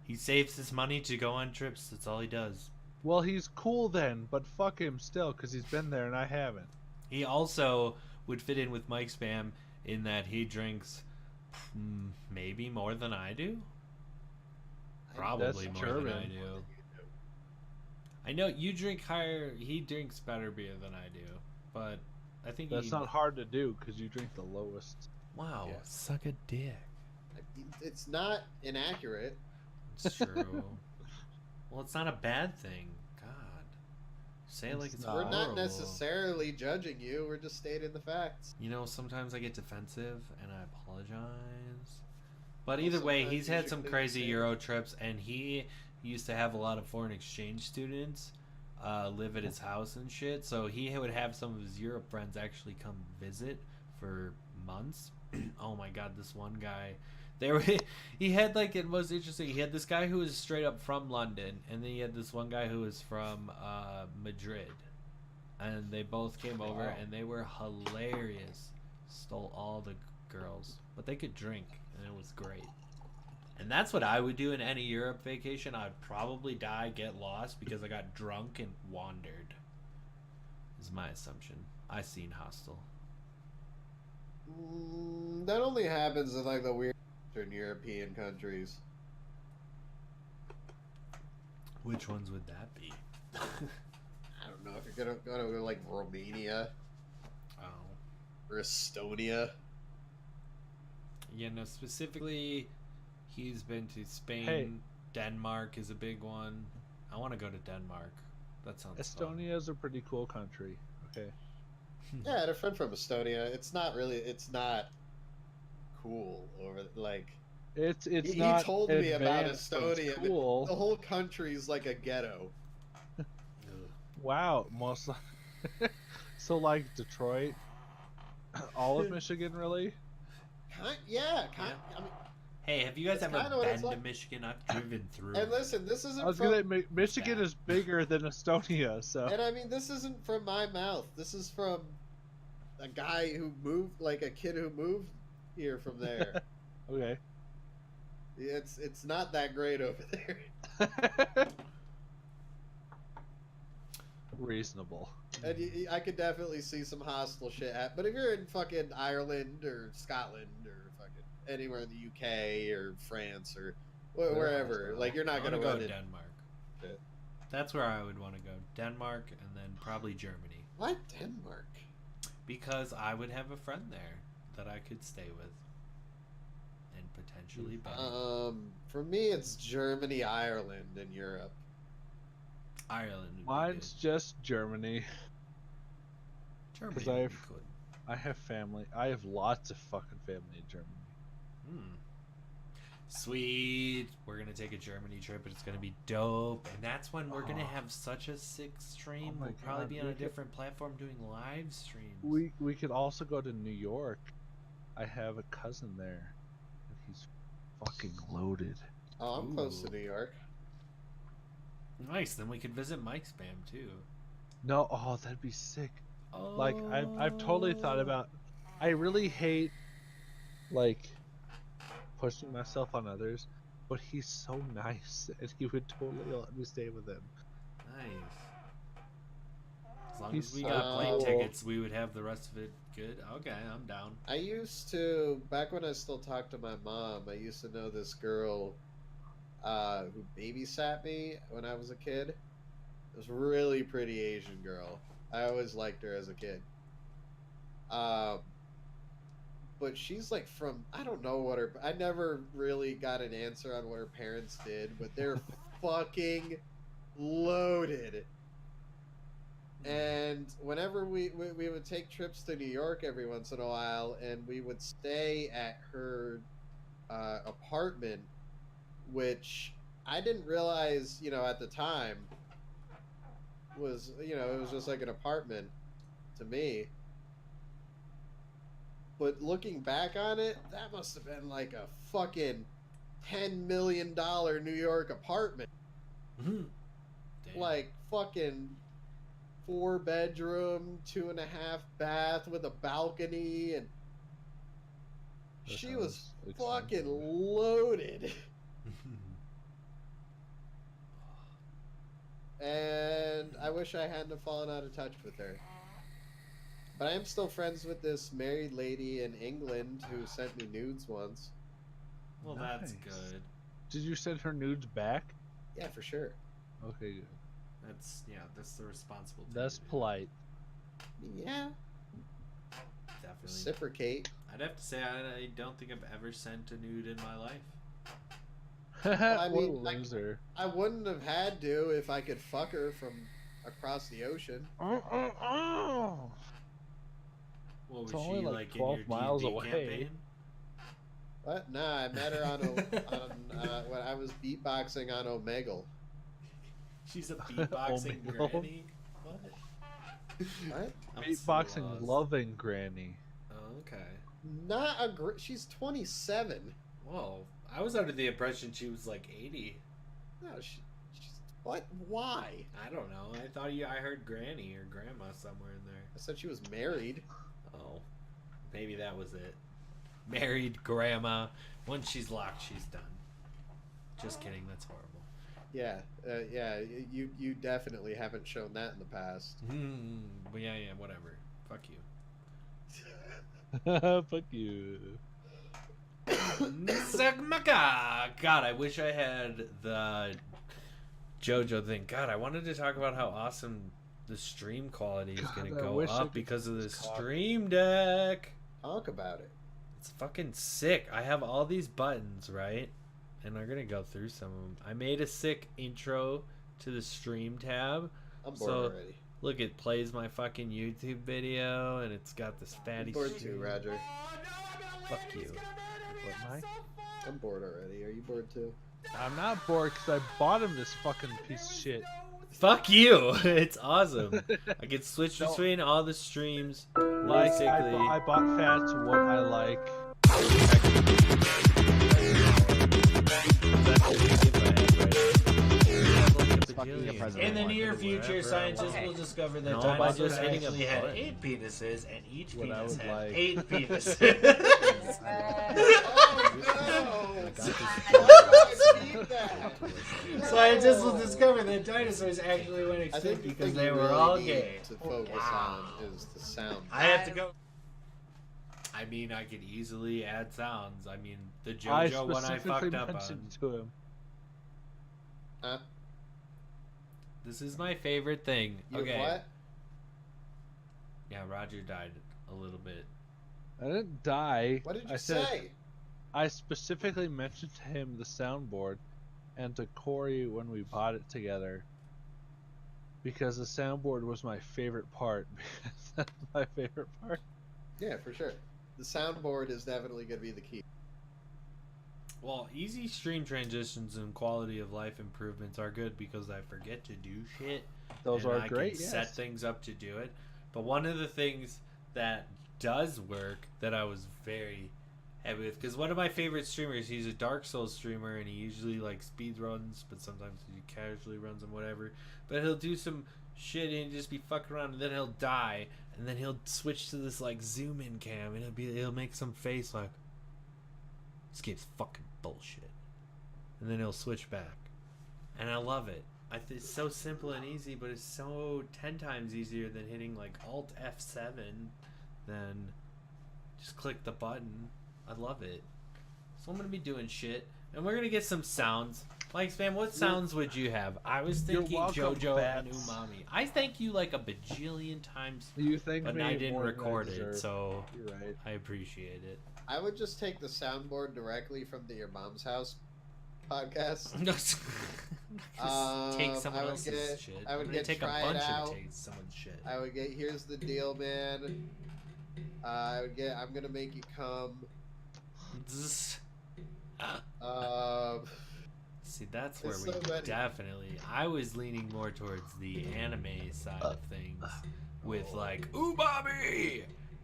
He saves his money to go on trips. That's all he does. Well, he's cool then, but fuck him still, because he's been there and I haven't. He also would fit in with MicSpam in that he drinks maybe more than I do. Probably That's more than I German. do. I know you drink higher. He drinks better beer than I do, but I think That's he... not hard to do, because you drink the lowest. Wow, Yeah. suck a dick. It's not inaccurate. It's true. Well, it's not a bad thing. God, say it like It's it's not. We're not horrible. necessarily judging you. We're just stating the facts. You know, sometimes I get defensive and I apologize. But Well, either way, sometimes he's you had should some do the crazy same. Euro trips, and he used to have a lot of foreign exchange students live at his house and shit. So he would have some of his Europe friends actually come visit for months. Oh my god, this one guy They were. He had like it was interesting. He had this guy who was straight up from London, and then he had this one guy who was from Madrid, and they both came over, and they were hilarious. Stole all the girls, but they could drink, and it was great. And that's what I would do in any Europe vacation. I'd probably die, get lost because I got drunk and wandered. Is my assumption. I seen Hostel. That only happens in like the weird Eastern European countries. Which ones would that be? I don't know if you're gonna go to like Romania or Estonia. Yeah, no, specifically, he's been to Spain. Hey. Denmark is a big one. I want to go to Denmark. That sounds Estonia is a pretty cool country. Okay. Yeah, I had a friend from Estonia. It's not cool over like. It's He not. told me about advanced, but it's Estonia. Cool. The whole country's like a ghetto. Wow, most. So like Detroit, all of Michigan, really? Yeah. I mean, Hey, have you guys That's ever kinda what been it's to like. Michigan? I've driven through. and listen, this isn't I was from, gonna. Michigan is bigger than Estonia, so. and I mean this isn't from my mouth. This is from a guy who moved, like a kid who moved here from there. Okay. It's not that great over there. Reasonable. And I could definitely see some hostile shit but if you're in fucking Ireland or Scotland or fucking anywhere in the UK or France or wherever, like you're not I gonna wanna run go in. Denmark. Yeah. That's where I would want to go. Denmark and then probably Germany. Why Denmark? Because I would have a friend there that I could stay with. And potentially buy. For me it's Germany, Ireland, and Europe. Ireland would Mine's just Germany. be good. 'cause Germany would be I've- good. I have family. I have lots of fucking family in Germany. Sweet. We're gonna take a Germany trip, and it's gonna be dope. And that's when we're gonna have such a sick stream. Oh my we'll probably God, be on we a could- different platform doing live streams. We could also go to New York. I have a cousin there, and he's fucking loaded. Oh, I'm close to Ooh. New York. Nice. Then we could visit MicSpam too. No, oh, that'd be sick. Oh. Like I've totally thought about. I really hate like pushing myself on others, but he's so nice, and he would totally let me stay with him. Nice. As long He's as we so got plane cool. tickets, we would have the rest of it good. Okay, I'm down. I used to, back when I still talked to my mom, I used to know this girl who babysat me when I was a kid. This really pretty Asian girl. I always liked her as a kid. But she's like from, I don't know what her, I never really got an answer on what her parents did, but they're fucking loaded. And whenever we would take trips to New York every once in a while, and we would stay at her apartment, which I didn't realize, at the time was, it was just like an apartment to me. But looking back on it, that must have been like a fucking $10 million New York apartment. Damn. Like fucking 4-bedroom, 2.5 bath with a balcony, and That she was sounds fucking expensive. loaded. And I wish I hadn't have fallen out of touch with her. But I am still friends with this married lady in England who sent me nudes once. Well, that's Nice. good. Did you send her nudes back? Yeah, for sure. Okay, good. That's the responsible thing That's to do. polite. Yeah, Definitely. reciprocate. I'd have to say I don't think I've ever sent a nude in my life. I What mean, a like- loser. I wouldn't have had to if I could fuck her from across the ocean. What was It's she only like like 12 in your miles D&D away. campaign? What? Nah, I met her on when I was beatboxing on Omegle. She's a beatboxing Omegle. granny. What? What? I'm so Beatboxing lost. loving granny. Oh, okay. Not a she's 27. Whoa. I was under the impression she was like 80. No, what? Why? I don't know. I thought I heard granny or grandma somewhere in there. I said she was married. Oh. Maybe that was it. Married grandma. Once she's locked, she's done. Just kidding. That's horrible. Yeah, yeah. You definitely haven't shown that in the past. But yeah, whatever. Fuck you. Fuck you. God, I wish I had the JoJo thing. God, I wanted to talk about how awesome the stream quality is going to go up because of the Stream Deck. Talk about it. It's fucking sick. I have all these buttons, right? And we're going to go through some of them. I made a sick intro to the stream tab. I'm bored already. Look, it plays my fucking YouTube video, and it's got this fatty I'm bored stream. too, Roger. Fuck you. What, Mike? I'm bored already. Are you bored too? I'm not bored because I bought him this fucking piece of shit. Fuck you! It's awesome. I can switch between all the streams. Like, Basically, I bought Fats what I like. in the near future, scientists will discover that dinosaurs actually had 8 penises, and each penis had 8 penises. Scientists will discover that dinosaurs actually went extinct because they were all gay. To focus on is the sound. I have to go. I mean, I could easily add sounds. I mean, the JoJo one I fucked up on. To him. Huh? This is my favorite thing. You okay. what? Yeah, Roger died a little bit. I didn't die. What did you said, say? I specifically mentioned to him the soundboard and to Corey when we bought it together because the soundboard was my favorite part. Because that's my favorite part. Yeah, for sure. The soundboard is definitely going to be the key. Well, easy stream transitions and quality of life improvements are good because I forget to do shit. Those and are I great. Can yes. set things up to do it. But one of the things that does work that I was very happy with, because one of my favorite streamers, he's a Dark Souls streamer, and he usually like speed runs, but sometimes he casually runs and whatever. But he'll do some shit and just be fucking around, and then he'll die, and then he'll switch to this like zoom in cam, and he'll make some face like, this game's fucking bullshit, and then he'll switch back, and I love it. It's so simple and easy, but it's so 10 times easier than hitting like Alt F7 than just click the button. I love it. So I'm gonna be doing shit, and we're gonna get some sounds. MicSpam, what sounds would you have? I was thinking JoJo and Umami. I thank you like a bajillion times, You think but me I didn't more than I record it, deserve. so You're right. I appreciate it. I would just take the soundboard directly from the Your Mom's House podcast. Just take someone I would else's get- shit. I would I'm gonna get take a Try It bunch Out. and take someone's shit. I would get Here's the Deal, Man. I'm gonna make you come. See, that's where There's we so many. definitely. I was leaning more towards the anime side of things, with like umami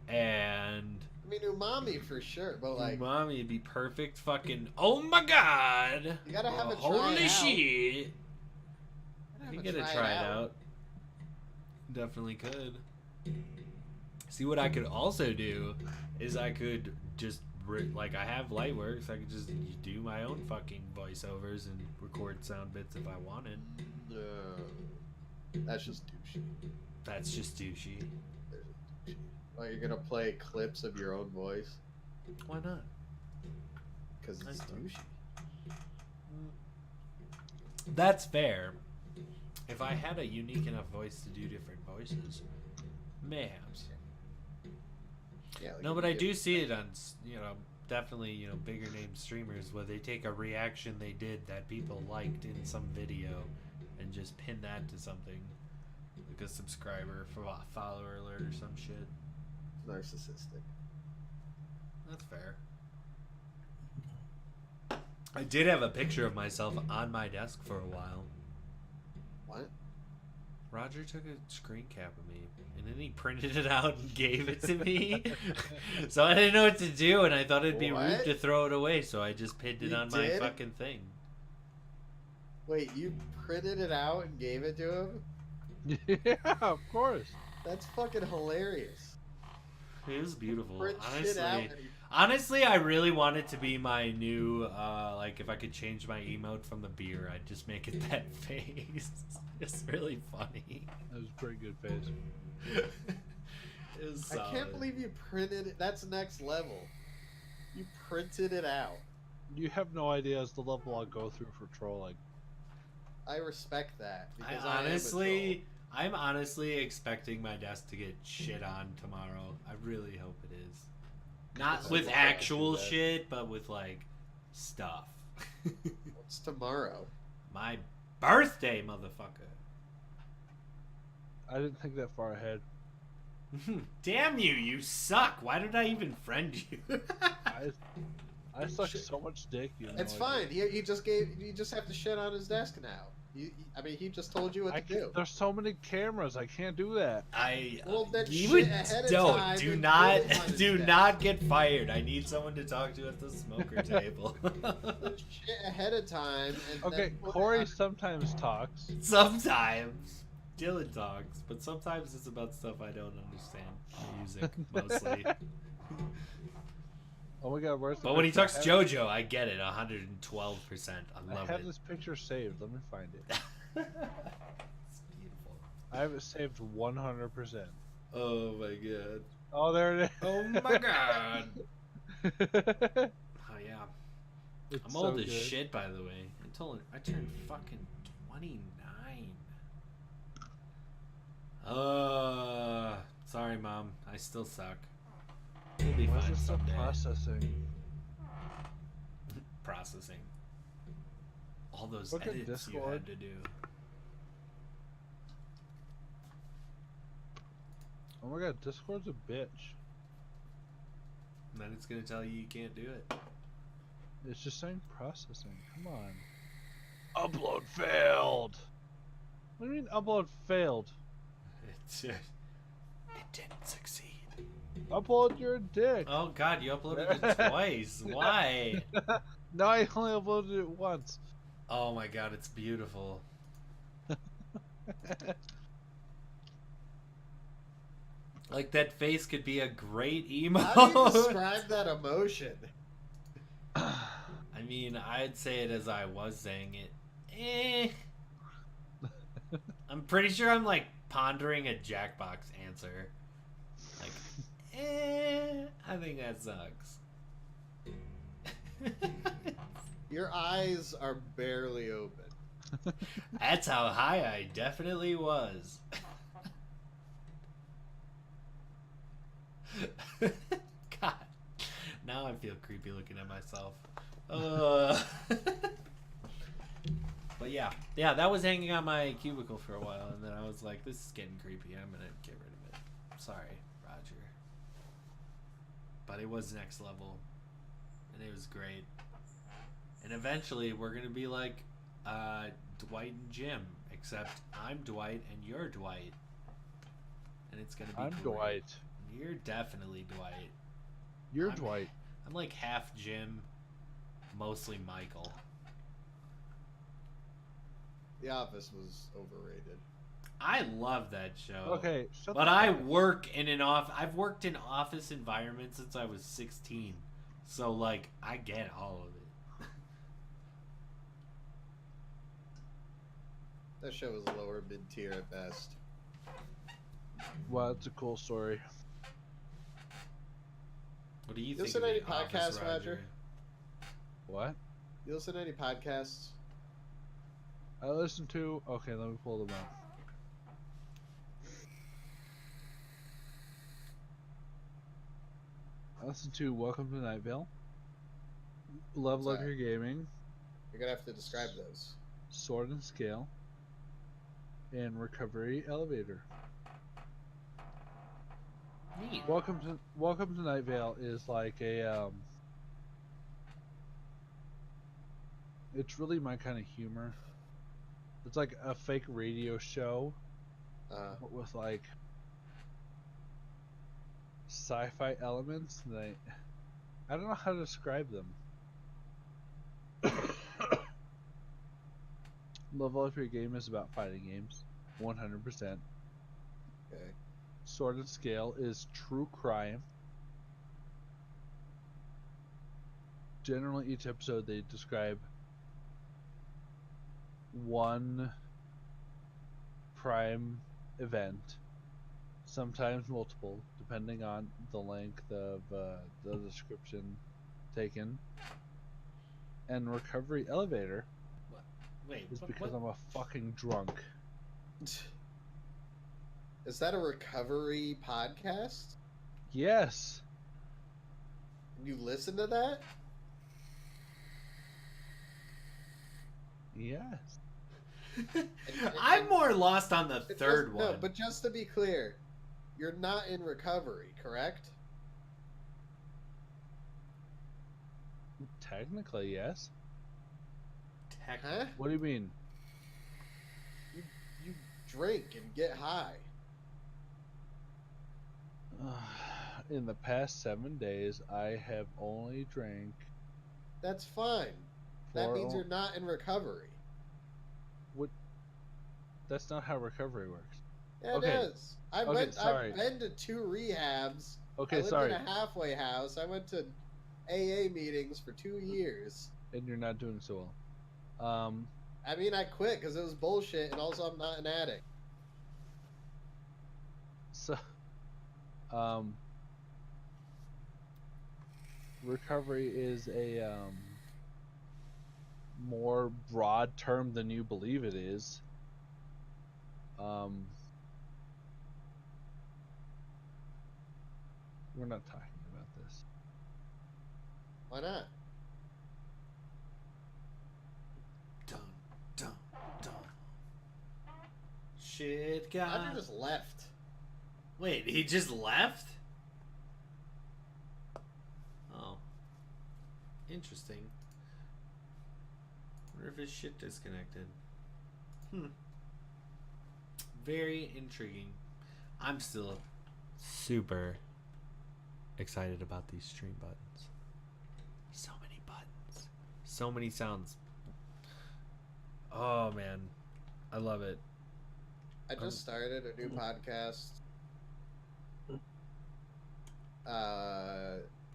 and I mean, Umami for sure, but like, umami would be perfect. Fucking oh my god! you gotta have it try Holy it out. shit! You You gotta gotta have it try it out. Definitely could. See, what I could also do is I could just like I have Lightworks. I could just do my own fucking voiceovers and record sound bits if I wanted. No, that's just douchey. That's just douchey. Like, you're gonna play clips of your own voice Why not? because it's Nice. douchey. That's fair. If I had a unique enough voice to do different voices, mayhaps. Yeah. Like No, if but you I get- do see it on, definitely, bigger name streamers where they take a reaction they did that people liked in some video and just pin that to something, like a subscriber, follower alert or some shit. narcissistic. That's fair. I did have a picture of myself on my desk for a while. What? Roger took a screen cap of me, and then he printed it out and gave it to me. So I didn't know what to do, and I thought it'd be rude What? to throw it away, so I just pinned it You on my did? fucking thing. Wait, you printed it out and gave it to him? Yeah, of course. That's fucking hilarious. It was beautiful. Print shit out Honestly, and he- honestly, I really want it to be my new, like, if I could change my emote from the beer, I'd just make it that face. It's really funny. That was a pretty good face. It was I can't solid. believe you printed it. That's next level. You printed it out. You have no idea as the level I'll go through for trolling. I respect that. Because I'm honestly expecting my desk to get shit on tomorrow. I really hope it is. Not I with want actual to do that. shit, but with like stuff. What's tomorrow? My birthday, motherfucker. I didn't think that far ahead. Damn you, you suck. Why did I even friend you? I suck Shit. so much dick. You know, It's I fine. You just have to shit on his desk now. I mean, he just told you what to do. There's so many cameras. I can't do that. Well, then you shit would ahead of don't time do and not put him on his do desk. not get fired. I need someone to talk to at the smoker table. Then shit ahead of time. And Okay, then put it Corey on- sometimes talks. Sometimes Dylan talks, but sometimes it's about stuff I don't understand. Music mostly. Oh my god, where's the But when he picture? talks JoJo, I get it 112%. I love I have it. this picture saved. Let me find it. It's beautiful. I have it saved 100%. Oh my god. Oh, there it is. Oh my god. Oh yeah. It's I'm so old as good. shit, by the way. I turned fucking 29. Sorry, Mom. I still suck. We'll be Why is fine it still someday. processing? Processing. All those Look at edits you Discord. had to do. Oh my god, Discord's a bitch. And then it's gonna tell you can't do it. It's just saying processing. Come on. Upload failed. What do you mean upload failed? It didn't succeed. Upload your dick. Oh god, you uploaded it twice. Why? No, I only uploaded it once. Oh my god, it's beautiful. Like that face could be a great emote. How do you describe that emotion? I mean, I'd say it as I was saying it. I'm pretty sure I'm like pondering a Jackbox answer. Like, I think that sucks. Your eyes are barely open. That's how high I definitely was. God, now I feel creepy looking at myself. But yeah, that was hanging on my cubicle for a while, and then I was like, this is getting creepy. I'm gonna get rid of it. Sorry, Roger. But it was next level, and it was great. And eventually, we're gonna be like Dwight and Jim, except I'm Dwight and you're Dwight, and it's gonna be. I'm great. Dwight. You're definitely Dwight. You're I'm- Dwight. I'm like half Jim, mostly Michael. The Office was overrated. I love that show. Okay, shut But the I fuck up. work in an I've worked in office environments since I was 16. So like I get all of it. That show was lower mid tier at best. Wow, that's a cool story. What do you You think listen of to any the Office, podcasts, Roger? Roger? What? You listen to any podcasts? I listened to. Okay, let me pull them up. I listened to Welcome to Night Vale, Love What's that? Letter Gaming, You're gonna have to describe those. Sword and Scale, and Recovery Elevator. Neat. Welcome to Night Vale is like a it's really my kind of humor. It's like a fake radio show with like sci-fi elements. I don't know how to describe them. Level Up Your Game is about fighting games, 100%. Okay. Sword and Scale is true crime. Generally, each episode they describe one crime event, sometimes multiple, depending on the length of the description taken. And Recovery Elevator Wait, is because what? I'm a fucking drunk. Is that a recovery podcast? Yes. You listen to that? Yes. I'm more lost on the third one. No, but just to be clear, you're not in recovery, correct? Technically, yes. Huh? What do you mean? You drink and get high. In the past 7 days, I have only drank. That's fine. That means you're not in recovery. What? That's not how recovery works. Yeah, Okay. it is. I've been to 2 rehabs. Okay, I lived sorry. in a halfway house. I went to AA meetings for 2 years. And you're not doing so well. I mean, I quit because it was bullshit, and also I'm not an addict. So, recovery is a more broad term than you believe it is. We're not talking about this. Why not? Dun, dun, dun. Shit, guy. I just left. Wait, he just left? Oh. Interesting. Wonder if his shit disconnected. Very intriguing. I'm still super excited about these stream buttons. So many buttons. So many sounds. Oh, man. I love it. I just started a new podcast.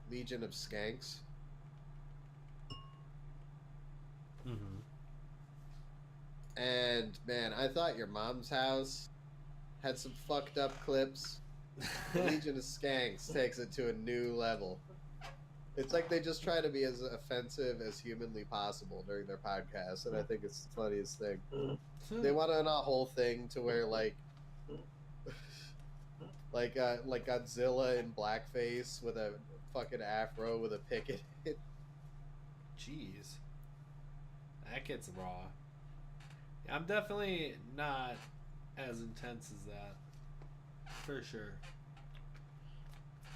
Legion of Skanks. Mm-hmm. And man, I thought your mom's house had some fucked up clips. Legion of Skanks takes it to a new level. It's like they just try to be as offensive as humanly possible during their podcast, and I think it's the funniest thing. They want on a whole thing to where like Godzilla in blackface with a fucking afro with a picket. Jeez. That gets raw. I'm definitely not as intense as that. For sure.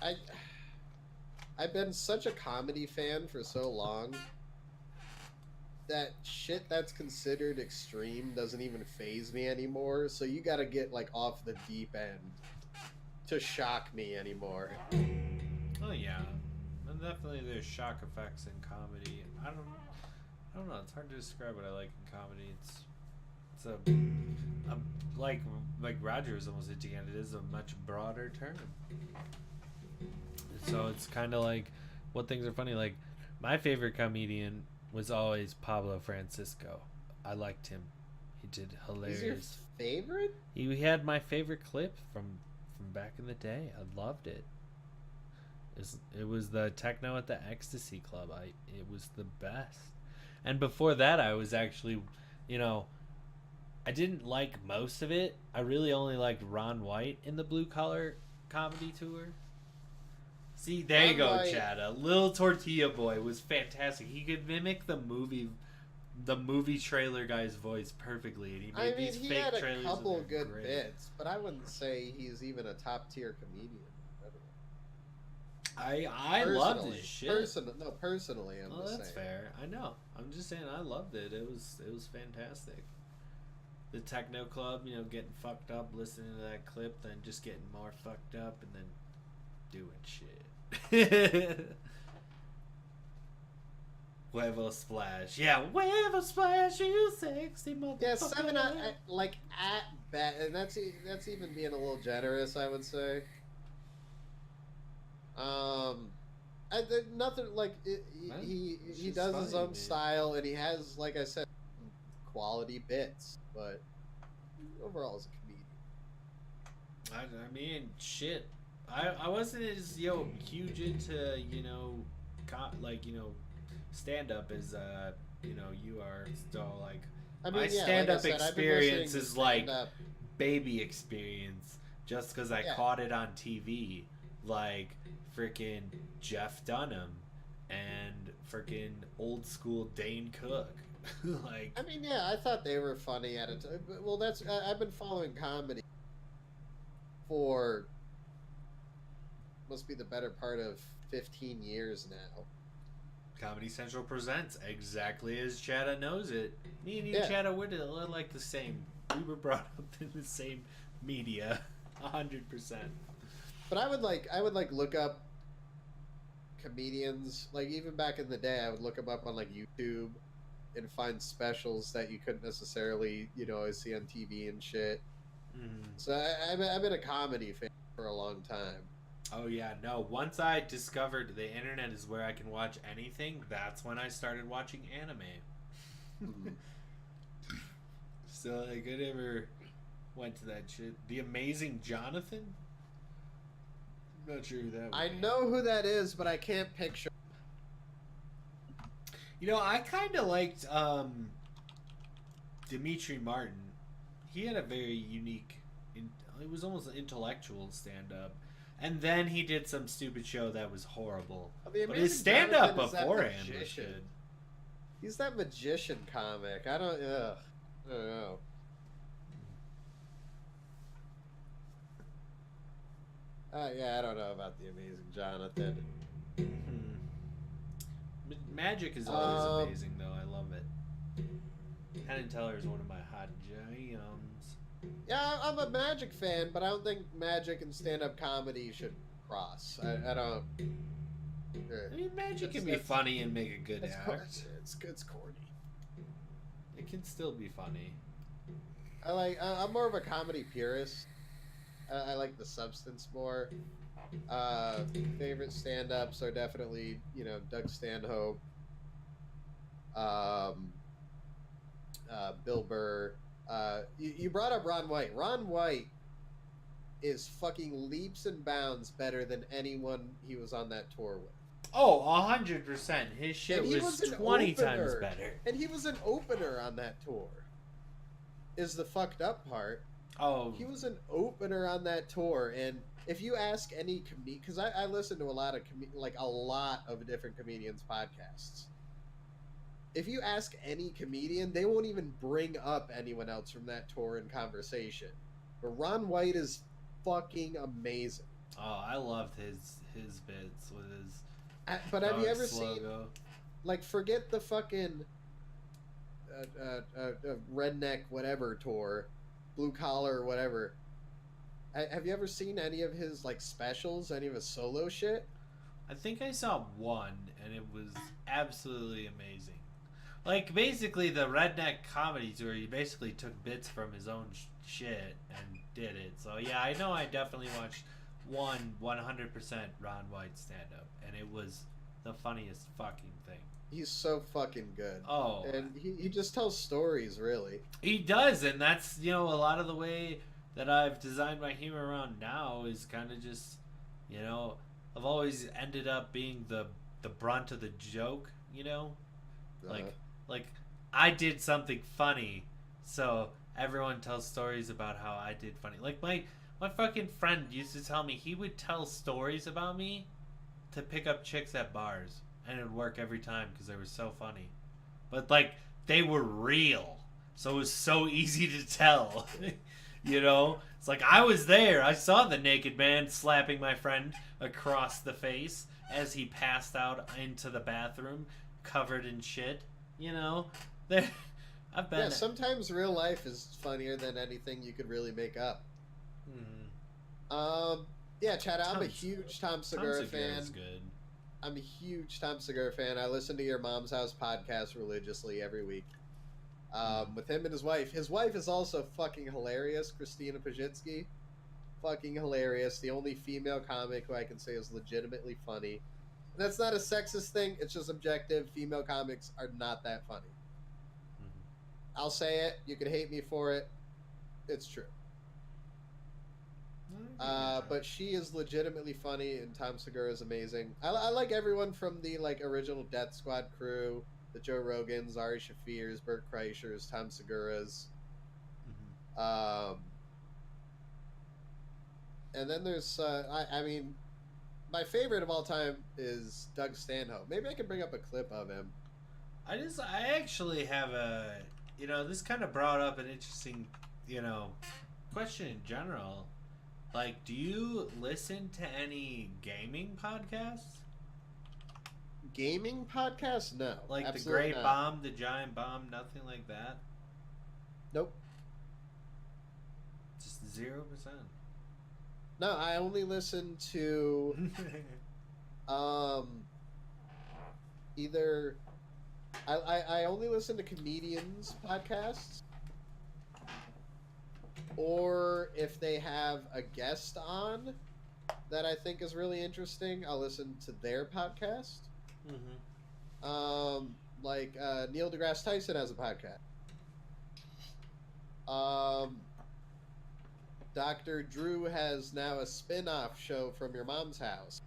I've been such a comedy fan for so long that shit that's considered extreme doesn't even faze me anymore. So you gotta get like off the deep end to shock me anymore. Oh yeah. And definitely there's shock effects in comedy. I don't know, it's hard to describe what I like in comedy. It's a like Roger was almost hinting at, it is a much broader term. So it's kind of like what things are funny. Like my favorite comedian was always Pablo Francisco. I liked him. He did hilarious. He's your favorite? He had my favorite clip from back in the day. I loved it. It was the Techno at the Ecstasy Club. It was the best. And before that, I was actually, I didn't like most of it. I really only liked Ron White in the Blue Collar Comedy Tour. See, there you go, Chad. Little Tortilla Boy was fantastic. He could mimic the movie trailer guy's voice perfectly, and he made these fake trailers. He had a couple good bits, but I wouldn't say he's even a top tier comedian. I loved his shit. Personally, I'm just that's saying. fair. I know. I'm just saying I loved it. It was fantastic. the techno club, you know, getting fucked up, listening to that clip, then just getting more fucked up, and then doing shit. Huevo splash. Yeah, huevo splash, you sexy motherfucker. Yeah, 7 like at bat, and that's even being a little generous, I would say. Nothing like he does his own style, and he has, like I said, quality bits, but overall as a comedian. I mean, shit. I wasn't as huge into stand up as you are. So like I mean, my yeah, stand up like I said, experience is like stand-up. baby experience, just because I caught it on TV, like freaking Jeff Dunham and freaking old school Dane Cook. Like, I mean, yeah, I thought they were funny at it. Well, that's I've been following comedy for must be the better part of 15 years now. Comedy Central presents exactly as Chada knows it. Me and you, Yeah. Chada, we're like the same. We were brought up in the same media, 100%. But I would like look up comedians, like even back in the day, I would look them up on like YouTube and find specials that you couldn't necessarily, always see on TV and shit. Mm-hmm. So I've been a comedy fan for a long time. Oh yeah, no. Once I discovered the internet is where I can watch anything, that's when I started watching anime. So like, I never went to that shit. The Amazing Jonathan? I'm not sure who that was. I know who that is, but I can't picture. I kind of liked Dimitri Martin. He had a very unique, it was almost an intellectual stand-up. And then he did some stupid show that was horrible. But his stand-up beforehand was good. He's that magician comic. I don't know. Yeah, I don't know about the Amazing Jonathan. Magic is always amazing, though. I love it. Penn and Teller is one of my hot jams. Yeah, I'm a Magic fan, but I don't think Magic and stand-up comedy should cross. I don't. I mean, Magic can be funny and make a good act. It's corny. It can still be funny. I'm more of a comedy purist. I like the substance more. Favorite stand-ups are definitely, Doug Stanhope, Bill Burr. You brought up Ron White. Ron White is fucking leaps and bounds better than anyone he was on that tour with. Oh, 100%. His shit was 20 times better. And he was an opener on that tour. Is the fucked up part. Oh. He was an opener on that tour, and if you ask any comedian, because I listen to a lot of different comedians' podcasts. If you ask any comedian, they won't even bring up anyone else from that tour in conversation. But Ron White is fucking amazing. Oh, I loved his bits with his. But have you ever seen, logo. Forget the fucking redneck whatever tour, blue collar or whatever. Have you ever seen any of his specials, any of his solo shit? I think I saw one, and it was absolutely amazing. Basically the redneck comedy tour, he basically took bits from his own shit and did it. So yeah, I know I definitely watched 100% Ron White stand-up, and it was the funniest fucking thing. He's so fucking good. Oh. And he just tells stories, really. He does, and that's, a lot of the way that I've designed my humor around now is kind of just, I've always ended up being the brunt of the joke, Like I did something funny, so everyone tells stories about how I did funny. Like my fucking friend used to tell me he would tell stories about me to pick up chicks at bars, and it would work every time because they were so funny. But they were real, so it was so easy to tell. It's like I was there. I saw the naked man slapping my friend across the face as he passed out into the bathroom covered in shit. I've been. Yeah, sometimes real life is funnier than anything you could really make up. Yeah, Chad, I'm a huge Tom Segura fan. Is good. I'm a huge Tom Segura fan. I listen to your Mom's House podcast religiously every week. With him and his wife. His wife is also fucking hilarious, Christina Pajitsky. Fucking hilarious. The only female comic who I can say is legitimately funny. And that's not a sexist thing. It's just objective. Female comics are not that funny. I'll say it. You can hate me for it. It's true. But she is legitimately funny, and Tom Segura is amazing. I like everyone from the original Death Squad crew, the Joe Rogans, Ari Shafirs, Bert Kreischer's, Tom Segura's. And then there's I mean, my favorite of all time is Doug Stanhope. Maybe I can bring up a clip of him. I actually have a, this kind of brought up an interesting, question in general. Like, do you listen to any gaming podcasts? Gaming podcasts? No. Like the absolutely Great not. Bomb, the Giant Bomb, nothing like that? Nope. Just 0%. No, I only listen to either I only listen to comedians podcasts, or if they have a guest on that I think is really interesting, I'll listen to their podcast. Neil deGrasse Tyson has a podcast. Dr. Drew has now a spin-off show from Your Mom's House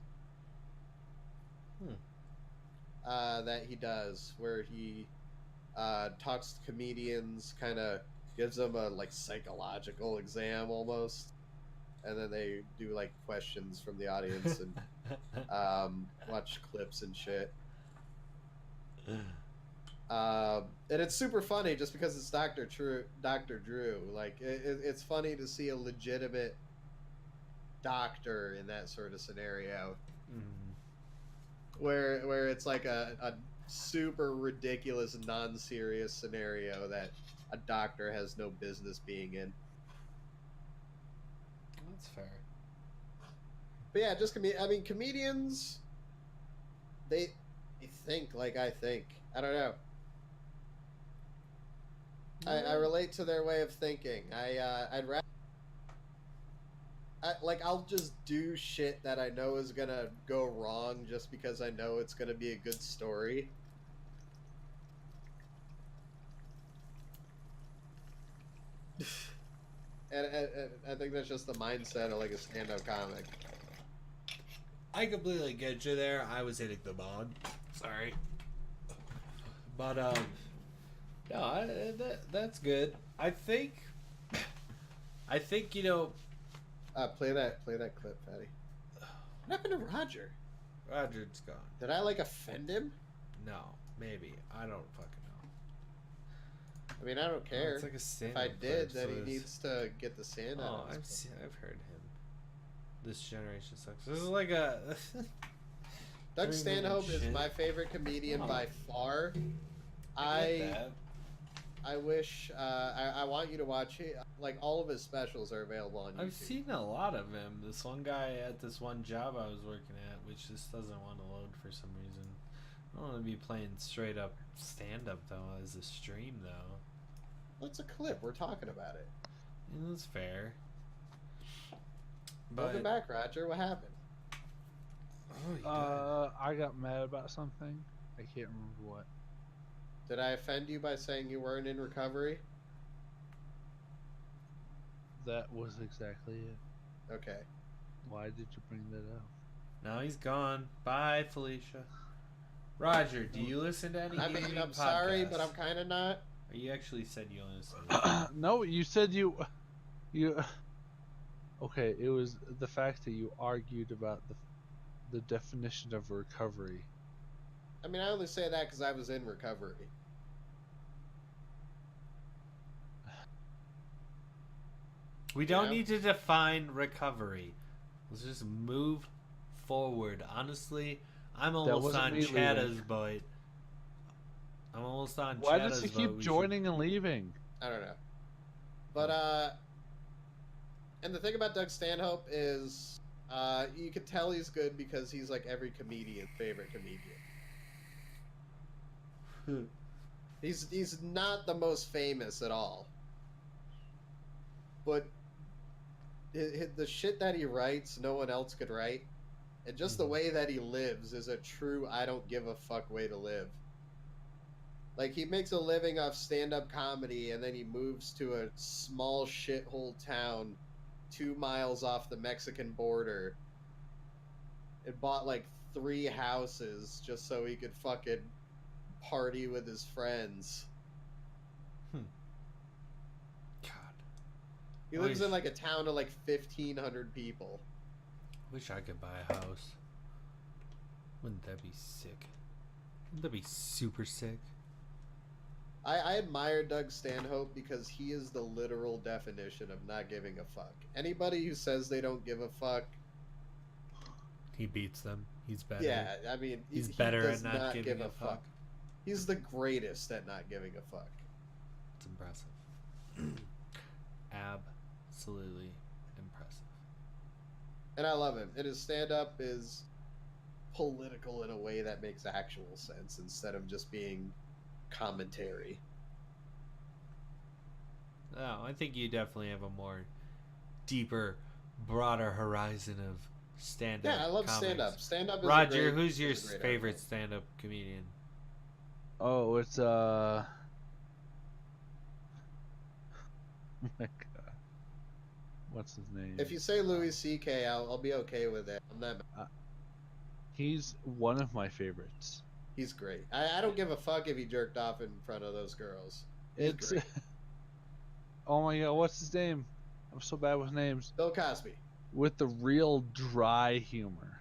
that he does, where he talks to comedians, kind of gives them a psychological exam almost, and then they do questions from the audience and watch clips and shit. And it's super funny just because it's Dr. Drew. It's funny to see a legitimate doctor in that sort of scenario, where it's like a super ridiculous, non-serious scenario that a doctor has no business being in. That's fair. But yeah, just comedians, they think like I think. I don't know. I relate to their way of thinking. I'd rather I'll just do shit that I know is gonna go wrong just because I know it's gonna be a good story. and I think that's just the mindset of a stand-up comic. I completely get you there. I was hitting the mod. Sorry. But no, that's good. I think Play that clip, Fatty. What happened to Roger? Roger's gone. Did I offend him? No, maybe. I don't fucking know. I mean, I don't care. It's like a stand-up If I did, clip, then so he it's- needs to get the sand out. I've heard him. This generation sucks. This is like a Doug 3 minute Stanhope is shit. my favorite comedian by far. I wish I want you to watch it. All of his specials are available on YouTube. I've seen a lot of him. This one guy at this one job I was working at, which just doesn't want to load for some reason. I don't want to be playing straight up stand up though as a stream though. What's a clip? We're talking about it. Yeah, that's fair. Welcome back, Roger. What happened? Oh, you I got mad about something. I can't remember what. Did I offend you by saying you weren't in recovery? That was exactly it. Okay. Why did you bring that up? Now he's gone. Bye, Felicia. Roger, do you listen to any I mean, gaming I'm sorry, but I'm podcasts? kind of not. Or you actually said you listen. No, you said you. Okay, it was the fact that you argued about the definition of recovery. I mean, I only say that because I was in recovery. We don't Yeah. need to define recovery. Let's just move forward. Honestly, I'm almost wasn't on me Chata's leaving. boat. I'm almost on. Why Chada's does he vote. keep We joining and leaving? I don't know. But and the thing about Doug Stanhope is you could tell he's good because he's like every comedian's favorite comedian. He's not the most famous at all, but the shit that he writes, no one else could write, and just the way that he lives is a true I don't give a fuck way to live. Like, he makes a living off stand-up comedy, and then he moves to a small shithole town 2 miles off the Mexican border and bought like 3 houses just so he could fucking party with his friends. God. He lives in like a town of like 1,500 people. Wish I could buy a house. Wouldn't that be sick? Wouldn't that be super sick? I admire Doug Stanhope because he is the literal definition of not giving a fuck. Anybody who says they don't give a fuck, He beats them. He's better. yeah, I mean, He's he better does at not giving a fuck. He's the greatest at not giving a fuck. It's impressive. Absolutely impressive. And I love him. And his stand-up is political in a way that makes actual sense instead of just being commentary. No, I think you definitely have a more deeper, broader horizon of stand-up. Yeah, I love comics. stand-up. Stand-up is Roger, a great, who's your is a great favorite outlet. stand-up comedian? Oh, it's oh my god, what's his name? If you say Louis C.K., I'll be okay with it. I'm not. He's one of my favorites. He's great. I don't give a fuck if he jerked off in front of those girls. He's It's great. oh my god, what's his name? I'm so bad with names. Bill Cosby. With the real dry humor.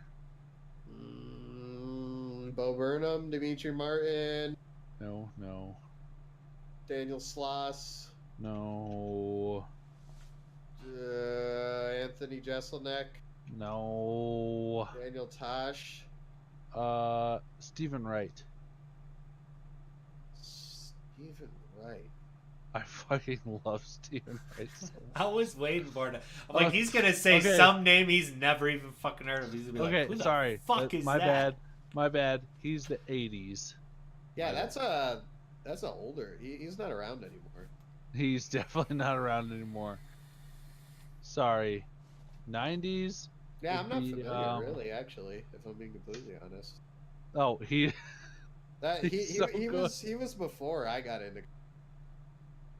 Bo Burnham, Dimitri Martin, No. Daniel Sloss, No. Anthony Jeselnik, No. Daniel Tosh, Stephen Wright. Stephen Wright. I fucking love Stephen Wright so much. I was waiting for it. I'm like, he's gonna say okay. some name he's never even fucking heard of. He's gonna be like, who the sorry. fuck is my that? My bad. He's the 80s. Yeah, that's a older. He's not around anymore. He's definitely not around anymore. Sorry. 90s? Yeah, I'm not Would be, familiar really, actually, if I'm being completely honest. Oh, he He so good. he was before I got into.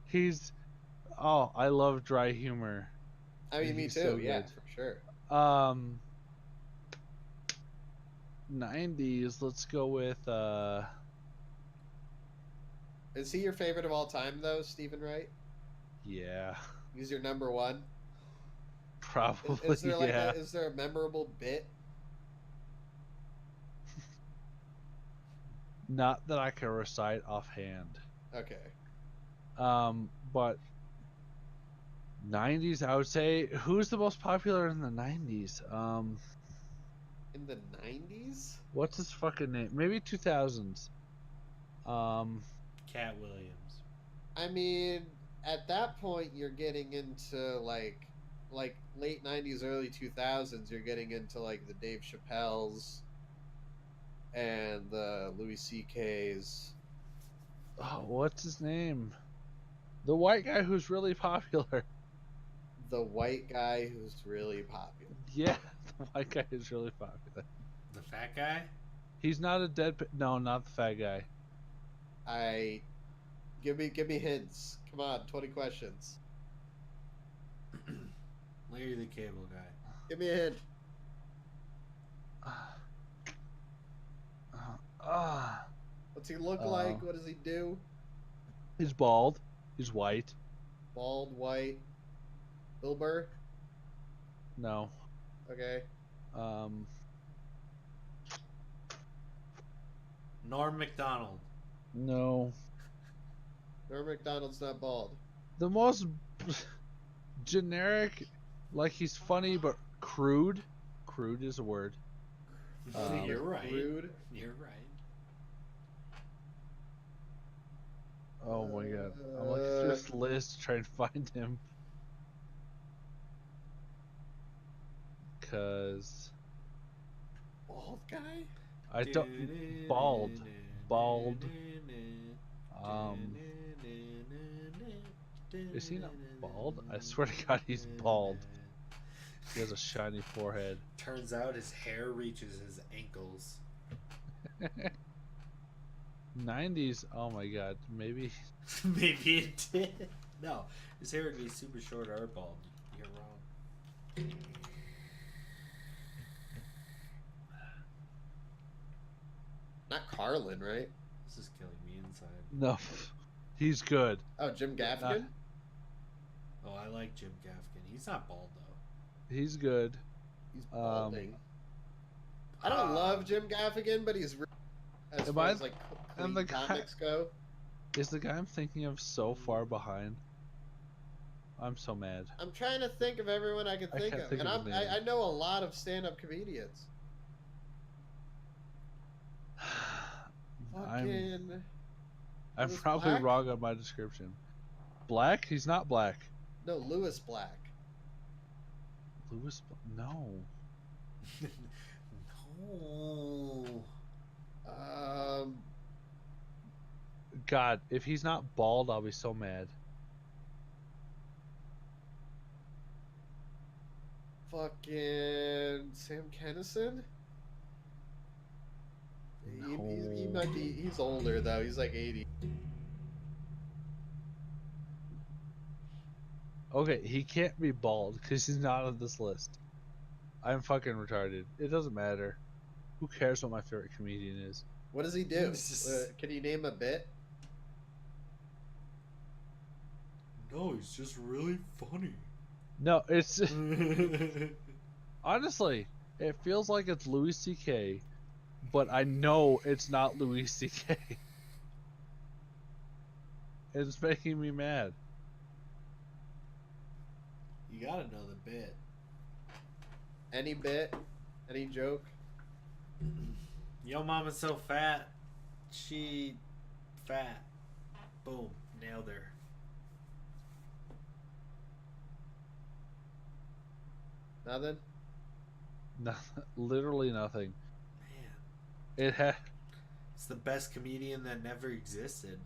he's oh, I love dry humor. I mean, me He's too. so Yeah, good. for sure. 90s, let's go with Is he your favorite of all time, though, Stephen Wright? yeah, He's your number one. probably Is there like yeah. is there a memorable bit? Not that I can recite offhand. Okay. But 90s, I would say, who's the most popular in the 90s? In the 90s? What's his fucking name? Maybe 2000s. Cat Williams. I mean, at that point, you're getting into like late 90s, early 2000s. You're getting into like the Dave Chappelle's and the Louis C.K.'s. Oh, what's his name? The white guy who's really popular. The white guy who's really popular. Yeah, the white guy is really popular. The fat guy? He's not a dead. No, not the fat guy. Give me hints. Come on, 20 questions. Larry the Cable Guy. Give me a hint. What's he look like? What does he do? He's bald. He's white. Bald, white. Bill Burr? No. Okay. Norm Macdonald. No. Norm Macdonald's not bald. The most generic, like he's funny but crude. Crude is a word. You're right. Rude. You're right. Oh my god. I'm looking through this list to try and find him. Cause Bald guy? I don't bald. Is he not bald? I swear to god he's bald. He has a shiny forehead. Turns out his hair reaches his ankles. 90s, oh my god, maybe. Maybe it did. No, his hair would be super short or bald. You're wrong. Not Carlin, right? This is killing me inside. No, he's good. Oh, Jim Gaffigan? Oh, I like Jim Gaffigan. He's not bald though. He's good. He's balding. I don't love Jim Gaffigan, but he's as far as like clean the comics go. Is the guy I'm thinking of so far behind? I'm so mad. I'm trying to think of everyone I can think of, and I know a lot of stand-up comedians. I'm Louis probably Black? wrong on my description. Black? He's not black. No, Lewis Black. No. No. God, if he's not bald, I'll be so mad. Fucking Sam Kinison? He might be. He's older though. He's like 80. Okay, he can't be bald because he's not on this list. I'm fucking retarded. It doesn't matter. Who cares what my favorite comedian is? What does he do? Can you name a bit? No, he's just really funny. No, it's honestly, it feels like it's Louis C.K., but I know it's not Louis C.K. It's making me mad. You gotta know the bit. Any bit? Any joke? Yo mama's so fat. She fat. Boom. Nailed her. Nothing? Nothing, literally nothing. Man. It It's the best comedian that never existed.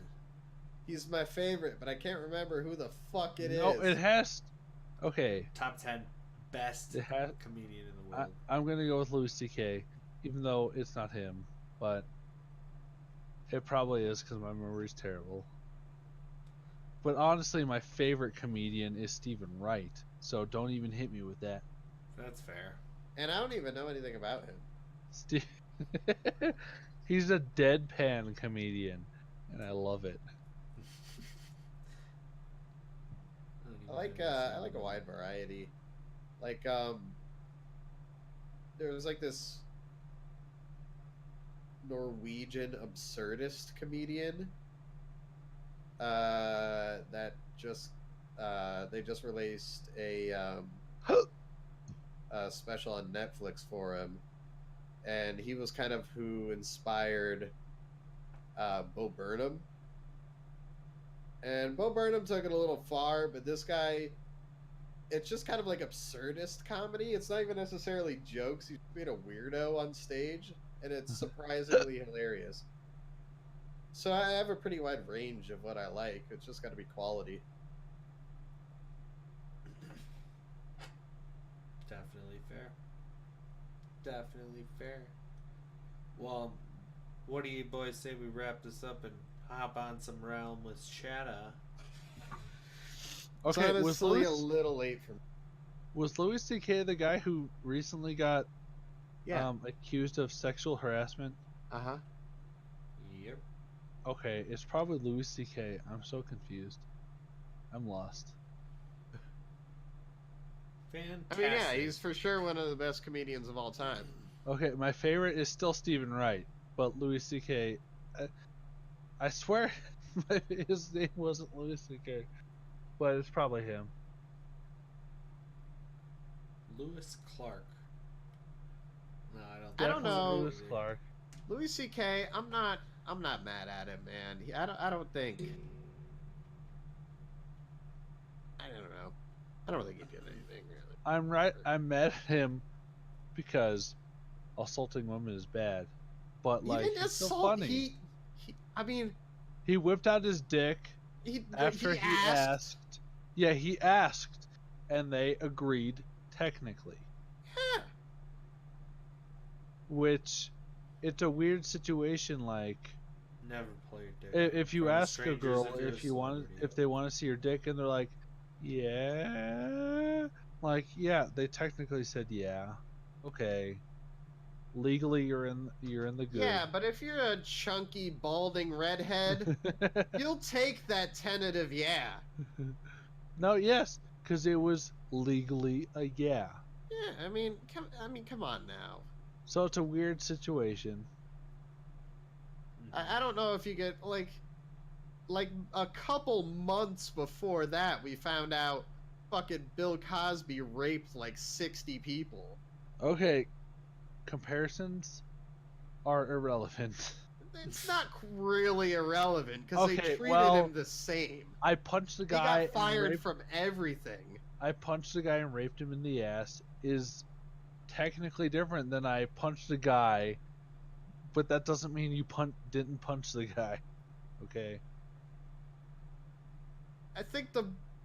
He's my favorite, but I can't remember who the fuck it is. No, it has. Okay. Top 10 best comedian in the world. I'm gonna go with Louis C.K., even though it's not him, but it probably is because my memory's terrible. But honestly, my favorite comedian is Stephen Wright, so don't even hit me with that. That's fair. And I don't even know anything about him. He's a deadpan comedian, and I love it. I like a wide variety. Like there was like this Norwegian absurdist comedian that just they just released a special on Netflix for him, and he was kind of who inspired Bo Burnham. And Bo Burnham took it a little far, but this guy, it's just kind of like absurdist comedy. It's not even necessarily jokes. He's being a weirdo on stage, and it's surprisingly hilarious. So I have a pretty wide range of what I like. It's just got to be quality. Definitely fair. Definitely fair. Well, what do you boys say we wrap this up and hop on some Realm with Shada? Okay, was Louis a little late for me. Was Louis C.K. the guy who recently got accused of sexual harassment? Uh-huh. Yep. Okay, it's probably Louis C.K. I'm so confused. I'm lost. Fantastic. I mean, yeah, he's for sure one of the best comedians of all time. Okay, my favorite is still Stephen Wright, but Louis C.K. I swear his name wasn't Louis C.K., but it's probably him. Lewis Clark. No, I don't know. Lewis Clark. Louis C.K. I'm not mad at him, man. I don't think don't know. I don't think he did anything really. I'm right. I'm mad at him because assaulting women is bad, but like Even he's still assault, funny. I mean, He whipped out his dick after he asked. Yeah, he asked, and they agreed technically. Yeah. Which, it's a weird situation. Like, Never play your dick. if you From ask a strangers girl if you're a if you want, celebrity. if they want to see your dick, and they're like, yeah, like yeah, they technically said yeah, okay. Legally, you're in the good. Yeah, but if you're a chunky, balding redhead, you'll take that tentative yeah. No, yes, because it was legally a yeah. Yeah, I mean, come on now. So it's a weird situation. I don't know if you get like a couple months before that, we found out fucking Bill Cosby raped like 60 people. Okay, comparisons are irrelevant. It's not really irrelevant because they Okay, treated well, him the same. I punched the He guy. got fired and raped, from everything. I punched the guy and raped him in the ass is technically different than I punched the guy, but that doesn't mean you didn't punch the guy. Okay. I think the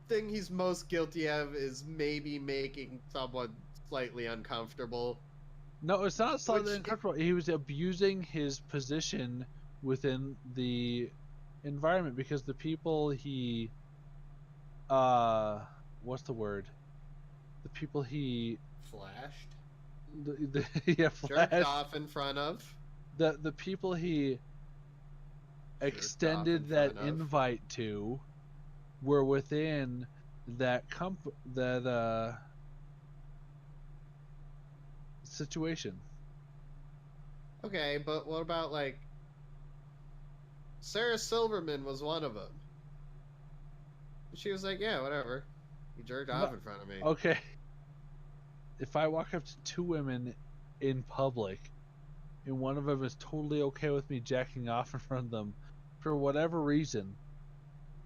thing he's most guilty of is maybe making someone slightly uncomfortable. No, it's not slightly Which- uncomfortable. He was abusing his position within the environment because the people he, what's the word? The people he, Flashed. yeah, Jerked flashed. off in front of. The people he Jerked extended off in that front of. invite to were within that situation. Okay, but what about like Sarah Silverman was one of them. She was like, "Yeah, whatever." He jerked off in front of me. Okay. If I walk up to two women in public and one of them is totally okay with me jacking off in front of them for whatever reason,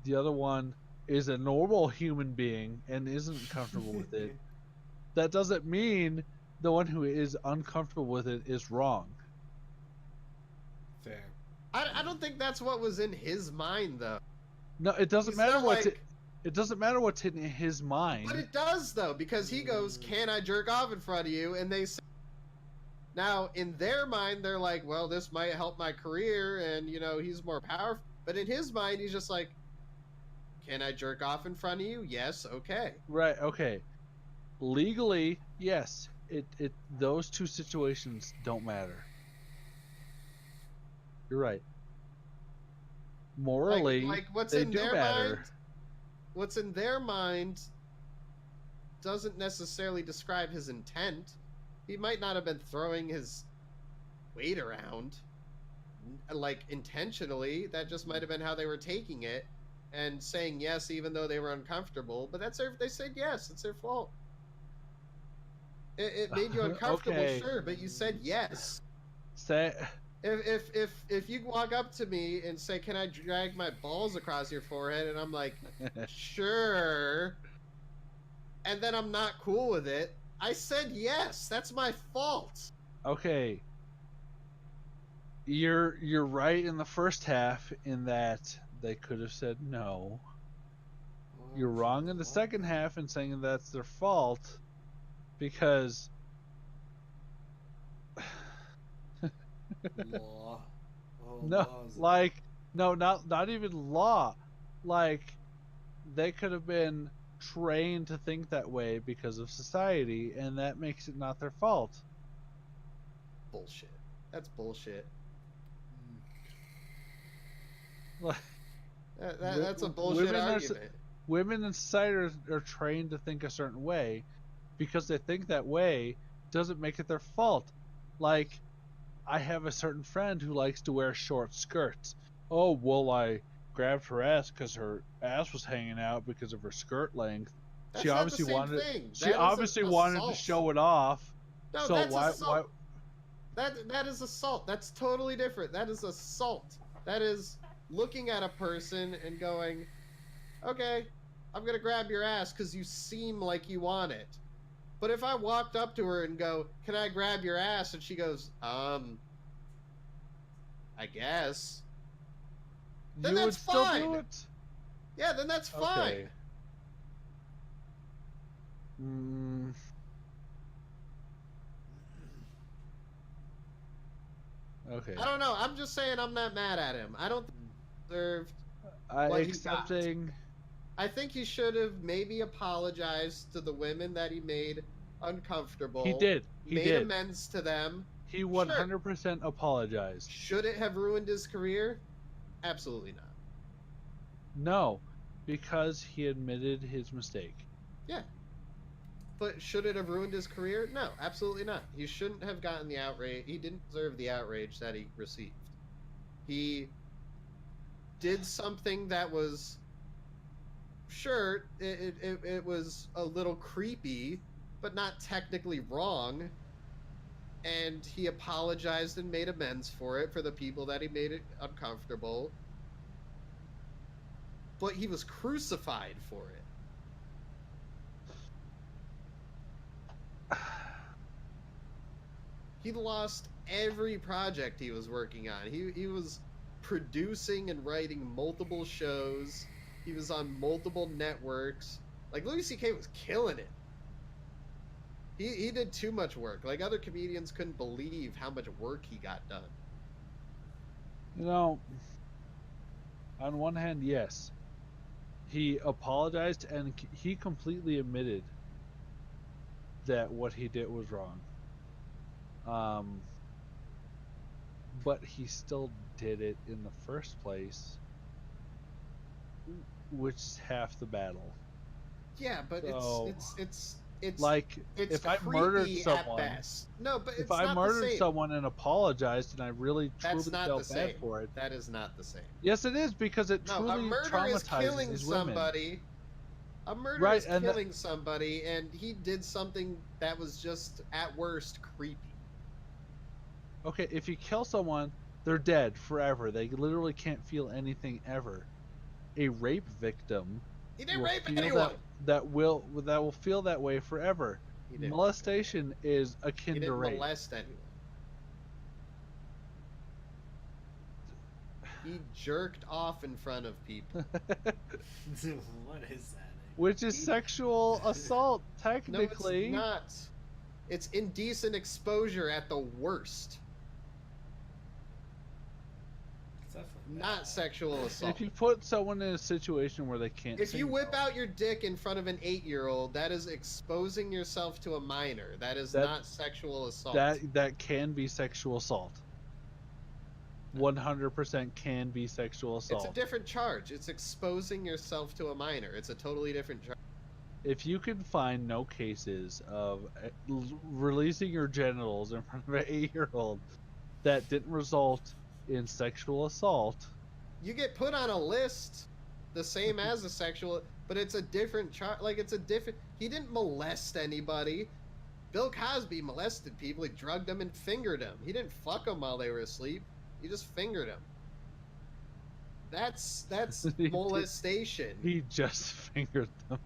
the other one is a normal human being and isn't comfortable with it, that doesn't mean the one who is uncomfortable with it is wrong. Fair. I don't think that's what was in his mind though. No, it doesn't He's matter not what's like- it doesn't matter what's in his mind. But it does though, because he goes, "Can I jerk off in front of you?" And they say, now in their mind they're like, "Well, this might help my career," and you know he's more powerful. But in his mind, he's just like, "Can I jerk off in front of you?" Yes, okay. Right, okay. Legally, yes. It those two situations don't matter. You're right. Morally, like what's they in do their matter. mind. What's in their mind doesn't necessarily describe his intent. He might not have been throwing his weight around like intentionally. That just might have been how they were taking it and saying yes even though they were uncomfortable. But they said yes. It's their fault. It made you uncomfortable, Okay. sure, but you said yes. Say, If you walk up to me and say, "Can I drag my balls across your forehead?" and I'm like, "Sure," and then I'm not cool with it, I said yes. That's my fault. okay. You're right in the first half in that they could have said no. You're wrong in the second half in saying that's their fault because Law. Oh, no, laws. like no, not even law. Like they could have been trained to think that way because of society, and that makes it not their fault. Bullshit. That's bullshit. Like, That's a bullshit women are argument. women in society are trained to think a certain way. Because they think that way doesn't make it their fault. Like, I have a certain friend who likes to wear short skirts. Oh, well, I grabbed her ass because her ass was hanging out because of her skirt length. That's She not the obviously same wanted. thing. She That is obviously wanted to assault. show it off. No, so that's why? assault. That is assault. That's totally different. That is assault. That is looking at a person and going, "Okay, I'm gonna grab your ass because you seem like you want it. But if I walked up to her and go, "Can I grab your ass?" and she goes, I guess. Then You that's would still fine. do it? Yeah, then that's fine. Okay. Mm. Okay. I don't know. I'm just saying I'm not mad at him. I don't think he deserved what he got. Accepting. I think he should have maybe apologized to the women that he made uncomfortable. He did. He made did. amends to them. He 100% apologized. Should it have ruined his career? Absolutely not. No, because he admitted his mistake. Yeah. But should it have ruined his career? No, absolutely not. He shouldn't have gotten the outrage. He didn't deserve the outrage that he received. He did something that was, sure, it was a little creepy, but not technically wrong. And he apologized and made amends for it, for the people that he made it uncomfortable. But he was crucified for it. He lost every project he was working on. He was producing and writing multiple shows. He was on multiple networks. Like, Louis C.K. was killing it. He did too much work. Like, other comedians couldn't believe how much work he got done. You know, on one hand, yes. He apologized and he completely admitted that what he did was wrong. But he still did it in the first place, which is half the battle. Yeah, but So, it's like, it's if I creepy murdered at someone, best. No, but it's if I not the murdered same. someone and apologized and I really That's truly not felt the bad same. for it, That is not the same. yes, it is, because it No, truly a murder is traumatizes killing these women. somebody. A murder Right, is and killing somebody, and he did something that was just, at worst, creepy. Okay, if you kill someone, they're dead forever. They literally can't feel anything ever. A rape victim He didn't will rape feel anyone. that will feel that way forever. He didn't. Molestation is He akin to didn't rape. molest anyone. He jerked off in front of people. What is that? Which is sexual assault, No, technically. it's not. It's indecent exposure at the worst. It's definitely Not bad. sexual assault. If you put someone in a situation where they can't If say you whip no, out your dick in front of an 8-year-old, that is exposing yourself to a minor. That is That- not sexual assault. that can be sexual assault. 100% can be sexual assault. It's a different charge. It's exposing yourself to a minor. It's a totally different charge. If you can find no cases of releasing your genitals in front of an 8-year-old that didn't result in sexual assault, You get put on a list the same as a sexual, but it's a different charge. Like, it's a different... He didn't molest anybody. Bill Cosby molested people. He drugged them and fingered them. He didn't fuck them while they were asleep. He just fingered them. That's molestation. he just fingered them.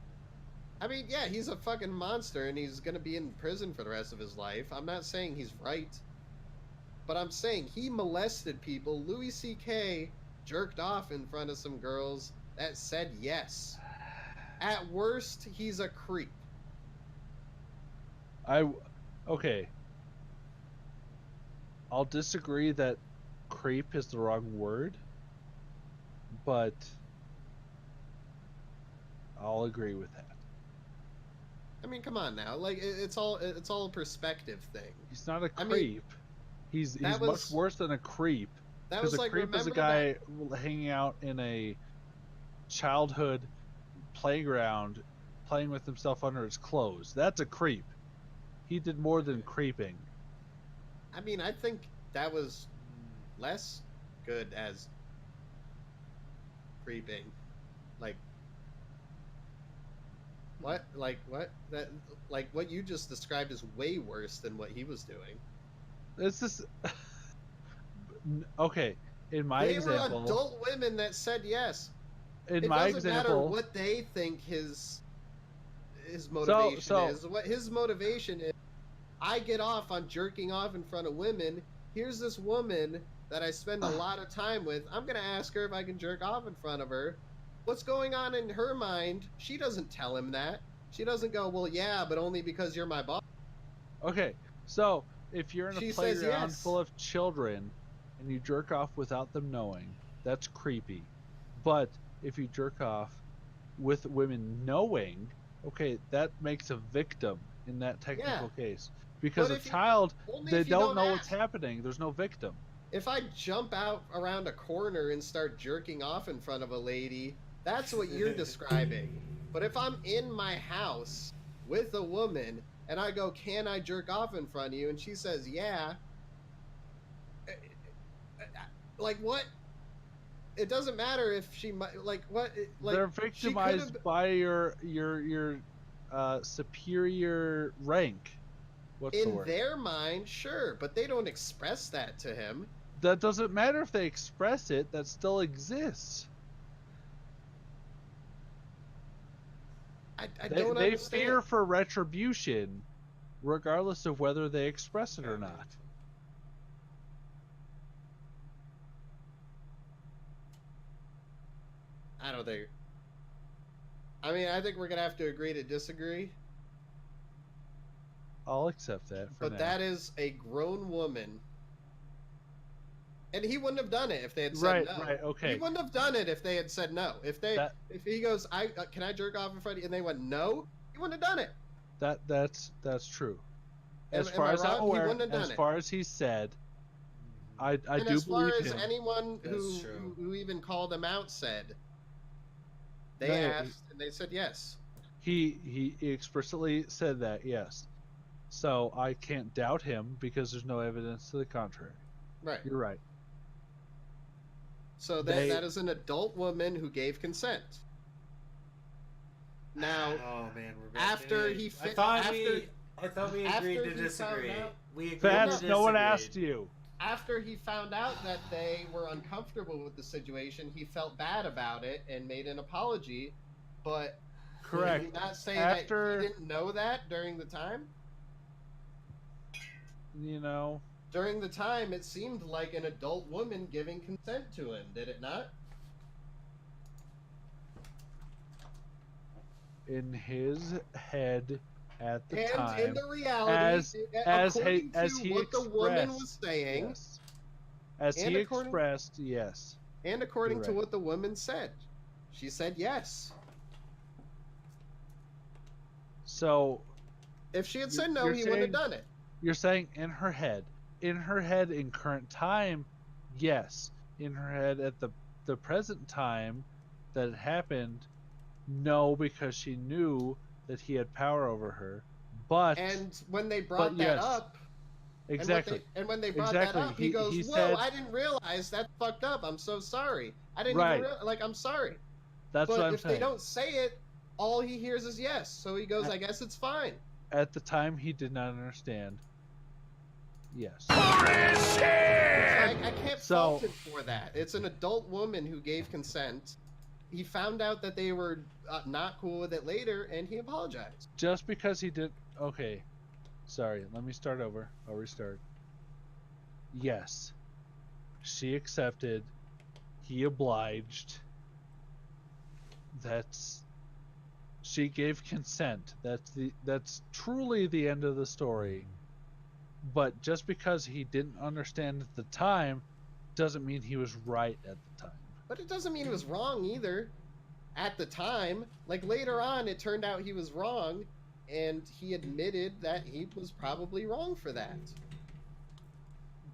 I mean, yeah, he's a fucking monster and he's gonna be in prison for the rest of his life. I'm not saying he's right. But I'm saying he molested people. Louis C.K. jerked off in front of some girls that said yes. At worst, he's a creep. Okay. I'll disagree that creep is the wrong word, but I'll agree with that. I mean, come on now. Like, it's all a perspective thing. He's not a creep. I mean, he's that much was- worse than a creep. That Because was a like, creep is a remember guy hanging out in a childhood playground playing with himself under his clothes. That's a creep. He did more than creeping. I mean, I think that was less good as creeping. Like, what? Like, what? That, like, what you just described is way worse than what he was doing. It's just okay. In my They example, were adult women that said yes. in it my doesn't matter example, what they think his motivation is. What his motivation is, I get off on jerking off in front of women. Here's this woman that I spend a lot of time with. I'm gonna ask her if I can jerk off in front of her. What's going on in her mind? She doesn't tell him that. She doesn't go, well, yeah, but only because you're my boss. okay, so if you're in She a says playground yes. full of children and you jerk off without them knowing, that's creepy. But if you jerk off with women knowing, okay, that makes a victim in that technical case. Because But a if you- child, only they if you don't know ask. what's happening. There's no victim. If I jump out around a corner and start jerking off in front of a lady, that's what you're describing. But if I'm in my house with a woman and I go, can I jerk off in front of you? And she says, yeah. Like, what? It doesn't matter if she might, like, what? Like, They're she victimized could've- by your superior rank. What's the in word? their mind, sure, but they don't express that to him. That doesn't matter if they express it. That still exists. I They don't understand. fear for retribution, regardless of whether they express it or not. I don't think. I mean, I think we're gonna have to agree to disagree. I'll accept that for But now. that is a grown woman, and he wouldn't have done it if they had said no. Right, okay. He wouldn't have done it if they had said no. If he goes, can I jerk off in front of you? And they went no, he wouldn't have done it. That's true. As Am far I as I'm wrong? He aware, wouldn't have done as it. far as he said, I And do as far believe as him. anyone That's true. who even called him out said, they No, asked and they said yes. He explicitly said that, yes. So I can't doubt him because there's no evidence to the contrary. Right. You're right. So that is an adult woman who gave consent. Now, Oh man, we're back after in it. he I fit- thought after- we agreed after to he disagree. found out- We agreed Fats, to no one disagree. asked you. after he found out that they were uncomfortable with the situation, he felt bad about it and made an apology. But Correct. did he not say After- that he didn't know that during the time? You know, During the time, it seemed like an adult woman giving consent to him, did it not? in his head at the And time, in the reality, as according he to what the woman expressed, was saying, yes. As And he according- expressed, yes. and according You're to right. what the woman said, she said yes. So If she had said no, You're he wouldn't have saying- done it. you're saying in her head, in current time, yes. In her head at the present time that it happened, no, because she knew that he had power over her. But And when they brought that yes. up, exactly. and when they brought Exactly. that up, he He- goes, he "Whoa, said- I didn't realize that's fucked up. I'm so sorry. I didn't Right. even realize. I'm sorry." That's But what I'm if saying. they don't say it, all he hears is yes. So he goes, "I guess it's fine." At the time, he did not understand. Yes. I can't So- fault him for that. It's an adult woman who gave consent. He found out that they were not cool with it later, and he apologized. Just because he did. Okay. Sorry. Let me start over. I'll restart. Yes. She accepted. He obliged. She gave consent. That's truly the end of the story. But just because he didn't understand at the time doesn't mean he was right at the time. But it doesn't mean he was wrong either. At the time, like later on, it turned out he was wrong, and he admitted that he was probably wrong for that.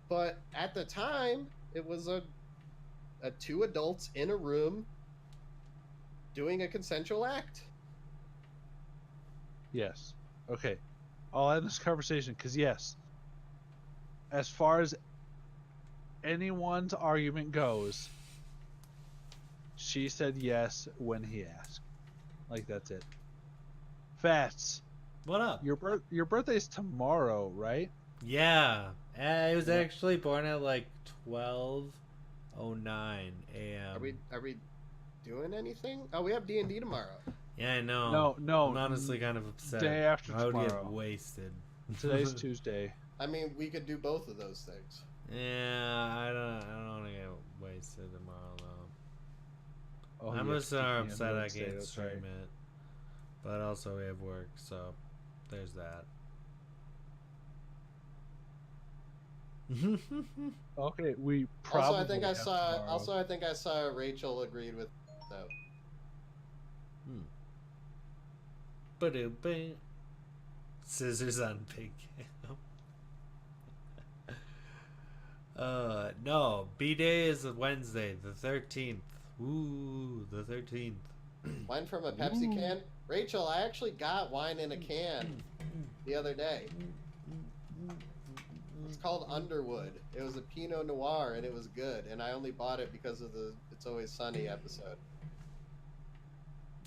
But at the time, it was a two adults in a room doing a consensual act. Yes. Okay. I'll end this conversation because, yes, as far as anyone's argument goes, she said yes when he asked. Like, that's it. Fats, What up? your birthday's tomorrow, right? Yeah, I was Yeah. actually born at like 12:09 a.m. Are we doing anything? Oh, we have D&D tomorrow. Yeah, I know. No. I'm honestly kind of upset. Day after I would get tomorrow. wasted. Today's Tuesday. I mean, we could do both of those things. Yeah, I don't want to get wasted tomorrow though. Oh, I'm yeah, just upset I Wednesday, can't that's stream right. it. But also we have work, so there's that. Okay, we probably. Also, I think I have saw. tomorrow. Also, I think I saw Rachel agreed with. So Ba-do-bing. Scissors on pig. No. B-Day is Wednesday, the 13th. Ooh, the 13th. wine from a Pepsi can. Rachel, I actually got wine in a can the other day. It's called Underwood. It was a Pinot Noir, and it was good. And I only bought it because of the It's Always Sunny episode.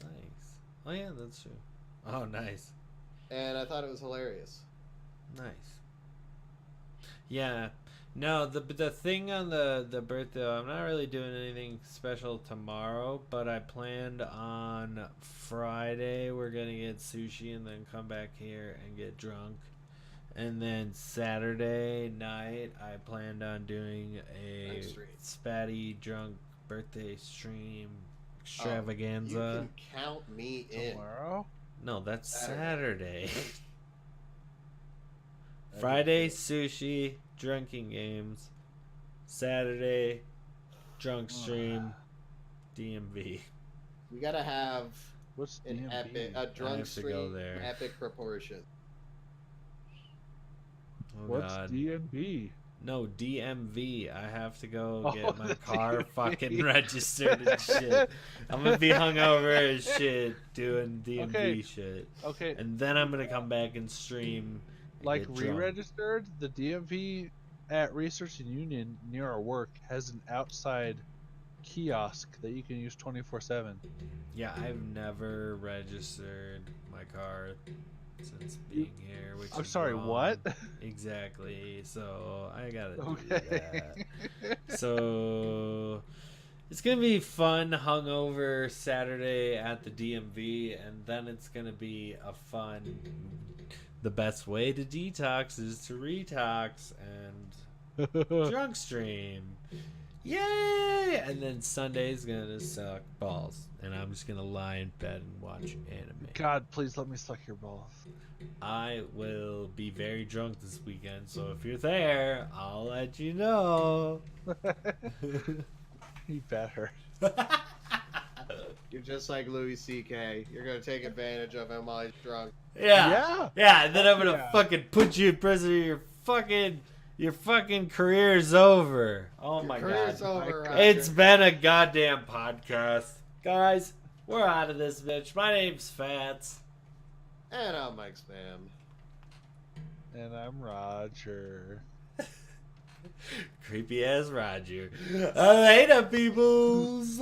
Nice. Oh yeah, that's true. Oh, nice. And I thought it was hilarious. Nice. Yeah. No, the thing on the birthday, I'm not really doing anything special tomorrow, but I planned on Friday we're gonna get sushi and then come back here and get drunk. And then Saturday night I planned on doing a spatty drunk birthday stream extravaganza. You can count me in. Tomorrow? No, that's Saturday. Friday, sushi, drinking games. Saturday, drunk stream, DMV. We gotta have What's an DMV? epic, a I drunk have to go stream, there. epic proportion. Oh What's God. DMV? No, DMV. I have to go get Oh, my car DMV. fucking registered and shit. I'm gonna be hungover as shit doing DMV Okay. shit. Okay, And then I'm gonna come back and stream. And like get drunk. re-registered, the DMV at Research and Union near our work has an outside kiosk that you can use 24/7. Yeah, I've never registered my car since being here. Which I'm is sorry, wrong. what? Exactly. So I gotta do Okay. that. So it's gonna be fun hungover Saturday at the DMV, and then it's gonna be a fun. The best way to detox is to retox and drunk stream. Yay! And then Sunday's gonna suck balls, and I'm just gonna lie in bed and watch anime. God, please let me suck your balls. I will be very drunk this weekend, so if you're there, I'll let you know. You better. You're just like Louis C.K. You're gonna take advantage of him while he's drunk. Yeah. Yeah, and then I'm gonna Yeah. fucking put you in prison. Your fucking career's over. Oh Your my career's god. over, Roger. It's been a goddamn podcast. Guys, we're out of this bitch. My name's Fats. And I'm MicSpam. And I'm Roger. Creepy ass Roger. Later, peoples.